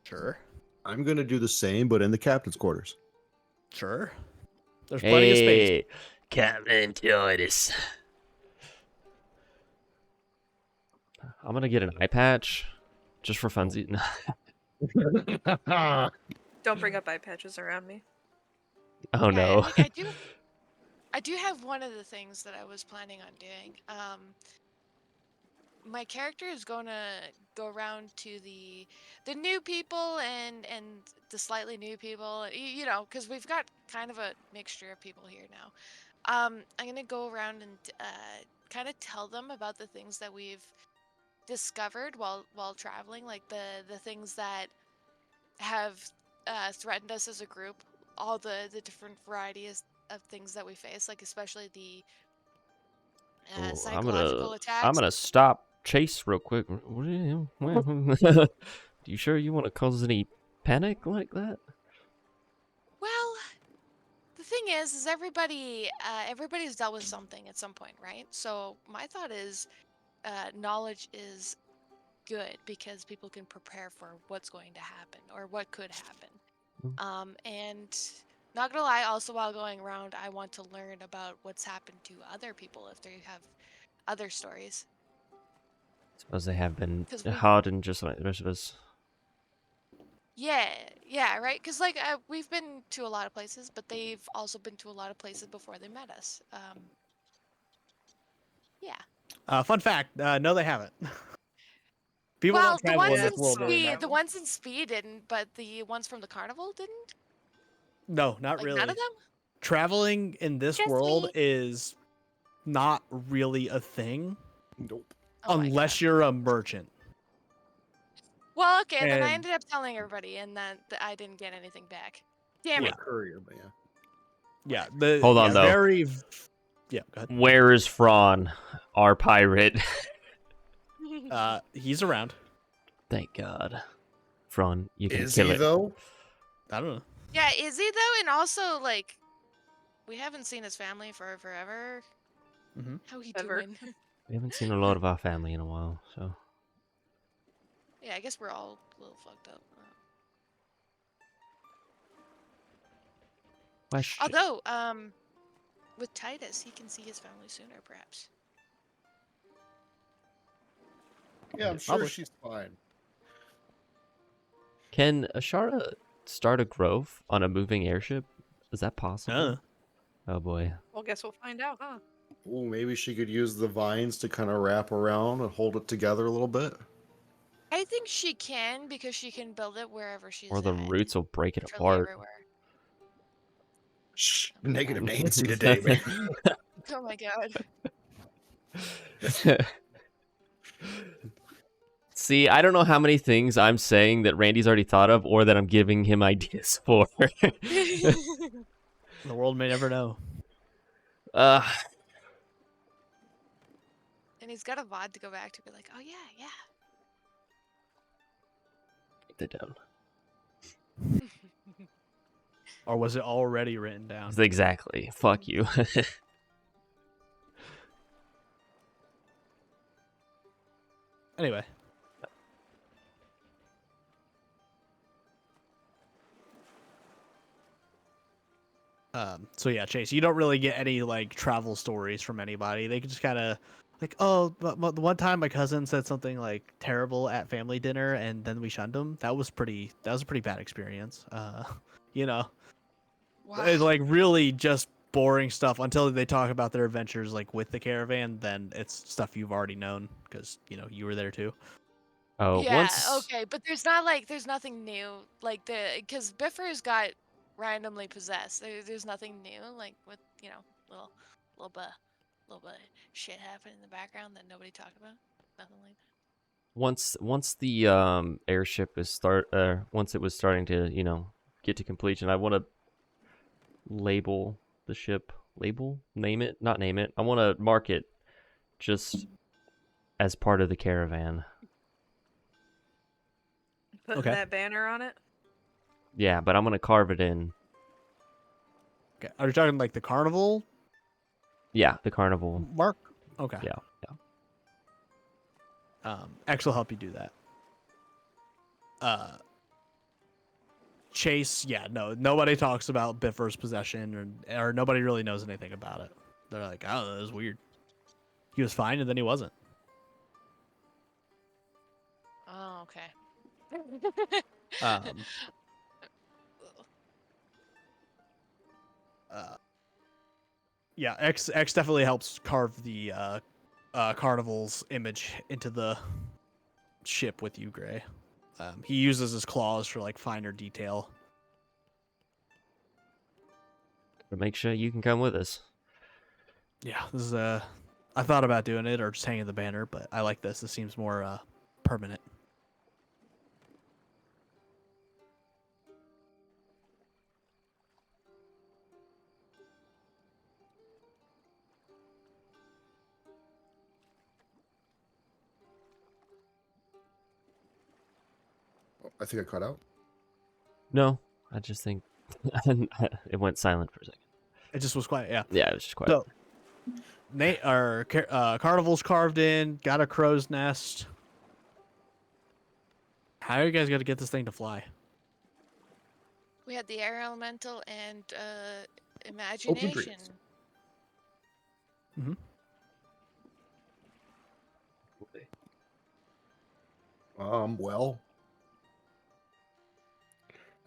Sure. I'm going to do the same, but in the captain's quarters. Sure. There's plenty of space. Hey, Captain Titus. I'm gonna get an eye patch, just for funsies. Don't bring up eye patches around me. Oh Yeah, no. and like I do have one of the things that I was planning on doing. My character is gonna go around to the new people and the slightly new people, you know, because we've got kind of a mixture of people here now. I'm gonna go around and kind of tell them about the things that we've discovered while traveling, like the things that have threatened us as a group, all the different varieties of things that we face, like especially the Oh, psychological I'm attacks. gonna stop Chase real quick. Do you sure you want to cause any panic like that? Well, the thing is everybody's dealt with something at some point, right? So my thought is, knowledge is good because people can prepare for what's going to happen or what could happen. And not gonna lie, also while going around, I want to learn about what's happened to other people if they have other stories. Suppose they have been 'Cause we, hardened just like the rest of us. yeah, right. Because like we've been to a lot of places, but they've also been to a lot of places before they met us. Yeah. Fun fact, no, they haven't. People Well, don't travel in this in world very Speed- much. the ones in Speed didn't, but the ones from the carnival didn't. No, not Like really. none of them. Traveling in this Just world me. is not really a thing Nope. Oh my unless God. you're a merchant. Well, okay, then I And- ended up telling everybody, and that I didn't get anything back. Damn Or it. a courier, but yeah. Yeah, the Hold on, yeah, though. very yeah, go ahead. Where is Fron, our pirate? He's around. Thank God. Fron, you can Is kill he, it. though? I don't know. Yeah, is he though? And also, like, we haven't seen his family for forever. Mhm. How he Ever. doing? We haven't seen a lot of our family in a while, so. Yeah, I guess we're all a little fucked up. Question. Although, with Titus, he can see his family sooner, perhaps. Yeah, I'm sure Probably. she's fine. Can Ashara start a grove on a moving airship? Is that possible? Oh boy. Well, guess we'll find out, huh? Ooh, maybe she could use the vines to kind of wrap around and hold it together a little bit. I think she can because she can build it wherever she's Or the at. roots will break it Literally apart. everywhere. Shh, negative Nancy today, man. Oh my God. See, I don't know how many things I'm saying that Randy's already thought of or that I'm giving him ideas for. The world may never know. uh, And he's got a VOD to go back to be like, oh yeah. Write that down. Or was it already written down? Exactly. Fuck you. Anyway. So yeah, Chase, you don't really get any like travel stories from anybody. They can just kind of like, oh, but the one time my cousin said something like terrible at family dinner, and then we shunned him. That was a pretty bad experience. You know, it's Wow. like really just boring stuff until they talk about their adventures like with the caravan. Then it's stuff you've already known because you were there too. Oh, Yeah, once okay, but there's nothing new. Like because Biffer's got randomly possessed. There's nothing new, like with, little little bit little bit of shit happening in the background that nobody talked about. Nothing like that. once the airship is once it was starting to, get to completion, I want to label the ship. Name it? Not name it. I want to mark it just as part of the caravan. Putting Okay. that banner on it. Yeah, but I'm going to carve it in. Okay. Are you talking like the carnival Yeah, the carnival. mark? Okay. Yeah. X will help you do that. Chase, yeah, no, nobody talks about Biffer's possession, or nobody really knows anything about it. They're like, oh, that was weird. He was fine, and then he wasn't. Oh, okay. Um, yeah, X definitely helps carve the carnival's image into the ship with you, Gray. He uses his claws for like finer detail. But make sure you can come with us. Yeah, this is I thought about doing it or just hanging the banner, but I like this. This seems more permanent. I think I cut out. No, I just think it went silent for a second. It just was quiet, yeah. Yeah, it was just quiet. So, carnival's carved in, got a crow's nest. How are you guys going to get this thing to fly? We had the air elemental and Open imagination. dreams. Well,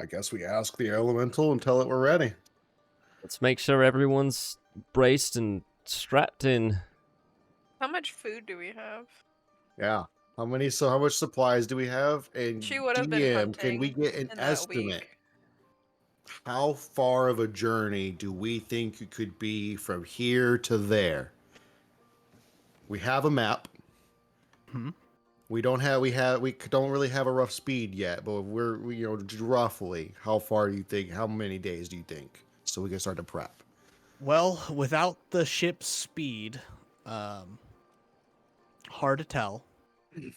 I guess we ask the elemental and tell it we're ready. Let's make sure everyone's braced and strapped in. How much food do we have? Yeah. How much supplies do we have? And She would have been DM, can we hunting get an in that estimate? week. How far of a journey do we think it could be from here to there? We have a map. Hmm? We don't really have a rough speed yet, but roughly, how many days do you think? So we can start to prep. Well, without the ship's speed, hard to tell.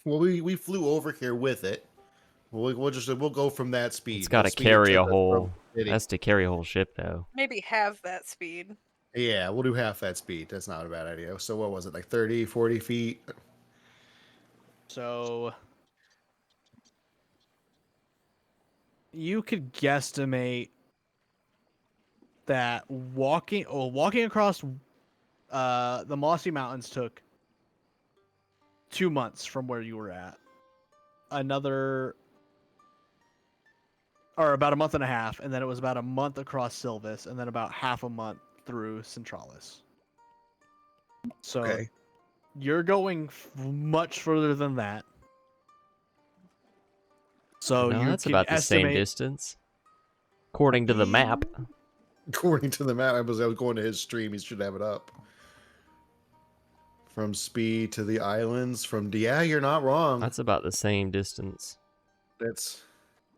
Well, we flew over here with it. We'll go from that speed. It's got to That speed carry took a us whole. from city. Has to carry a whole ship though. Maybe halve that speed. Yeah, we'll do half that speed. That's not a bad idea. So what was it, like 30, 40 feet? So you could guesstimate that walking across the Mossy Mountains took 2 months from where you were at. About a month and a half, and then it was about a month across Silvis, and then about half a month through Centralis. So Okay. you're going much further than that. So No, you that's can about the same estimate. distance, according to the map. According to the map, I was going to his stream. He should have it up. From Speed to the islands. Yeah, you're not wrong. That's about the same distance, That's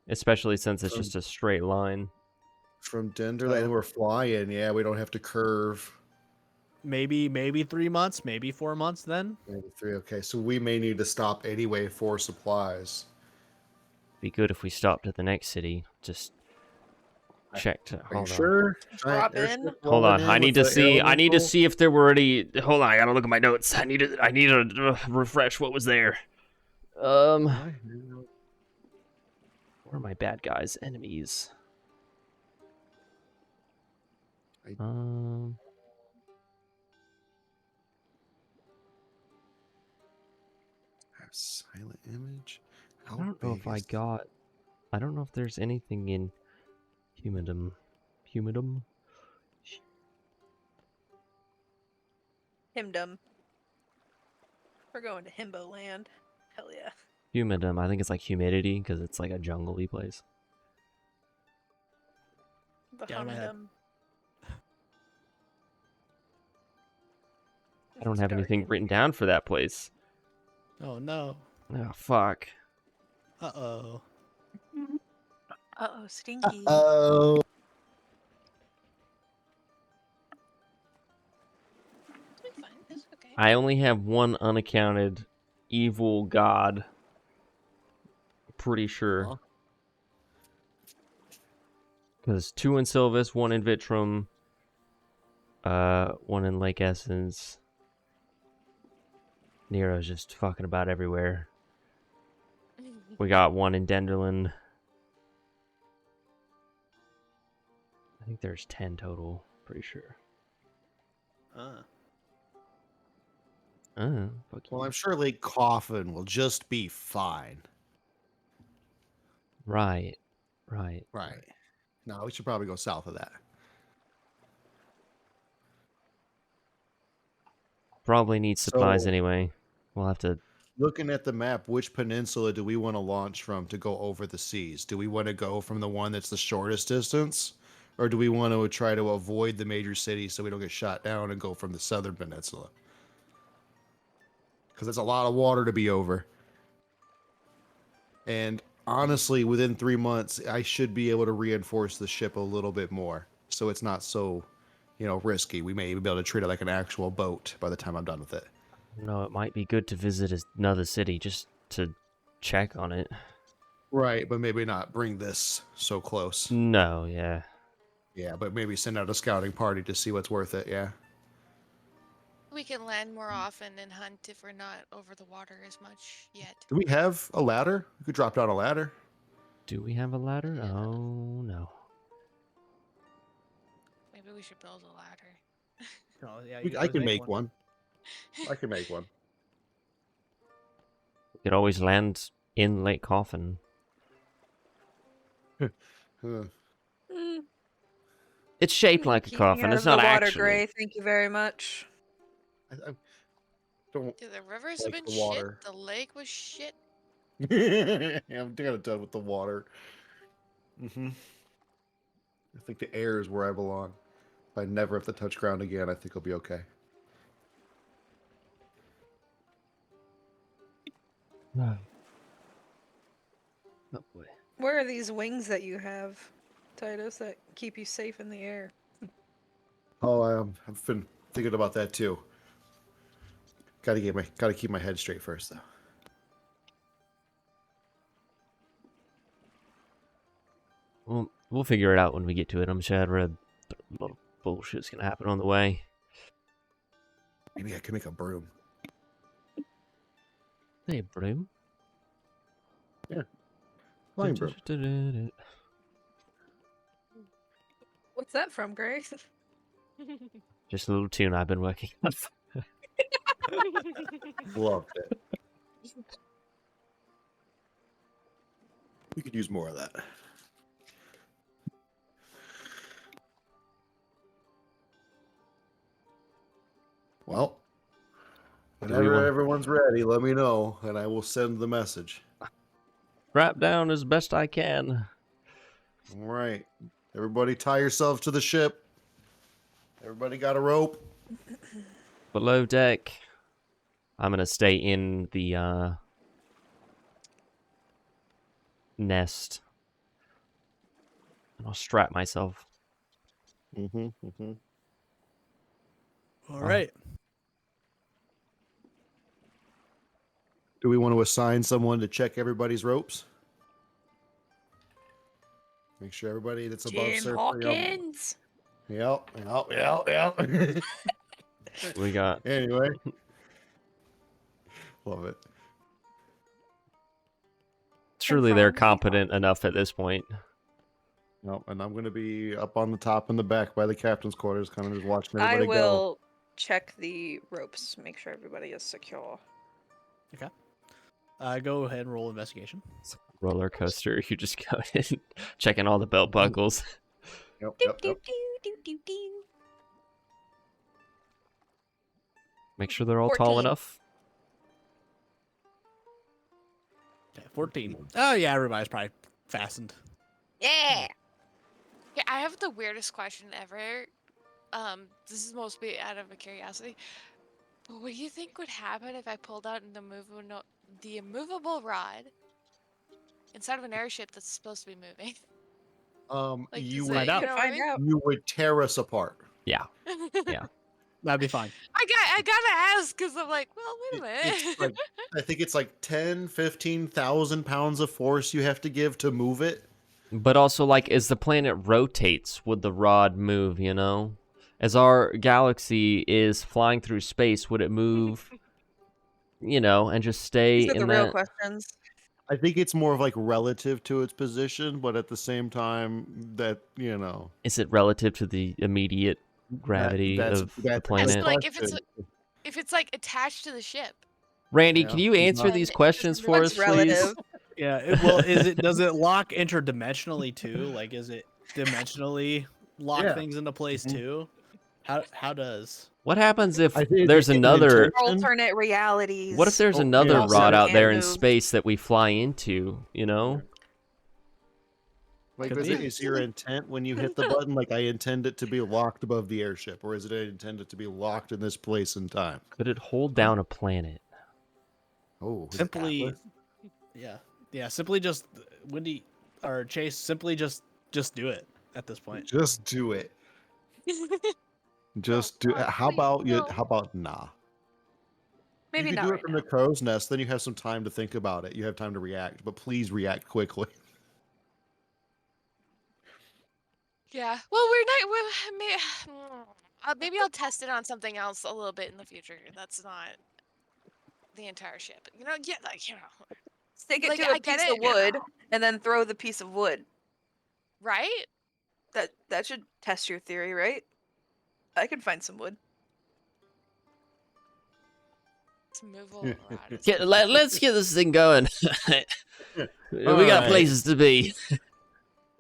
especially since it's just a straight line. from Denderland. We're flying. Yeah, we don't have to curve. Maybe 3 months, maybe 4 months then. Maybe 3. Okay, so we may need to stop anyway for supplies. Be good if we stopped at the next city. Just checked. Are you Hold on. sure? Giant Drop in. airship Hold on. rolling I in need with to the see. I need to elemental? see if there were any. Hold on. I gotta look at my notes. I need to refresh what was there. Right. Where are my bad guys? Enemies. I- Silent image. How I don't know big if I is got. I don't know if there's anything in Humidum. Humidum. Himdom. We're going to Himbo Land. Hell yeah. Humidum. I think it's like humidity because it's like a jungly place. The Get out of my head. Humdum. I don't have Dark anything in written here. down for that place. Oh no. Oh fuck. Uh-oh. Uh-oh, stinky. Oh. It's been fun. It's okay. I only have one unaccounted evil god. Pretty sure. Huh? Because 2 in Sylvis, 1 in Vitrum, 1 in Lake Essence. Nero's just fucking about everywhere. We got 1 in Denderland. I think there's 10 total. Pretty sure. Fuck Well, you. I'm sure Lake Coffin will just be fine. Right. Right. Right. No, we should probably go south of that. Probably need supplies So- anyway. We'll have to. Looking at the map, which peninsula do we want to launch from to go over the seas? Do we want to go from the one that's the shortest distance? Or do we want to try to avoid the major cities so we don't get shot down and go from the southern peninsula? Because it's a lot of water to be over. And honestly, within 3 months, I should be able to reinforce the ship a little bit more. So it's not so, risky. We may even be able to treat it like an actual boat by the time I'm done with it. No, it might be good to visit another city just to check on it. Right, but maybe not bring this so close. No, yeah. Yeah, but maybe send out a scouting party to see what's worth it, yeah. We can land more often and hunt if we're not over the water as much yet. Do we have a ladder? We could drop down a ladder. Do we have a ladder? Yeah. Oh, no. Maybe we should build a ladder. Oh, yeah, I can make one. I can make one. We could always land in Lake Coffin. Huh. Mm, It's shaped like a keep me coffin. out It's of the not water, actually. Gray. Thank you very much. I don't Yeah, the rivers like have the been water. shit. The lake was shit. I'm kind of done with the water. I think the air is where I belong. If I never have to touch ground again, I think I'll be okay. Oh boy. Where are these wings that you have, Titus, that keep you safe in the air? Oh, I've been thinking about that too. Gotta keep my head straight first, though. Well, we'll figure it out when we get to it. I'm sure a lot of bullshit's gonna happen on the way. Maybe I can make a broom. Hey, broom. Flying broom. What's that from, Gray? Just a little tune I've been working on. Loved it. We could use more of that. Well, Do we whenever want- everyone's ready, let me know, and I will send the message. Wrap down as best I can. All right. Everybody tie yourselves to the ship. Everybody got a rope? Below deck. I'm gonna stay in the nest. And I'll strap myself. All right. Do we want to assign someone to check everybody's ropes? Make sure everybody that's above Jim surface. Hawkins. Yep. We got Anyway. Love it. surely they're Confirm. competent enough at this point. Nope, and I'm going to be up on the top in the back by the captain's quarters, kind of just watching I everybody go. will check the ropes, make sure everybody is secure. Go ahead and roll investigation. Roller coaster. You just go in, checking all the belt buckles. Yep, Do, yep, do, yep. do, do, do, do. Make sure they're all tall 14. enough. Okay, 14. Oh yeah, everybody's probably fastened. Yeah. Yeah, I have the weirdest question ever. This is mostly out of a curiosity. But what do you think would happen if I pulled out the immovable rod inside of an airship that's supposed to be moving? Like, You is would Find out. you know what I Find out. you would tear us apart. Yeah. mean? That'd be fine. I gotta ask because I'm like, well, wait a It's minute. like, I think it's like 10, 15,000 pounds of force you have to give to move it. But also, like, as the planet rotates, would the rod move, you know? As our galaxy is flying through space, would it move, you know, and just stay These are the in real that? questions. I think it's more of like relative to its position, but at the same time, that you know, Is it relative to the immediate gravity that's- of the that's- It's planet? like if it's question. if it's like attached to the ship. Randy, Yeah, can you he's answer not- these Then questions it's for us, What's please? relative? Yeah. Does it lock interdimensionally too? Like, is it dimensionally lock Yeah. things into place Mhm. too? How does? What happens if I think there's it's another? intention. Alternate realities. What if there's Oh, another yeah. rod out there in Move. space that we fly into? You know? Like, Could is, be. is your intent when you hit the button, like I intend it to be locked above the airship, or is it intended to be locked in this place and time? Could it hold down a planet? Oh, is it Simply, Atlas? yeah. Simply just Wendy or Chase. Simply just do it at this point. Just do it. Just do. God, How please, about you? no. How about nah? Maybe you can not do right it from now. the crow's nest. Then you have some time to think about it. You have time to react, but please react quickly. Yeah. Well, maybe I'll test it on something else a little bit in the future. That's not the entire ship. You know, yeah, like, you know, Stick it Like, to I a get piece it of wood now. and then throw the piece of wood. right? That should test your theory, right? I can find some wood. It's movable rod. Let's get this thing going. We got Alright. places to be.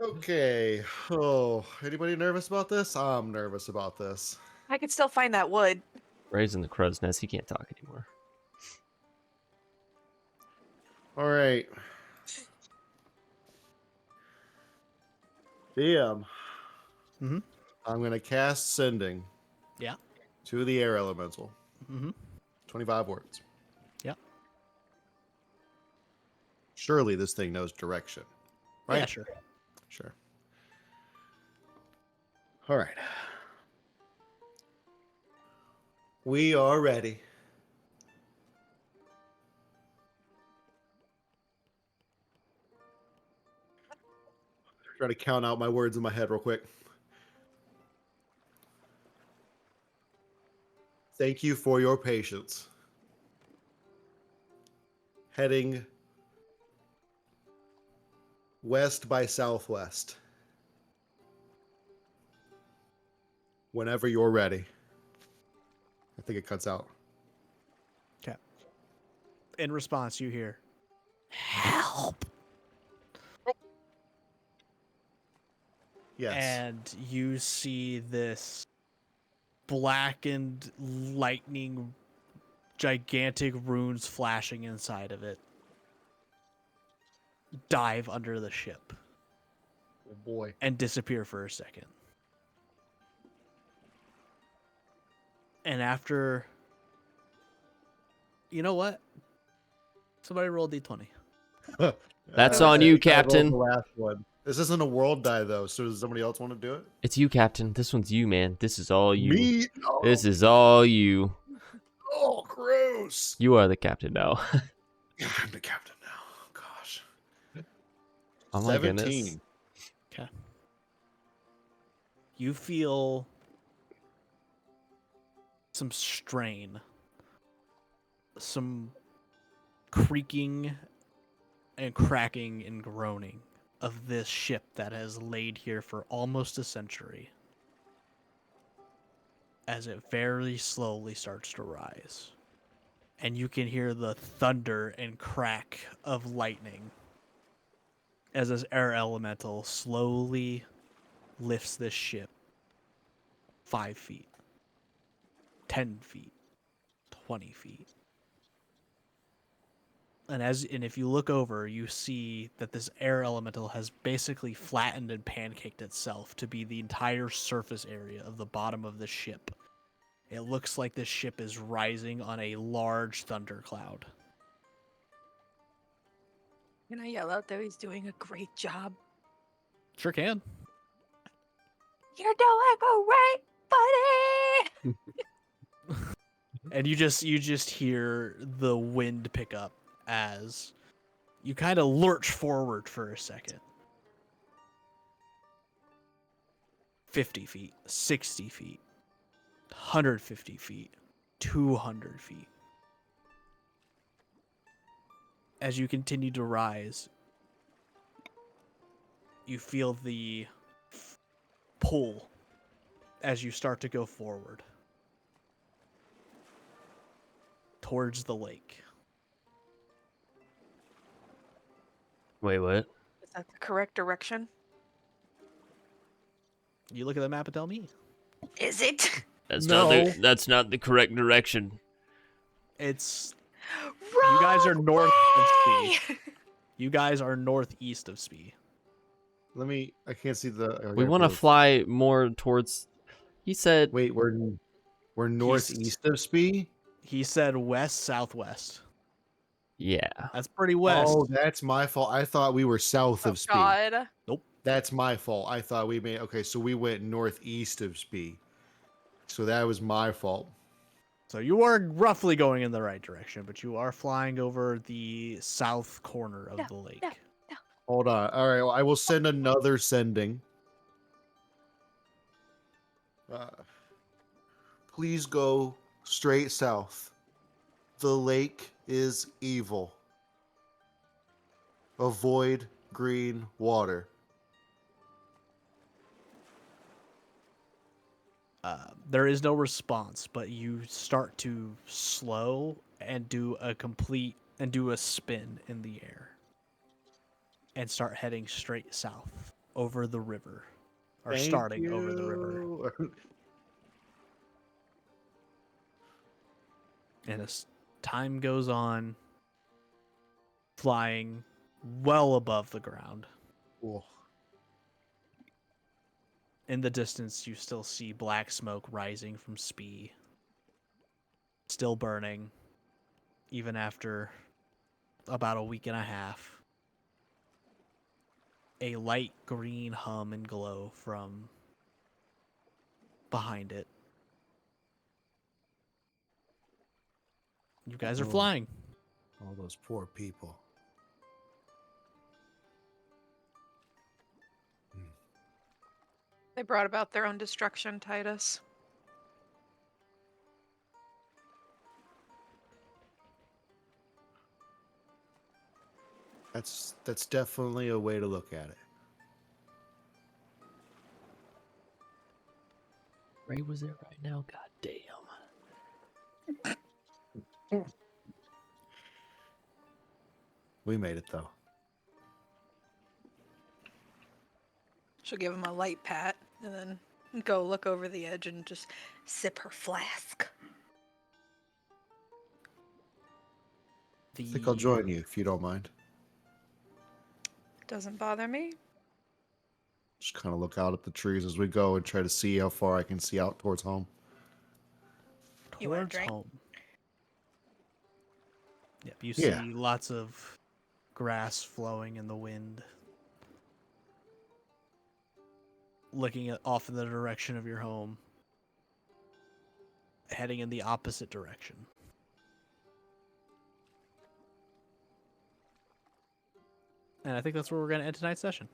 Okay. Oh, anybody nervous about this? I'm nervous about this. I could still find that wood. Raising the crow's nest. He can't talk anymore. All right. DM. Mhm. I'm gonna cast sending. Yeah. To the air elemental. Mm-hmm. 25 words. Yeah. Surely this thing knows direction. Right? Yeah, sure. Sure. All right. We are ready. Try to count out my words in my head real quick. Thank you for your patience. Heading west by southwest. Whenever you're ready. I think it cuts out. Okay. In response, you hear, "Help!" Yes. And you see this blackened lightning, gigantic runes flashing inside of it dive under the ship Oh boy. and disappear for a second. And after, you know what? Somebody roll D20. That's on you, I rolled Captain. The last one. This isn't a world die though, so does somebody else want to do it? It's you, Captain. This one's you, man. This is all you. Me? Oh, This is all you. oh, gross. You are the captain now. I'm the captain now. Gosh. Oh my goodness. 17. Okay. You feel some strain, some creaking and cracking and groaning of this ship that has laid here for almost a century as it very slowly starts to rise. And you can hear the thunder and crack of lightning as this air elemental slowly lifts this ship 5 feet, 10 feet, 20 feet. And if you look over, you see that this air elemental has basically flattened and pancaked itself to be the entire surface area of the bottom of the ship. It looks like this ship is rising on a large thundercloud. Can I yell out there? He's doing a great job. Sure can. You're doing great, buddy. And you just hear the wind pick up as you kind of lurch forward for a second. 50 feet, 60 feet, 150 feet, 200 feet. As you continue to rise, you feel the pull as you start to go forward towards the lake. Wait, what? Is that the correct direction? You look at the map and tell me. Is it? That's not the correct direction. It's Wrong guys are north of way! you guys are northeast of Spee. I can't see the. oh, We yeah, want to north. fly more towards. He said. Wait, we're northeast of Spee. He said west southwest. Yeah. That's pretty west. Oh, that's my fault. I thought we were south Oh, of Spee. God. That's my fault. I thought we made. Okay, so we went northeast of Spee. So that was my fault. So you are roughly going in the right direction, but you are flying over the south corner of the lake. no. Hold on. All right, well, I will send another sending. Please go straight south. The lake is evil. Avoid green water. There is no response, but you start to slow and do a spin in the air and start heading straight south over the river, or Thank starting over the river. you. And as time goes on, flying well above the ground. Cool. In the distance, you still see black smoke rising from Spee. Still burning, even after about a week and a half. A light green hum and glow from behind it. You guys are Oh. flying. All those poor people. They brought about their own destruction, Titus. That's definitely a way to look at it. Ray was there right now. God damn. We made it though. She'll give him a light pat and then go look over the edge and just sip her flask. I think I'll join you if you don't mind. Doesn't bother me. Just kind of look out at the trees as we go and try to see how far I can see out towards home. You want a Towards drink? home. Yep, you see Yeah. lots of grass flowing in the wind. Looking off in the direction of your home. Heading in the opposite direction. And I think that's where we're going to end tonight's session.